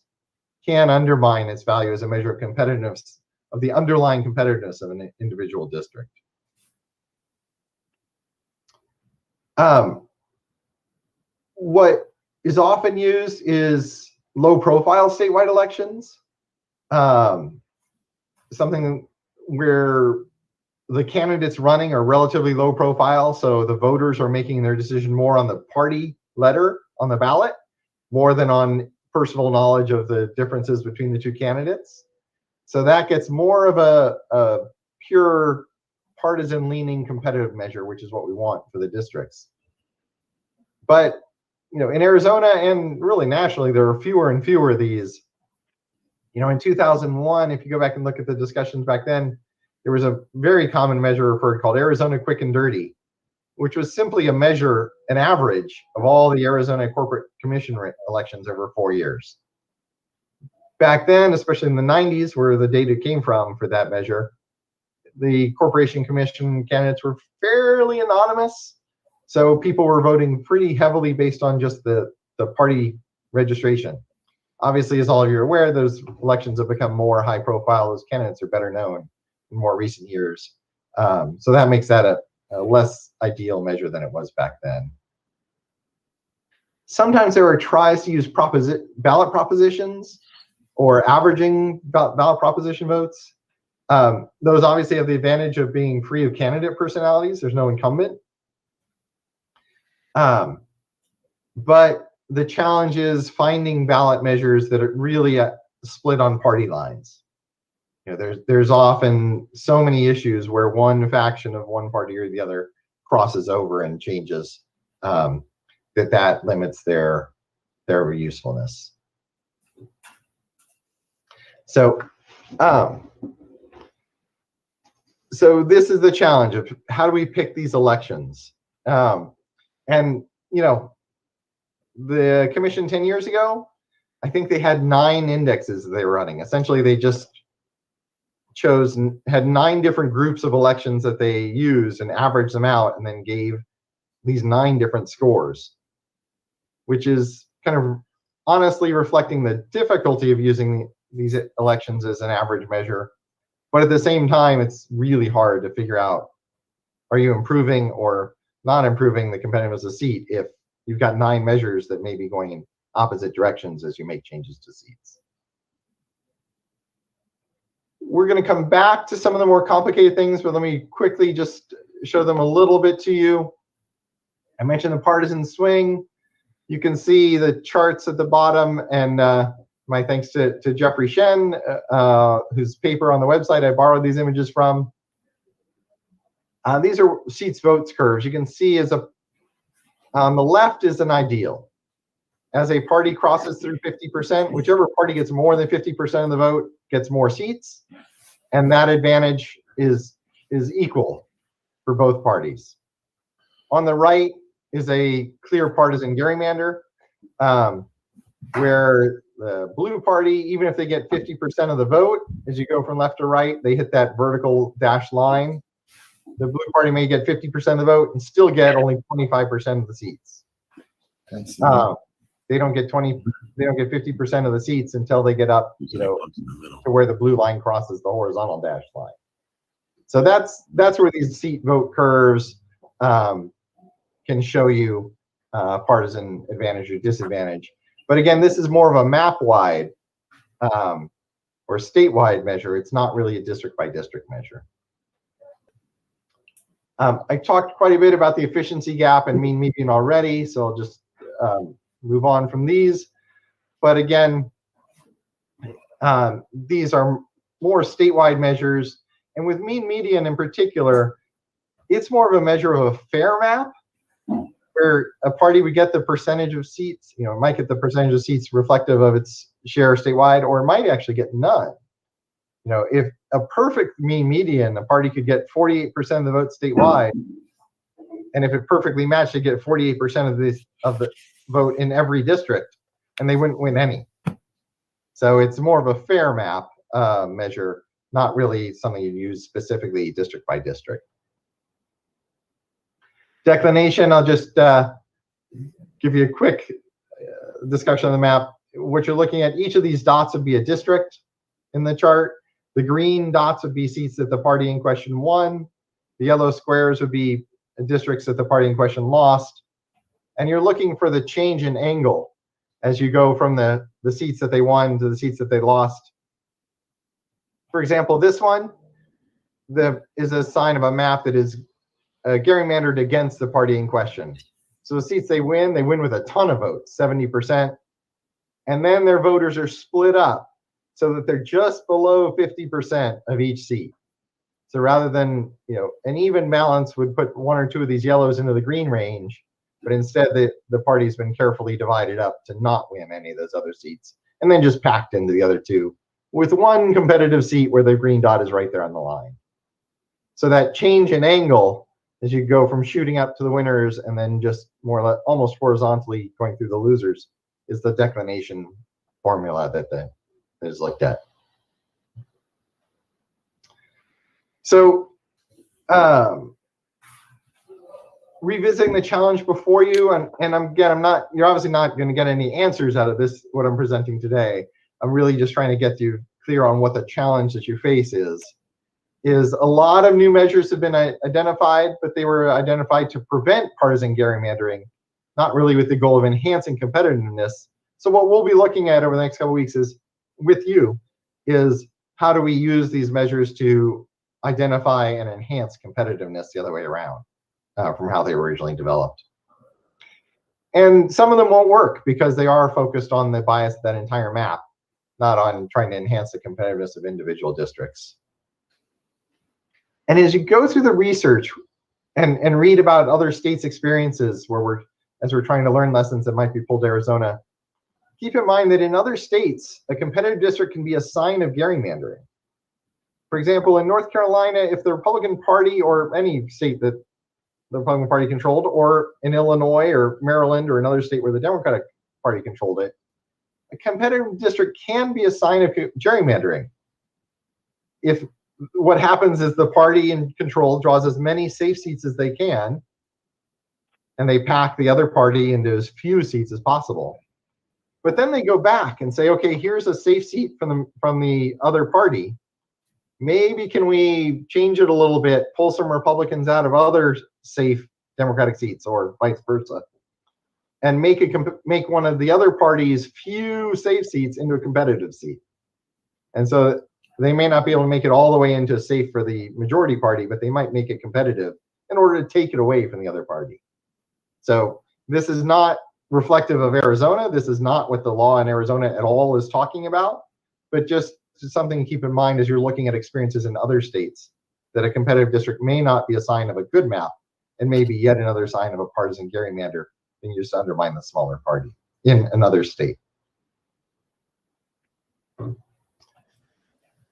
can undermine its value as a measure of competitiveness, of the underlying competitiveness of an individual district. What is often used is low-profile statewide elections, something where the candidates running are relatively low profile, so the voters are making their decision more on the party letter on the ballot, more than on personal knowledge of the differences between the two candidates. So that gets more of a pure partisan-leaning competitive measure, which is what we want for the districts. But in Arizona and really nationally, there are fewer and fewer of these. In 2001, if you go back and look at the discussions back then, there was a very common measure referred called Arizona Quick and Dirty, which was simply a measure, an average of all the Arizona Corporate Commission elections over 4 years. Back then, especially in the 90s, where the data came from for that measure, the Corporation Commission candidates were fairly anonymous. So people were voting pretty heavily based on just the party registration. Obviously, as all of you are aware, those elections have become more high profile. Those candidates are better known in more recent years. So that makes that a less ideal measure than it was back then. Sometimes there are tries to use ballot propositions or averaging ballot proposition votes. Those obviously have the advantage of being free of candidate personalities. There's no incumbent. But the challenge is finding ballot measures that are really split on party lines. You know, there's often so many issues where one faction of one party or the other crosses over and changes, that limits their usefulness. So, so this is the challenge of how do we pick these elections? And you know, the commission 10 years ago, I think they had 9 indexes that they were running. Essentially, they just had 9 different groups of elections that they used and averaged them out, and then gave these 9 different scores, which is kind of honestly reflecting the difficulty of using these elections as an average measure. But at the same time, it's really hard to figure out, are you improving or not improving the competitiveness of the seat if you've got 9 measures that may be going in opposite directions as you make changes to seats. We're going to come back to some of the more complicated things, but let me quickly just show them a little bit to you. I mentioned the partisan swing. You can see the charts at the bottom, and my thanks to Jeffrey Shen, whose paper on the website I borrowed these images from. These are seats votes curves. You can see on the left is an ideal. As a party crosses through 50%, whichever party gets more than 50% of the vote gets more seats, and that advantage is equal for both parties. On the right is a clear partisan gerrymander, where the blue party, even if they get 50% of the vote, as you go from left to right, they hit that vertical dashed line. The blue party may get 50% of the vote and still get only 25% of the seats. They don't get 50% of the seats until they get up, you know, to where the blue line crosses the horizontal dashed line. So that's where these seat vote curves can show you partisan advantage or disadvantage. But again, this is more of a map-wide or statewide measure. It's not really a district-by-district measure. I talked quite a bit about the efficiency gap and mean median already, so I'll just move on from these. But again, these are more statewide measures. And with mean median in particular, it's more of a measure of a fair map, where a party would get the percentage of seats, you know, might get the percentage of seats reflective of its share statewide, or it might actually get none. You know, if a perfect mean median, a party could get 48% of the vote statewide, and if it perfectly matched, they get 48% of the vote in every district, and they wouldn't win any. So it's more of a fair map measure, not really something you use specifically district by district. Declination, I'll just give you a quick discussion of the map. What you're looking at, each of these dots would be a district in the chart. The green dots would be seats that the party in question won. The yellow squares would be districts that the party in question lost. And you're looking for the change in angle as you go from the seats that they won to the seats that they lost. For example, this one is a sign of a map that is gerrymandered against the party in question. So the seats they win with a ton of votes, 70%. And then their voters are split up so that they're just below 50% of each seat. So rather than, you know, an even balance would put 1 or 2 of these yellows into the green range, but instead the party's been carefully divided up to not win any of those other seats, and then just packed into the other 2 with 1 competitive seat where the green dot is right there on the line. So that change in angle as you go from shooting up to the winners and then just more or less almost horizontally going through the losers is the declination formula that is looked at. So revisiting the challenge before you, and you're obviously not going to get any answers out of this, what I'm presenting today. I'm really just trying to get you clear on what the challenge that you face is a lot of new measures have been identified, but they were identified to prevent partisan gerrymandering, not really with the goal of enhancing competitiveness. So what we'll be looking at over the next couple of weeks is how do we use these measures to identify and enhance competitiveness the other way around from how they were originally developed. And some of them won't work because they are focused on the bias of that entire map, not on trying to enhance the competitiveness of individual districts. And as you go through the research and read about other states' experiences as we're trying to learn lessons that might be pulled to Arizona, keep in mind that in other states, a competitive district can be a sign of gerrymandering. For example, in North Carolina, if the Republican Party, or any state that the Republican Party controlled, or in Illinois or Maryland or another state where the Democratic Party controlled it, a competitive district can be a sign of gerrymandering. If what happens is the party in control draws as many safe seats as they can, and they pack the other party into as few seats as possible. But then they go back and say, okay, here's a safe seat from the other party. Maybe can we change it a little bit, pull some Republicans out of other safe Democratic seats, or vice versa, and make one of the other party's few safe seats into a competitive seat. And so they may not be able to make it all the way into safe for the majority party, but they might make it competitive in order to take it away from the other party. So this is not reflective of Arizona. This is not what the law in Arizona at all is talking about, but just something to keep in mind as you're looking at experiences in other states, that a competitive district may not be a sign of a good map, and maybe yet another sign of a partisan gerrymander being used to undermine the smaller party in another state.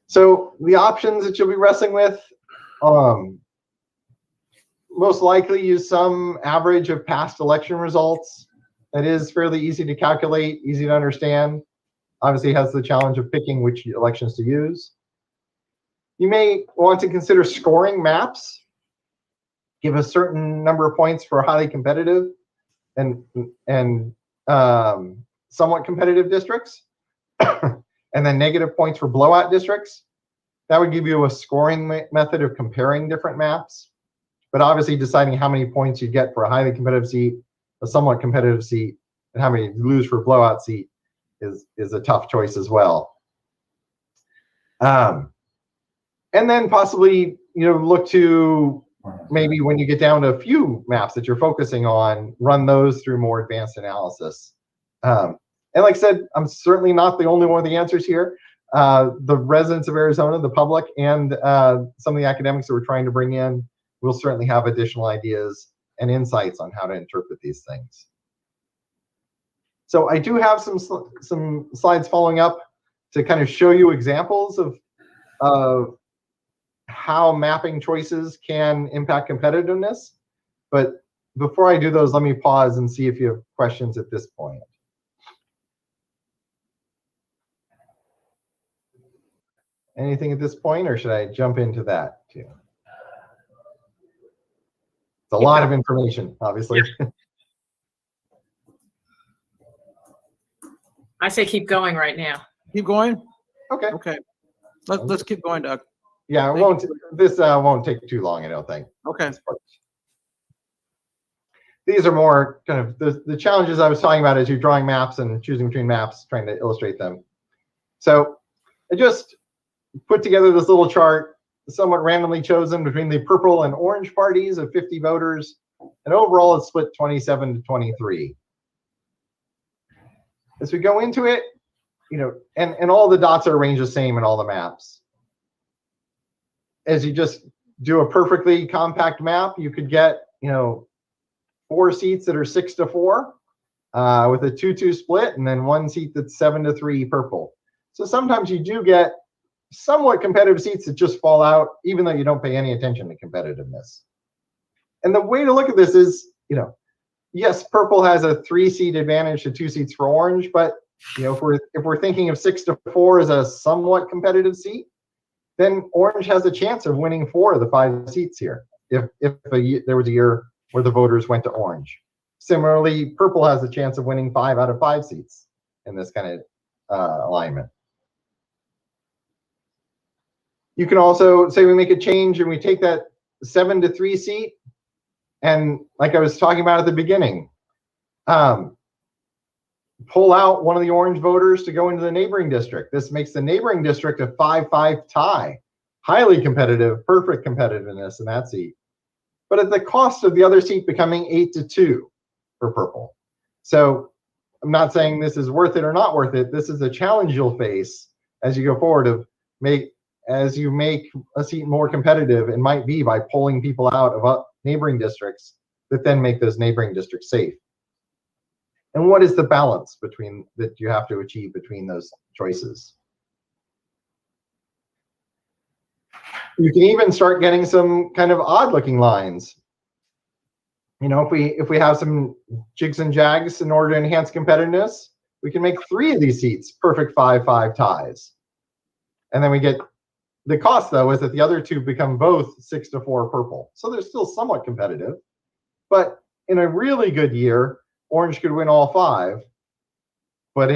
So the options that you'll be wrestling with, most likely use some average of past election results. That is fairly easy to calculate, easy to understand. Obviously has the challenge of picking which elections to use. You may want to consider scoring maps. Give a certain number of points for highly competitive and somewhat competitive districts, and then negative points for blowout districts. That would give you a scoring method of comparing different maps, but obviously deciding how many points you get for a highly competitive seat, a somewhat competitive seat, and how many you lose for a blowout seat is a tough choice as well. And then possibly, look to maybe when you get down to a few maps that you're focusing on, run those through more advanced analysis. And like I said, I'm certainly not the only one of the answers here. The residents of Arizona, the public, and some of the academics that we're trying to bring in will certainly have additional ideas and insights on how to interpret these things. So I do have some slides following up to kind of show you examples of how mapping choices can impact competitiveness. But before I do those, let me pause and see if you have questions at this point. Anything at this point, or should I jump into that too? It's a lot of information, obviously. I say keep going right now. Keep going? Okay. Okay. Let's keep going, Doug. Yeah, this won't take too long, I don't think. Okay. These are more kind of the challenges I was talking about as you're drawing maps and choosing between maps, trying to illustrate them. So I just put together this little chart, somewhat randomly chosen between the purple and orange parties of 50 voters, and overall it's split 27 to 23. As we go into it, and all the dots are arranged the same in all the maps. As you just do a perfectly compact map, you could get, 4 seats that are 6 to 4 with a 2-2 split, and then 1 seat that's 7 to 3 purple. So sometimes you do get somewhat competitive seats that just fall out, even though you don't pay any attention to competitiveness. And the way to look at this is, yes, purple has a 3-seat advantage to 2 seats for orange, but if we're thinking of 6 to 4 as a somewhat competitive seat, then orange has a chance of winning 4 of the 5 seats here if there was a year where the voters went to orange. Similarly, purple has a chance of winning 5 out of 5 seats in this kind of alignment. You can also say we make a change and we take that 7 to 3 seat, and like I was talking about at the beginning, pull out one of the orange voters to go into the neighboring district. This makes the neighboring district a 5-5 tie. Highly competitive, perfect competitiveness in that seat. But at the cost of the other seat becoming 8 to 2 for purple. So I'm not saying this is worth it or not worth it. This is a challenge you'll face as you go forward as you make a seat more competitive. It might be by pulling people out of neighboring districts that then make those neighboring districts safe. And what is the balance between that you have to achieve between those choices? You can even start getting some kind of odd looking lines. You know, if we have some jigs and jags in order to enhance competitiveness, we can make 3 of these seats perfect 5-5 ties. And then we get the cost, though, is that the other 2 become both 6-4 purple. So they're still somewhat competitive. But in a really good year, orange could win all 5. But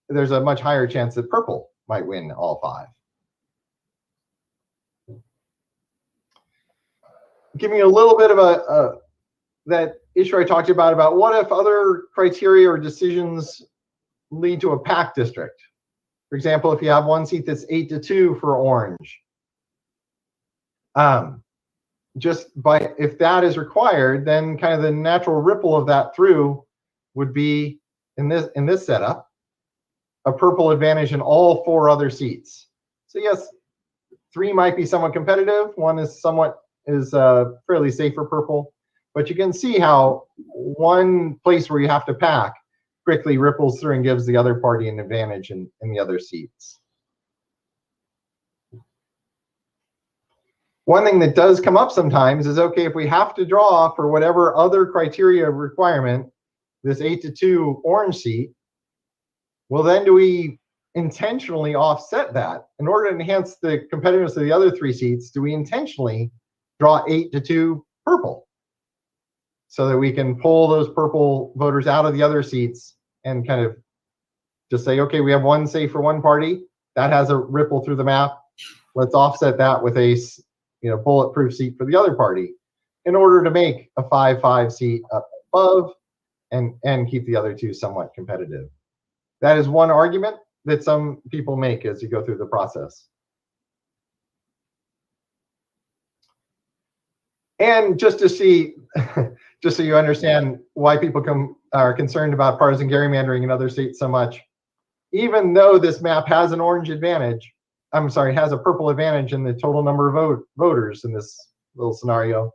there's a much higher chance that purple might win all 5. Give me a little bit of that issue I talked about what if other criteria or decisions lead to a packed district? For example, if you have one seat that's 8-2 for orange, if that is required, then kind of the natural ripple of that through would be in this setup, a purple advantage in all 4 other seats. So yes, 3 might be somewhat competitive. 1 is fairly safe for purple. But you can see how one place where you have to pack quickly ripples through and gives the other party an advantage in the other seats. One thing that does come up sometimes is, okay, if we have to draw for whatever other criteria requirement, this 8-2 orange seat, well, then do we intentionally offset that? In order to enhance the competitiveness of the other 3 seats, do we intentionally draw 8-2 purple, so that we can pull those purple voters out of the other seats and kind of just say, okay, we have 1 safe for one party. That has a ripple through the map. Let's offset that with a bulletproof seat for the other party in order to make a 5-5 seat up above and keep the other 2 somewhat competitive. That is one argument that some people make as you go through the process. And just to see, just so you understand why people are concerned about partisan gerrymandering in other states so much, even though this map has an orange advantage, has a purple advantage in the total number of voters in this little scenario,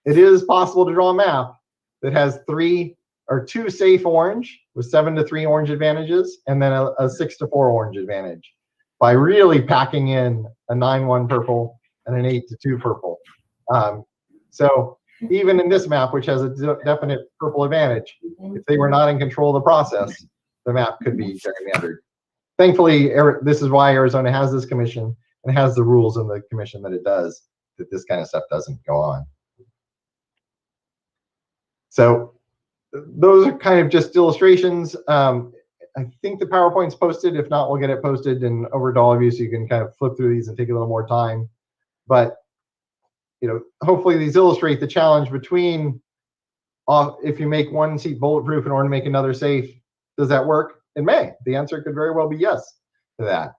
it is possible to draw a map that has 2 safe orange with 7-3 orange advantages, and then a 6-4 orange advantage by really packing in a 9-1 purple and an 8-2 purple. So even in this map, which has a definite purple advantage, if they were not in control of the process, the map could be gerrymandered. Thankfully, this is why Arizona has this commission and has the rules in the commission that it does, that this kind of stuff doesn't go on. So those are kind of just illustrations. I think the PowerPoint's posted. If not, we'll get it posted and over to all of you so you can kind of flip through these and take a little more time. But hopefully these illustrate the challenge between if you make 1 seat bulletproof in order to make another safe, does that work? It may. The answer could very well be yes to that.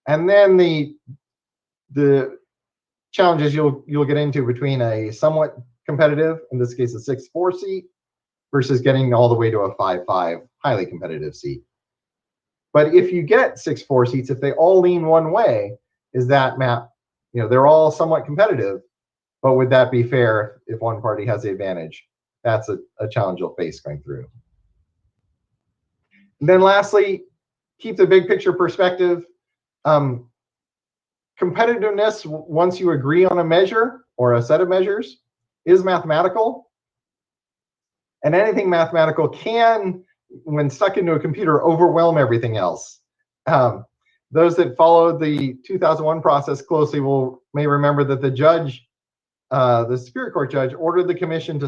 And then the challenges you'll get into between a somewhat competitive, in this case a 6-4 seat, versus getting all the way to a 5-5 highly competitive seat. But if you get 6-4 seats, if they all lean one way, is that map, they're all somewhat competitive, but would that be fair if one party has the advantage? That's a challenge you'll face going through. And then lastly, keep the big picture perspective. Competitiveness, once you agree on a measure or a set of measures, is mathematical. And anything mathematical can, when stuck into a computer, overwhelm everything else. Those that followed the 2001 process closely may remember that the judge, the Superior Court judge, ordered the commission to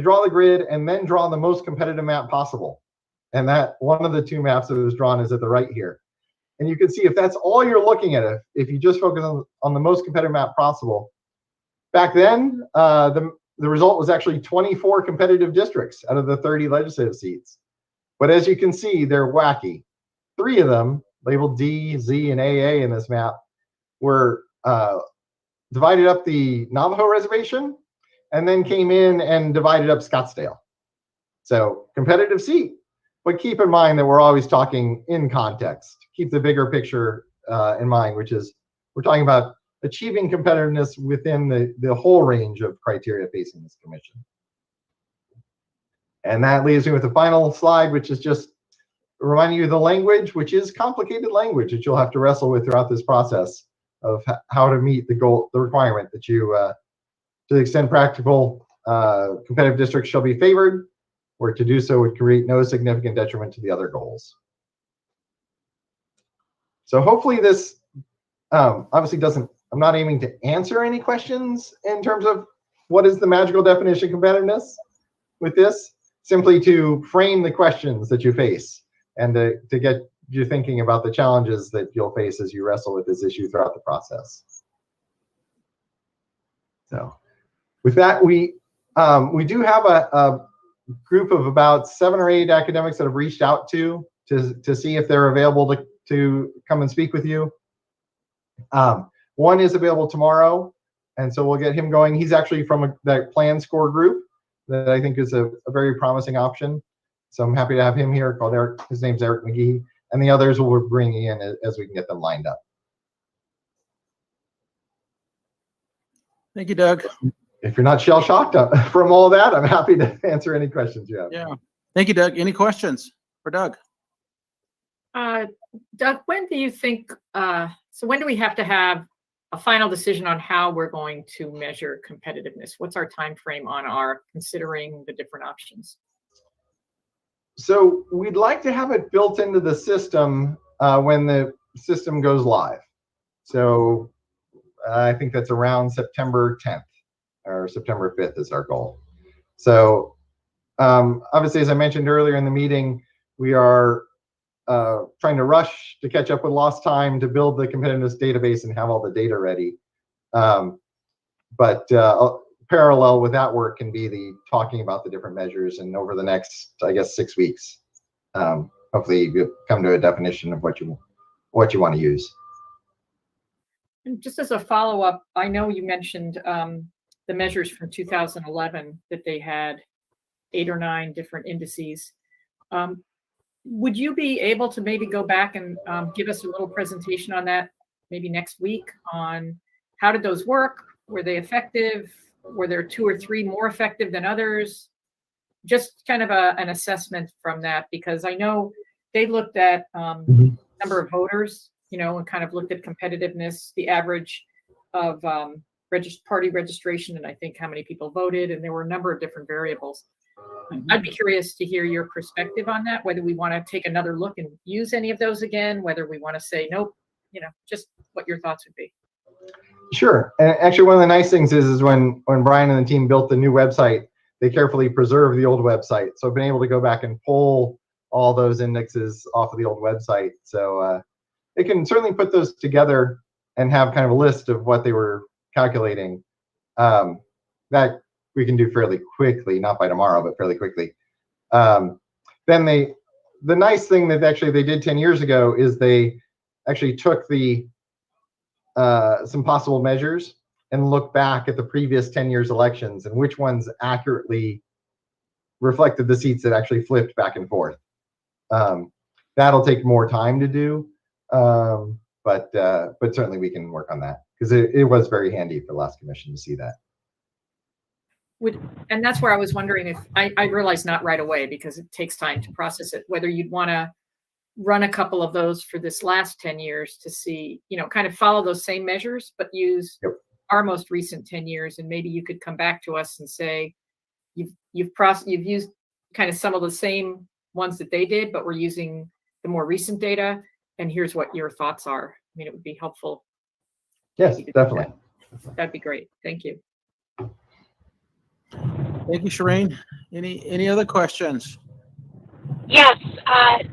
draw the grid and then draw the most competitive map possible. And that one of the 2 maps that was drawn is at the right here. And you can see if that's all you're looking at, if you just focus on the most competitive map possible, back then, the result was actually 24 competitive districts out of the 30 legislative seats. But as you can see, they're wacky. 3 of them, labeled D, Z, and AA in this map, were divided up the Navajo reservation and then came in and divided up Scottsdale. So competitive seat, but keep in mind that we're always talking in context. Keep the bigger picture in mind, which is we're talking about achieving competitiveness within the whole range of criteria facing this commission. And that leaves me with the final slide, which is just reminding you of the language, which is complicated language that you'll have to wrestle with throughout this process of how to meet the goal, the requirement that you, to the extent practical, competitive districts shall be favored, or to do so would create no significant detriment to the other goals. So hopefully this obviously doesn't, I'm not aiming to answer any questions in terms of what is the magical definition of competitiveness with this, simply to frame the questions that you face and to get you thinking about the challenges that you'll face as you wrestle with this issue throughout the process. So with that, we do have a group of about 7 or 8 academics that have reached out to see if they're available to come and speak with you. One is available tomorrow, and so we'll get him going. He's actually from that plan score group that I think is a very promising option. So I'm happy to have him here, called Eric. His name's Eric McGee, and the others we'll bring in as we can get them lined up. Thank you, Doug. If you're not shell-shocked from all that, I'm happy to answer any questions you have. Yeah. Thank you, Doug. Any questions for Doug? Doug, when do you think, so when do we have to have a final decision on how we're going to measure competitiveness? What's our time frame on our considering the different options? So we'd like to have it built into the system when the system goes live. So I think that's around September 10th or September 5th is our goal. So obviously, as I mentioned earlier in the meeting, we are trying to rush to catch up with lost time to build the competitiveness database and have all the data ready. But parallel with that work can be the talking about the different measures, and over the next, I guess, 6 weeks, hopefully you come to a definition of what you want to use. And just as a follow-up, I know you mentioned the measures from 2011 that they had 8 or 9 different indices. Would you be able to maybe go back and give us a little presentation on that maybe next week on how did those work? Were they effective? Were there 2 or 3 more effective than others? Just kind of an assessment from that, because I know they looked at number of voters, you know, and kind of looked at competitiveness, the average of party registration, and I think how many people voted, and there were a number of different variables. I'd be curious to hear your perspective on that, whether we want to take another look and use any of those again, whether we want to say, nope, you know, just what your thoughts would be. Sure. And actually, one of the nice things is when Brian and the team built the new website, they carefully preserved the old website. So I've been able to go back and pull all those indexes off of the old website. So they can certainly put those together and have kind of a list of what they were calculating. That we can do fairly quickly, not by tomorrow, but fairly quickly. Then the nice thing that actually they did 10 years ago is they actually took some possible measures and looked back at the previous 10 years elections and which ones accurately reflected the seats that actually flipped back and forth. That'll take more time to do, but certainly we can work on that, because it was very handy for the last commission to see that. And that's where I was wondering if I realized not right away, because it takes time to process it, whether you'd want to run a couple of those for this last 10 years to see, you know, kind of follow those same measures, but use our most recent 10 years. And maybe you could come back to us and say, you've used kind of some of the same ones that they did, but we're using the more recent data. And here's what your thoughts are. I mean, it would be helpful. Yes, definitely. That'd be great. Thank you. Thank you, Shireen. Any other questions? Yes,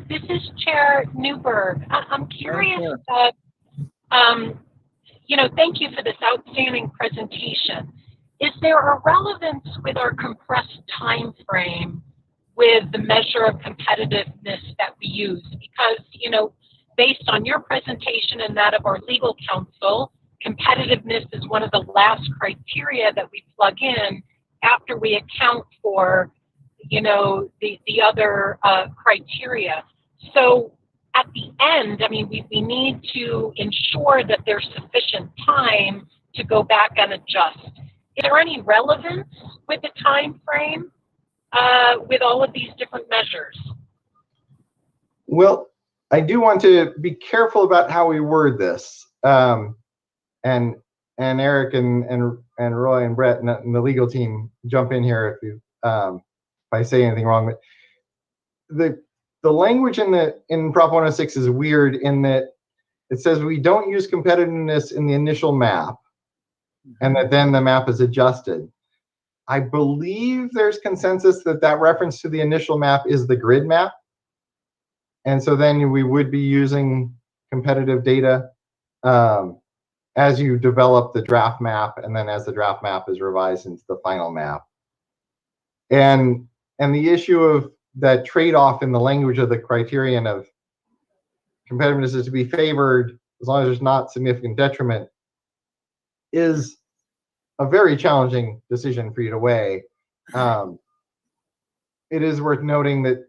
this is Chair Newberg. I'm curious, you know, thank you for this outstanding presentation. Is there a relevance with our compressed time frame with the measure of competitiveness that we use? Because, you know, based on your presentation and that of our legal counsel, competitiveness is one of the last criteria that we plug in after we account for the other criteria. So at the end, I mean, we need to ensure that there's sufficient time to go back and adjust. Is there any relevance with the time frame with all of these different measures? Well, I do want to be careful about how we word this. And Eric and Roy and Brett and the legal team jump in here if I say anything wrong. But the language in Prop 106 is weird in that it says we don't use competitiveness in the initial map, and that then the map is adjusted. I believe there's consensus that reference to the initial map is the grid map, and so then we would be using competitive data as you develop the draft map, and then as the draft map is revised into the final map. And the issue of that trade-off in the language of the criterion of competitiveness is to be favored as long as there's not significant detriment is a very challenging decision for you to weigh. It is worth noting that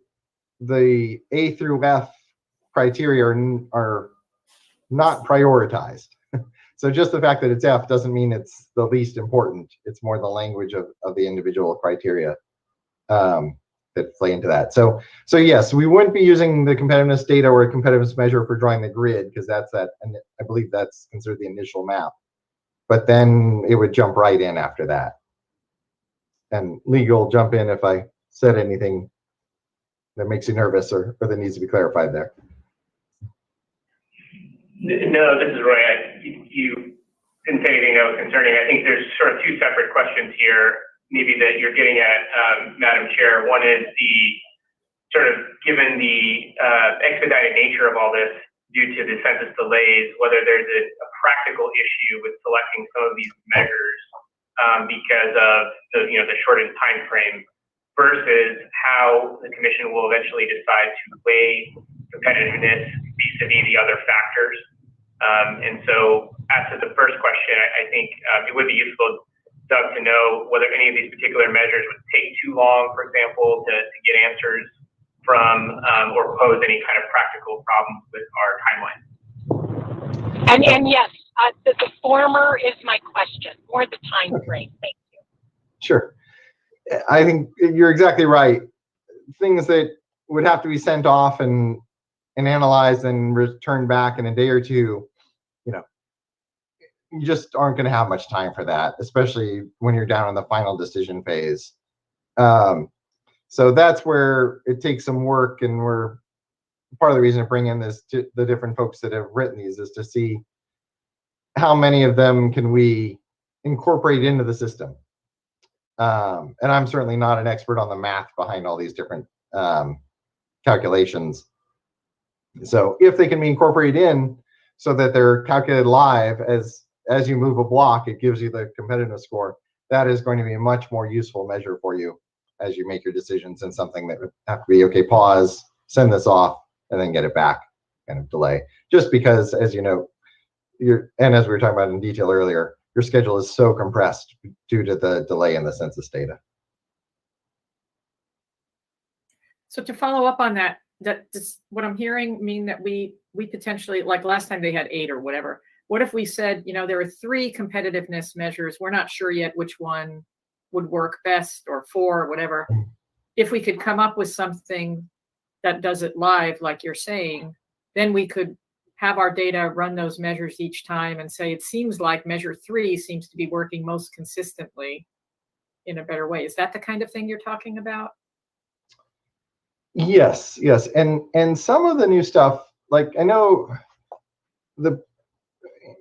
the A through F criteria are not prioritized. So just the fact that it's F doesn't mean it's the least important. It's more the language of the individual criteria that play into that. So yes, we wouldn't be using the competitiveness data or a competitiveness measure for drawing the grid, because that's and I believe that's considered the initial map. But then it would jump right in after that. And legal, jump in if I said anything that makes you nervous or that needs to be clarified there. No, this is Roy. You didn't say anything that was concerning. I think there's sort of two separate questions here, maybe that you're getting at, Madam Chair. One is the sort of, given the expedited nature of all this due to the census delays, whether there's a practical issue with selecting some of these measures because of the shortened time frame, versus how the commission will eventually decide to weigh competitiveness vis-a-vis the other factors. And so as to the first question, I think it would be useful, Doug, to know whether any of these particular measures would take too long, for example, to get answers from or pose any kind of practical problems with our timeline. And yes, the former is my question, or the time frame. Thank you. Sure. I think you're exactly right. Things that would have to be sent off and analyzed and returned back in a day or two, you just aren't going to have much time for that, especially when you're down in the final decision phase. So that's where it takes some work, and we're part of the reason to bring in the different folks that have written these is to see how many of them can we incorporate into the system. And I'm certainly not an expert on the math behind all these different calculations. So if they can be incorporated in so that they're calculated live as you move a block, it gives you the competitiveness score. That is going to be a much more useful measure for you as you make your decisions, and something that would have to be, okay, pause, send this off, and then get it back, kind of delay. Just because, as you know, and as we were talking about in detail earlier, your schedule is so compressed due to the delay in the census data. So to follow up on that, does what I'm hearing mean that we potentially, like last time they had 8 or whatever, what if we said, there are 3 competitiveness measures, we're not sure yet which one would work best, or 4 or whatever. If we could come up with something that does it live, like you're saying, then we could have our data run those measures each time and say, it seems like measure 3 seems to be working most consistently in a better way. Is that the kind of thing you're talking about? Yes. And some of the new stuff, like I know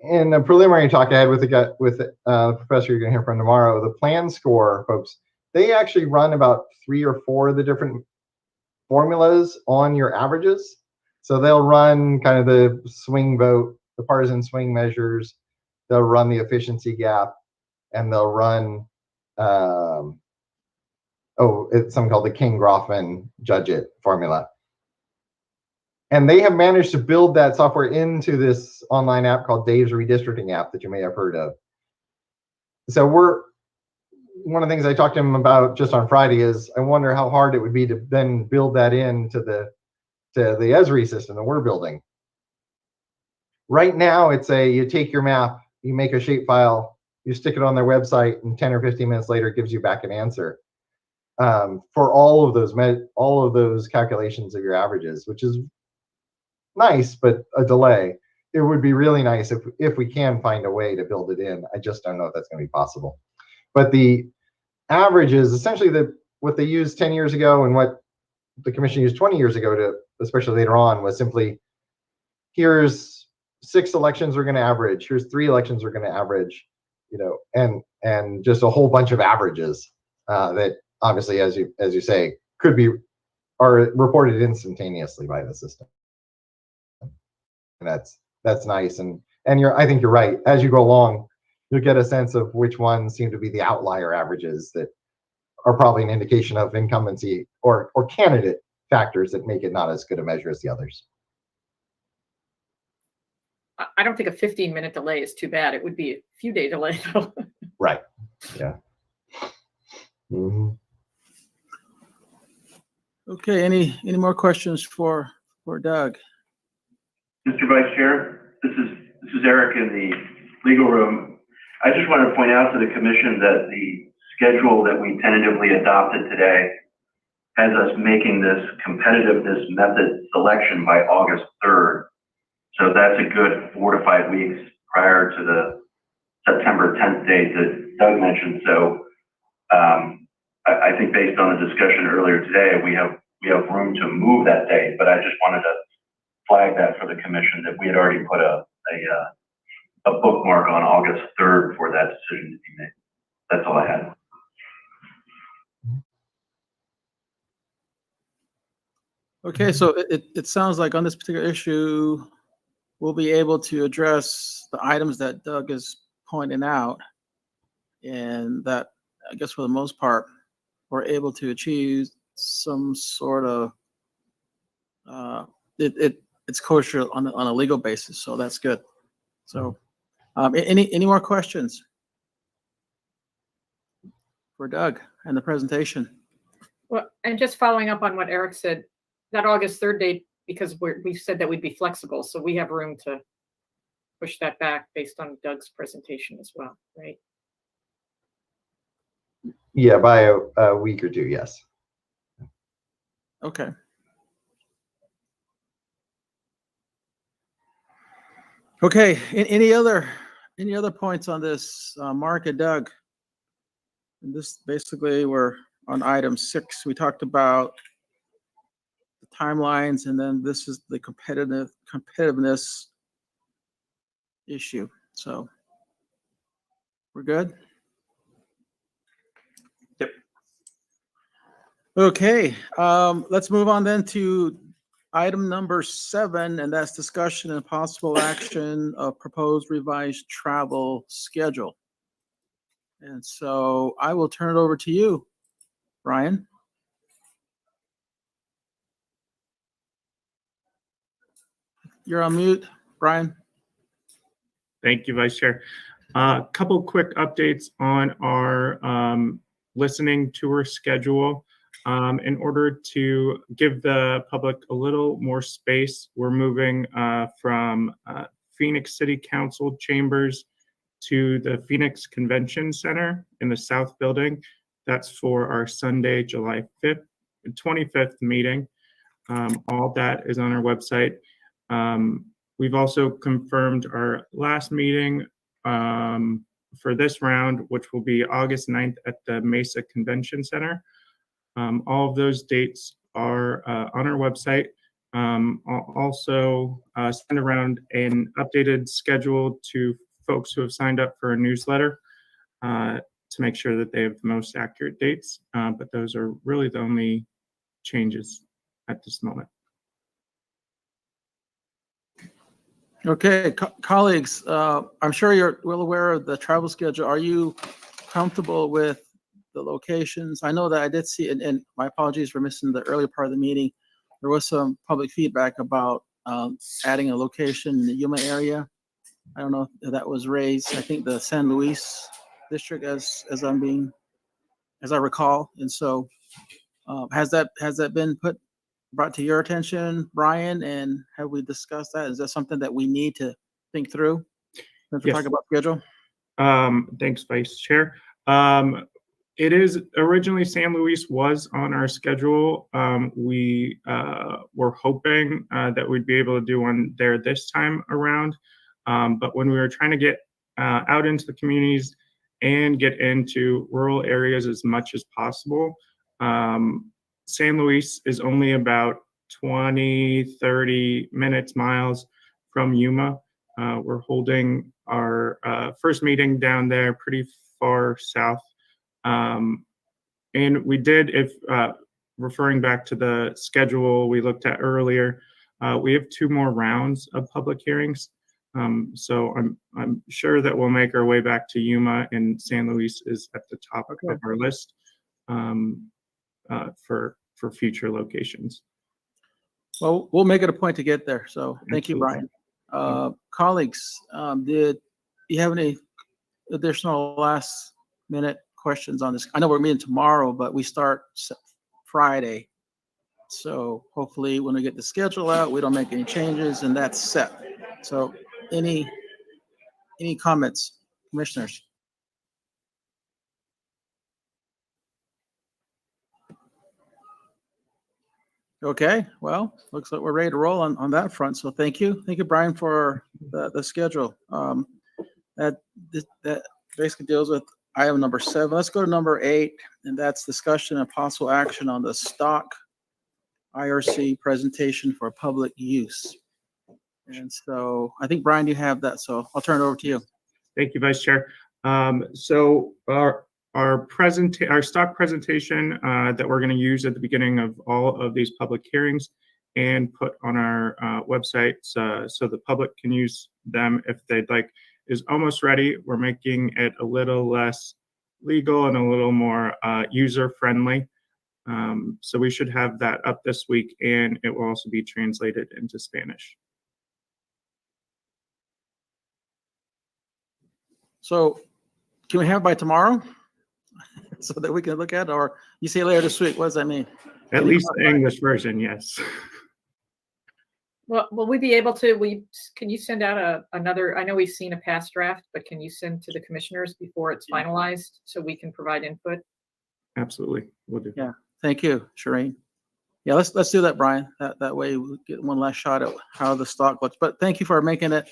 in the preliminary talk I had with the professor you're going to hear from tomorrow, the plan score folks, they actually run about 3 or 4 of the different formulas on your averages. So they'll run kind of the swing vote, the partisan swing measures, they'll run the efficiency gap, and they'll run it's something called the King-Groffman Judge-It formula. And they have managed to build that software into this online app called Dave's Redistricting app that you may have heard of. So one of the things I talked to him about just on Friday is I wonder how hard it would be to then build that into the Esri system that we're building. Right now, it's you take your map, you make a shapefile, you stick it on their website, and 10 or 15 minutes later, it gives you back an answer for all of those calculations of your averages, which is nice, but a delay. It would be really nice if we can find a way to build it in. I just don't know if that's going to be possible. But the averages, essentially what they used 10 years ago and what the commission used 20 years ago to, especially later on, was simply, here's 6 elections we're going to average, here's 3 elections we're going to average, and just a whole bunch of averages that obviously, as you say, are reported instantaneously by the system. And that's nice. And I think you're right. As you go along, you'll get a sense of which ones seem to be the outlier averages that are probably an indication of incumbency or candidate factors that make it not as good a measure as the others. I don't think a 15-minute delay is too bad. It would be a few day delay though. Right. Yeah. Mm-hmm. Okay, any more questions for Doug? Mr. Vice Chair, this is Eric in the legal room. I just want to point out to the commission that the schedule that we tentatively adopted today has us making this competitiveness method selection by August 3rd. So that's a good 4 to 5 weeks prior to the September 10th date that Doug mentioned. So I think based on the discussion earlier today, we have room to move that date, but I just wanted to flag that for the commission that we had already put a bookmark on August 3rd for that decision to be made. That's all I had. Okay, so it sounds like on this particular issue, we'll be able to address the items that Doug is pointing out, and that, I guess for the most part, we're able to achieve some sort of it's kosher on a legal basis, so that's good. So any more questions for Doug and the presentation? Well, and just following up on what Eric said, that August 3rd date, because we've said that we'd be flexible, so we have room to push that back based on Doug's presentation as well, right? Yeah, by a week or two, yes. Okay. Okay, any other points on this, Mark and Doug? And this basically, we're on item 6. We talked about the timelines, and then this is the competitiveness issue. So we're good? Yep. Okay, let's move on then to item number 7, and that's discussion and possible action of proposed revised travel schedule. And so I will turn it over to you, Brian. You're on mute, Brian. Thank you, Vice Chair. A couple quick updates on our listening tour schedule. In order to give the public a little more space, we're moving from Phoenix City Council chambers to the Phoenix Convention Center in the South Building. That's for our Sunday, July 5th and 25th meeting. All that is on our website. We've also confirmed our last meeting for this round, which will be August 9th at the Mesa Convention Center. All of those dates are on our website. I'll also send around an updated schedule to folks who have signed up for a newsletter to make sure that they have the most accurate dates. But those are really the only changes at this moment. Okay, colleagues, I'm sure you're well aware of the travel schedule. Are you comfortable with the locations? I know that I did see, and my apologies for missing the earlier part of the meeting. There was some public feedback about adding a location in the Yuma area. I don't know if that was raised. I think the San Luis district, as I'm being as I recall. And so has that been brought to your attention, Brian? And have we discussed that? Is that something that we need to think through since we're Yes. talking about schedule? Thanks, Vice Chair. It is originally San Luis was on our schedule. We were hoping that we'd be able to do one there this time around. But when we were trying to get out into the communities and get into rural areas as much as possible, San Luis is only about 20, 30 minutes, miles from Yuma. We're holding our first meeting down there pretty far south. And we did, if referring back to the schedule we looked at earlier, we have 2 more rounds of public hearings. So I'm sure that we'll make our way back to Yuma, and San Luis is at the top of our list for future locations. Well, we'll make it a point to get there. So thank you, Brian. Colleagues, did you have any additional last minute questions on this? I know we're meeting tomorrow, but we start Friday. So hopefully when we get the schedule out, we don't make any changes and that's set. So any comments, commissioners? Okay, well, looks like we're ready to roll on that front. So thank you. Thank you, Brian, for the schedule. That basically deals with item number 7. Let's go to number 8, and that's discussion and possible action on the stock IRC presentation for public use. And so I think, Brian, you have that, so I'll turn it over to you. Thank you, Vice Chair. So our stock presentation that we're going to use at the beginning of all of these public hearings and put on our website so the public can use them if they'd like is almost ready. We're making it a little less legal and a little more user-friendly. So we should have that up this week, and it will also be translated into Spanish. So can we have it by tomorrow so that we can look at it? Or you say later this week? What does that mean? At least the English version, yes. Well, will we be able to, can you send out another, I know we've seen a past draft, but can you send to the commissioners before it's finalized so we can provide input? Absolutely, we'll do. Yeah, thank you, Shireen. Yeah, let's do that, Brian. That way we get one last shot at how the stock looks. But thank you for making it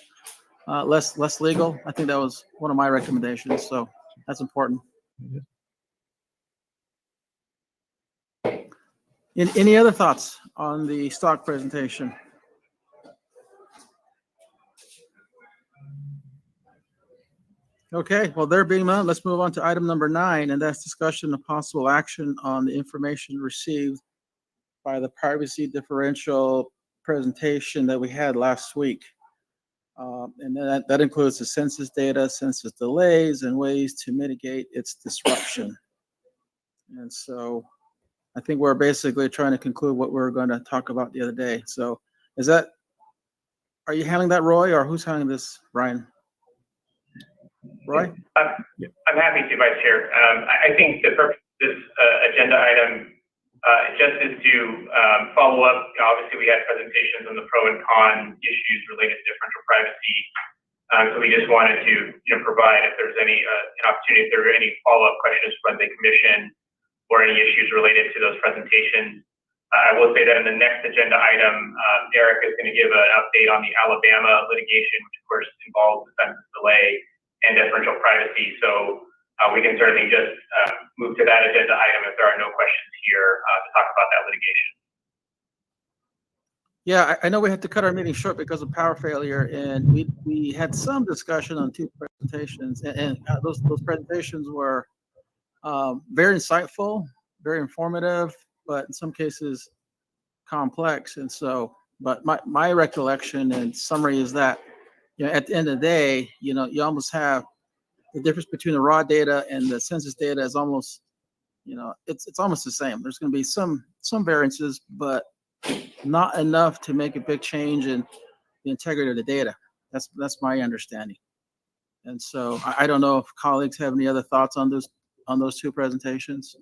less legal. I think that was one of my recommendations, so that's important. Any other thoughts on the stock presentation? Okay, well, there being none, let's move on to item number 9, and that's discussion of possible action on the information received by the privacy differential presentation that we had last week. And that includes the census data, census delays, and ways to mitigate its disruption. And so I think we're basically trying to conclude what we were going to talk about the other day. So are you handling that, Roy, or who's handling this, Brian? Roy? I'm happy to, Vice Chair. I think the purpose of this agenda item just is to follow up. Obviously, we had presentations on the pro and con issues related to differential privacy. So we just wanted to provide if there's any an opportunity, if there are any follow-up questions from the commission or any issues related to those presentations. I will say that in the next agenda item, Eric is going to give an update on the Alabama litigation, which of course involves the census delay and differential privacy. So we can certainly just move to that agenda item if there are no questions here to talk about that litigation. Yeah, I know we had to cut our meeting short because of power failure, and we had some discussion on 2 presentations, and those presentations were very insightful, very informative, but in some cases complex. And so, but my recollection and summary is that at the end of the day, you almost have the difference between the raw data and the census data is almost, it's almost the same. There's going to be some variances, but not enough to make a big change in the integrity of the data. That's my understanding. And so I don't know if colleagues have any other thoughts on on those two presentations?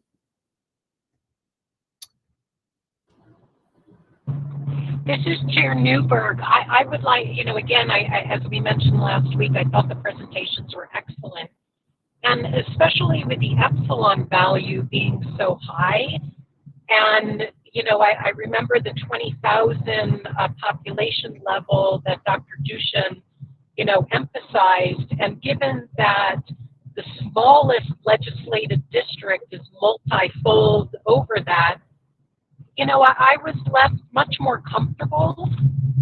This is Chair Newberg. I would like, again, as we mentioned last week, I thought the presentations were excellent. And especially with the epsilon value being so high. And, I remember the 20,000 population level that Dr. Dushan, emphasized. And given that the smallest legislative district is multifold over that, I was left much more comfortable.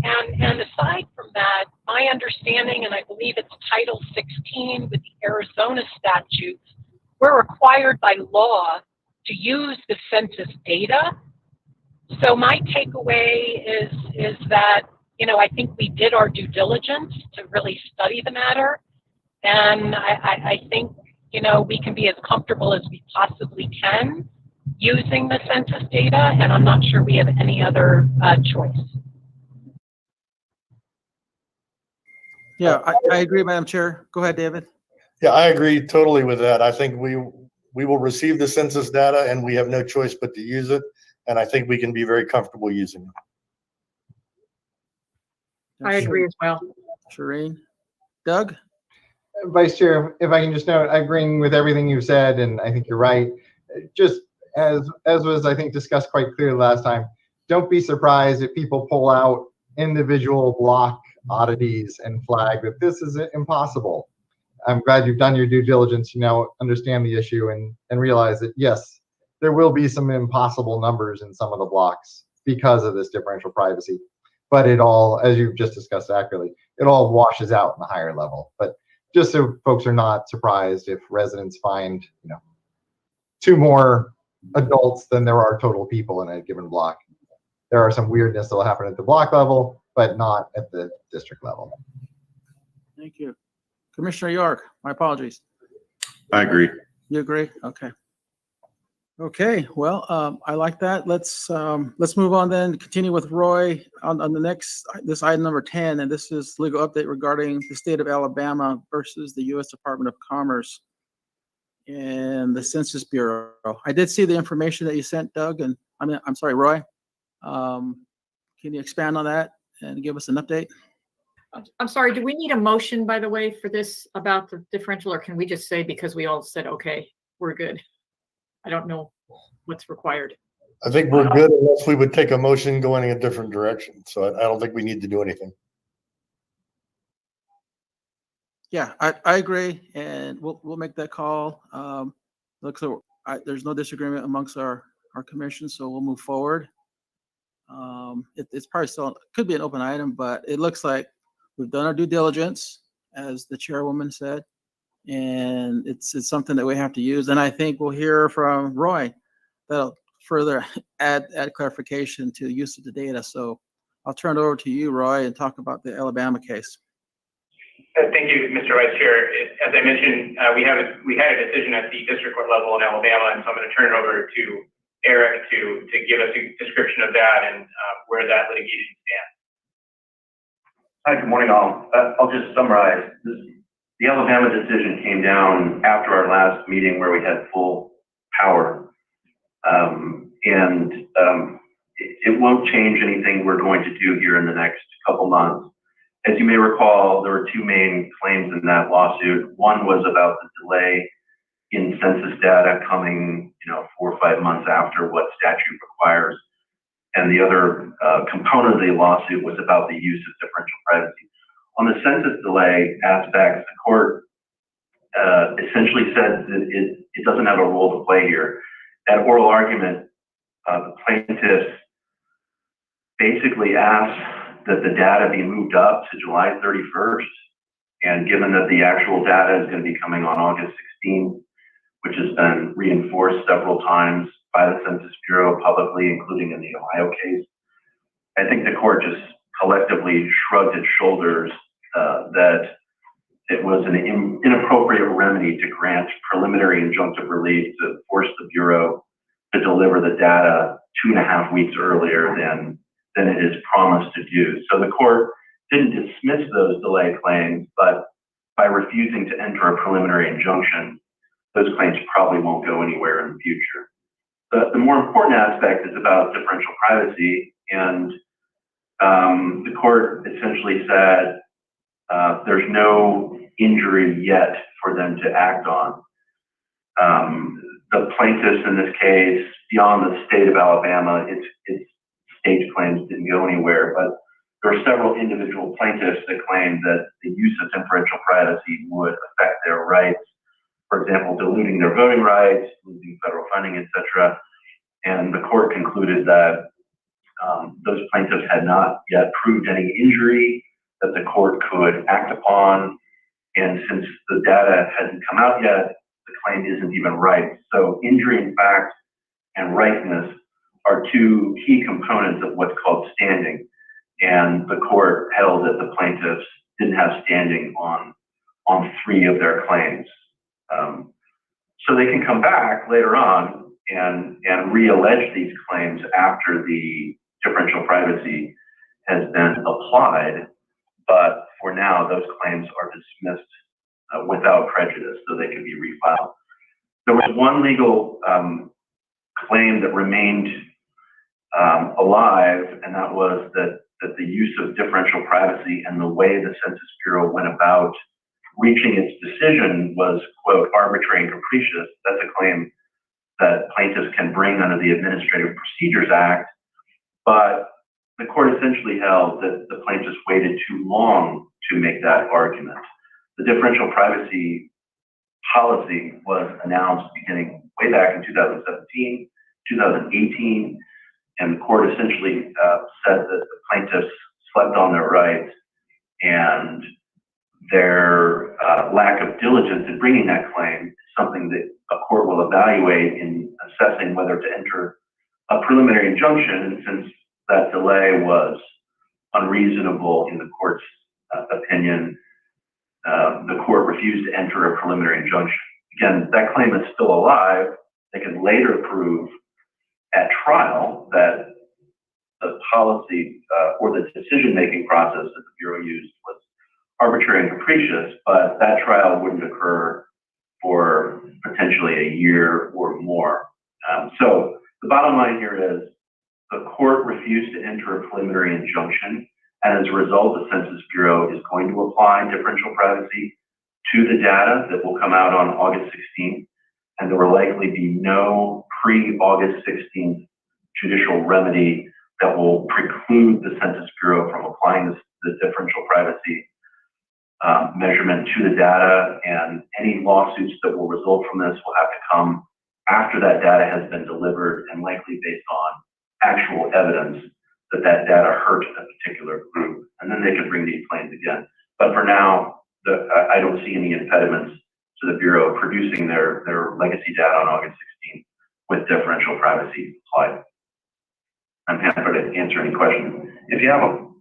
And aside from that, my understanding, and I believe it's Title 16 with the Arizona statutes, we're required by law to use the census data. So my takeaway is that, I think we did our due diligence to really study the matter. And I think, we can be as comfortable as we possibly can using the census data, and I'm not sure we have any other choice. Yeah, I agree, Madam Chair. Go ahead, David. Yeah, I agree totally with that. I think we will receive the census data and we have no choice but to use it. And I think we can be very comfortable using it. I agree as well. Shireen. Doug? Vice Chair, if I can just note, I agree with everything you've said, and I think you're right. Just as was, I think, discussed quite clearly last time, don't be surprised if people pull out individual block oddities and flag that this is impossible. I'm glad you've done your due diligence. You now understand the issue and realize that, yes, there will be some impossible numbers in some of the blocks because of this differential privacy. But it all, as you've just discussed accurately, it all washes out in the higher level. But just so folks are not surprised if residents find, 2 more adults than there are total people in a given block. There are some weirdness that will happen at the block level, but not at the district level. Thank you. Commissioner York, my apologies. I agree. You agree? Okay. Okay, well, I like that. Let's move on then, continue with Roy on the next, this item number 10, and this is legal update regarding the state of Alabama versus the U.S. Department of Commerce and the Census Bureau. I did see the information that you sent, Doug, and I'm sorry, Roy. Can you expand on that and give us an update? I'm sorry, do we need a motion, by the way, for this about the differential, or can we just say because we all said, okay, we're good? I don't know what's required. I think we're good unless we would take a motion going in a different direction. So I don't think we need to do anything. Yeah, I agree, and we'll make that call. Looks like there's no disagreement amongst our commission, so we'll move forward. It's probably still could be an open item, but it looks like we've done our due diligence, as the chairwoman said, and it's something that we have to use. And I think we'll hear from Roy that'll further add clarification to the use of the data. So I'll turn it over to you, Roy, and talk about the Alabama case. Thank you, Mr. Vice Chair. As I mentioned, we had a decision at the district court level in Alabama, and so I'm going to turn it over to Eric to give us a description of that and where that litigation stands. Hi, good morning, all. I'll just summarize. The Alabama decision came down after our last meeting where we had full power, and it won't change anything we're going to do here in the next couple months. As you may recall, there were 2 main claims in that lawsuit. One was about the delay in census data coming, 4 or 5 months after what statute requires. And the other component of the lawsuit was about the use of differential privacy. On the census delay aspect, the court essentially said that it doesn't have a role to play here. At oral argument, the plaintiffs basically asked that the data be moved up to July 31st. And given that the actual data is going to be coming on August 16th, which has been reinforced several times by the Census Bureau publicly, including in the Ohio case, I think the court just collectively shrugged its shoulders that it was an inappropriate remedy to grant preliminary injunctive relief to force the Bureau to deliver the data 2.5 weeks earlier than it is promised to do. So the court didn't dismiss those delay claims, but by refusing to enter a preliminary injunction, those claims probably won't go anywhere in the future. The more important aspect is about differential privacy, and the court essentially said there's no injury yet for them to act on. The plaintiffs in this case, beyond the state of Alabama, its state claims didn't go anywhere, but there are several individual plaintiffs that claim that the use of differential privacy would affect their rights. For example, diluting their voting rights, losing federal funding, etc. And the court concluded that those plaintiffs had not yet proved any injury that the court could act upon. And since the data hasn't come out yet, the claim isn't even right. So injury in fact and rightness are two key components of what's called standing. And the court held that the plaintiffs didn't have standing on 3 of their claims. So they can come back later on and re-allege these claims after the differential privacy has been applied. But for now, those claims are dismissed without prejudice, so they can be refiled. There was one legal claim that remained alive, and that was that the use of differential privacy and the way the Census Bureau went about reaching its decision was, quote, arbitrary and capricious. That's a claim that plaintiffs can bring under the Administrative Procedures Act, but the court essentially held that the plaintiffs waited too long to make that argument. The differential privacy policy was announced beginning way back in 2017, 2018, and the court essentially said that the plaintiffs slept on their rights, and their lack of diligence in bringing that claim is something that a court will evaluate in assessing whether to enter a preliminary injunction. And since that delay was unreasonable in the court's opinion, the court refused to enter a preliminary injunction. Again, that claim is still alive. They can later prove at trial that the policy or the decision-making process that the Bureau used was arbitrary and capricious, but that trial wouldn't occur for potentially a year or more. So the bottom line here is the court refused to enter a preliminary injunction, and as a result, the Census Bureau is going to apply differential privacy to the data that will come out on August 16th, and there will likely be no pre-August 16th judicial remedy that will preclude the Census Bureau from applying the differential privacy measurement to the data, and any lawsuits that will result from this will have to come after that data has been delivered and likely based on actual evidence that that data hurt a particular group, and then they can bring these claims again. But for now, I don't see any impediments to the Bureau producing their legacy data on August 16th with differential privacy applied. I'm happy to answer any questions if you have them.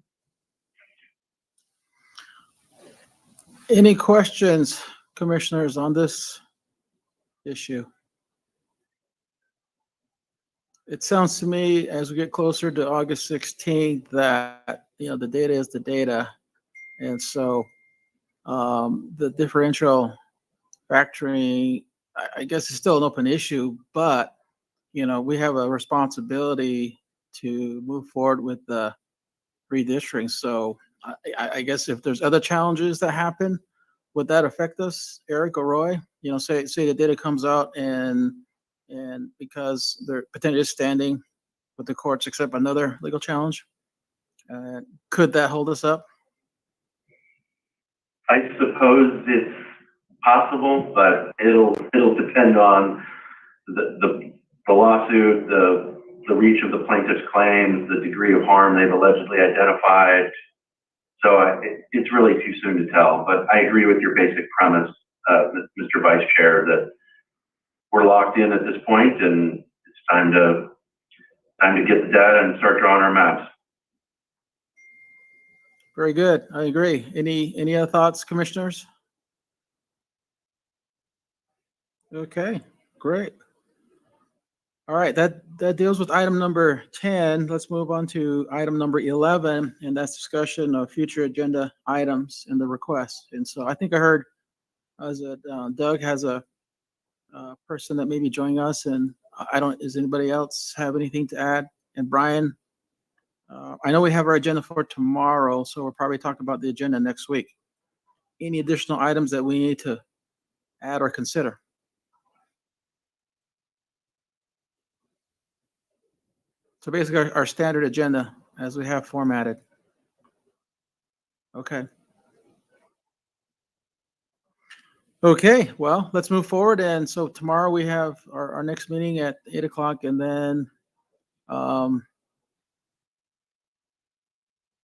Any questions, commissioners, on this issue? It sounds to me, as we get closer to August 16th, that the data is the data, and so the differential factoring, I guess, is still an open issue. But we have a responsibility to move forward with the redistricting. So I guess if there's other challenges that happen, would that affect us, Eric or Roy? Say the data comes out and because they're potentially standing with the courts accept another legal challenge, could that hold us up? I suppose it's possible, but it'll depend on the lawsuit, the reach of the plaintiff's claims, the degree of harm they've allegedly identified. So it's really too soon to tell. But I agree with your basic premise, Mr. Vice Chair, that we're locked in at this point, and it's time to get the data and start drawing our maps. Very good. I agree. Any other thoughts, commissioners? Okay, great. All right, that deals with item number 10. Let's move on to item number 11, and that's discussion of future agenda items and the request. And so I think I heard Doug has a person that may be joining us, and does anybody else have anything to add? And Brian, I know we have our agenda for tomorrow, so we'll probably talk about the agenda next week. Any additional items that we need to add or consider? So basically our standard agenda as we have formatted. Okay. Okay, well, let's move forward. And so tomorrow we have our next meeting at 8 o'clock, and then,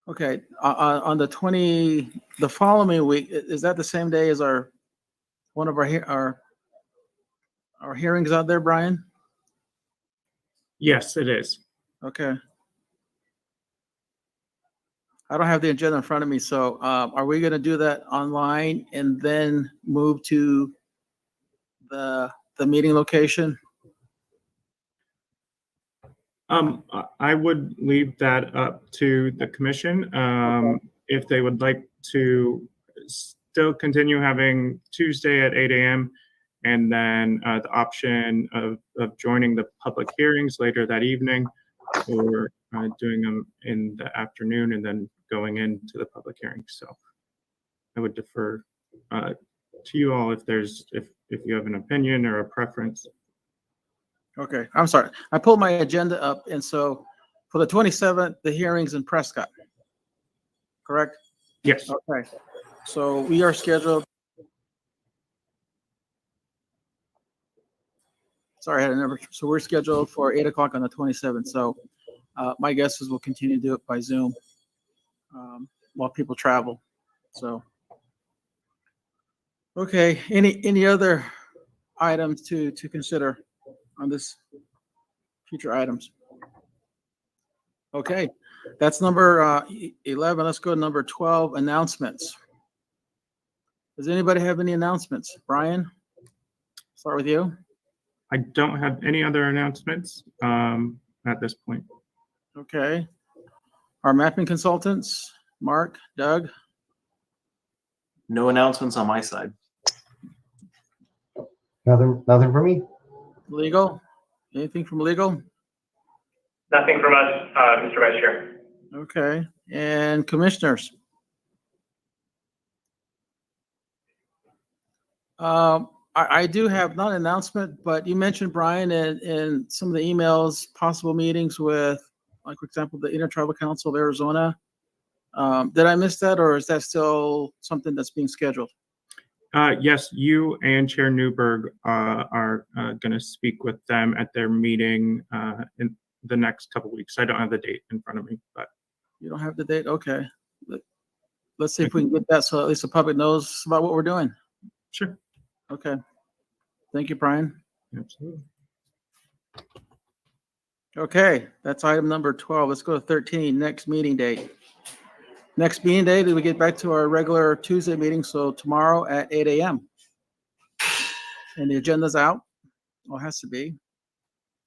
okay, on the following week, is that the same day as one of our hearings out there, Brian? Yes, it is. Okay. I don't have the agenda in front of me, so are we going to do that online and then move to the meeting location? I would leave that up to the commission. If they would like to still continue having Tuesday at 8 a.m. and then the option of joining the public hearings later that evening, or doing them in the afternoon and then going into the public hearing. So I would defer to you all if you have an opinion or a preference. Okay, I'm sorry. I pulled my agenda up, and so for the 27th, the hearings in Prescott, correct? Yes. Okay, so we are scheduled. Sorry, I had a number. So we're scheduled for 8 o'clock on the 27th. So my guess is we'll continue to do it by Zoom while people travel. So, okay, any other items to consider on this future items? Okay, that's number 11. Let's go to number 12, announcements. Does anybody have any announcements? Brian, start with you. I don't have any other announcements at this point. Okay. Our mapping consultants, Mark, Doug. No announcements on my side. Nothing for me. Legal, anything from legal? Nothing from us, Mr. Vice Chair. Okay, and commissioners? I do have not an announcement, but you mentioned, Brian, in some of the emails, possible meetings with, like, for example, the Intertribal Council of Arizona. Did I miss that, or is that still something that's being scheduled? Yes, you and Chair Newberg are going to speak with them at their meeting in the next couple weeks. I don't have the date in front of me, but. You don't have the date? Okay. Let's see if we can get that so at least the public knows about what we're doing. Sure. Okay. Thank you, Brian. Absolutely. Okay, that's item number 12. Let's go to 13, next meeting date. Next meeting date, we get back to our regular Tuesday meeting, so tomorrow at 8 a.m. And the agenda's out, well, it has to be.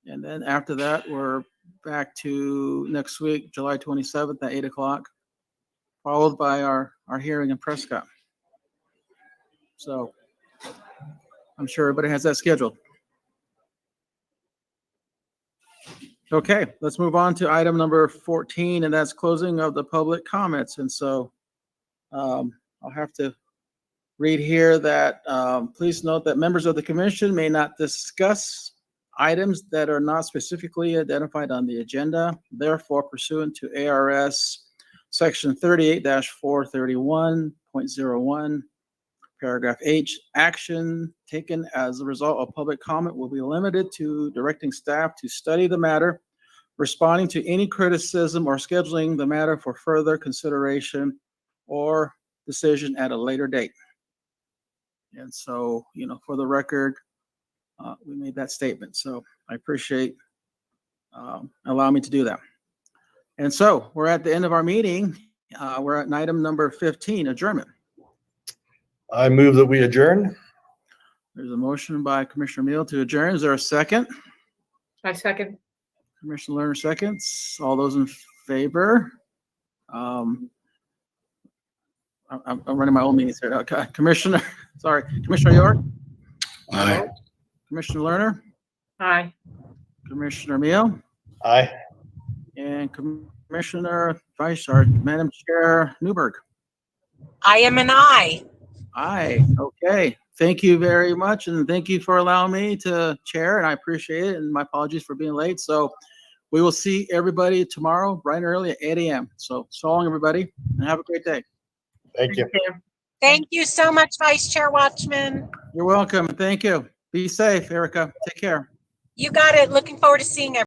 And then after that, we're back to next week, July 27th at 8 o'clock, followed by our hearing in Prescott. So I'm sure everybody has that scheduled. Okay, let's move on to item number 14, and that's closing of the public comments. And so I'll have to read here that please note that members of the commission may not discuss items that are not specifically identified on the agenda. Therefore, pursuant to ARS section 38-431.01, paragraph H, action taken as a result of public comment will be limited to directing staff to study the matter, responding to any criticism, or scheduling the matter for further consideration or decision at a later date. And so, for the record, we made that statement. So I appreciate allowing me to do that. And so we're at the end of our meeting. We're at item number 15, adjournment. I move that we adjourn. There's a motion by Commissioner Meal to adjourn. Is there a second? I second. Commissioner Lerner seconds. All those in favor? I'm running my own meetings here. Okay. Commissioner York? Aye. Commissioner Lerner, Aye. Commissioner Meal, Aye. and Commissioner Madam Chair Newberg. I am an I. Aye. Okay. Thank you very much, and thank you for allowing me to chair, and I appreciate it. And my apologies for being late. So we will see everybody tomorrow, bright and early at 8 a.m. So long, everybody, and have a great day. Thank you. Thank you so much, Vice Chair Watchman. You're welcome. Thank you. Be safe, Erica. Take care. You got it. Looking forward to seeing everyone.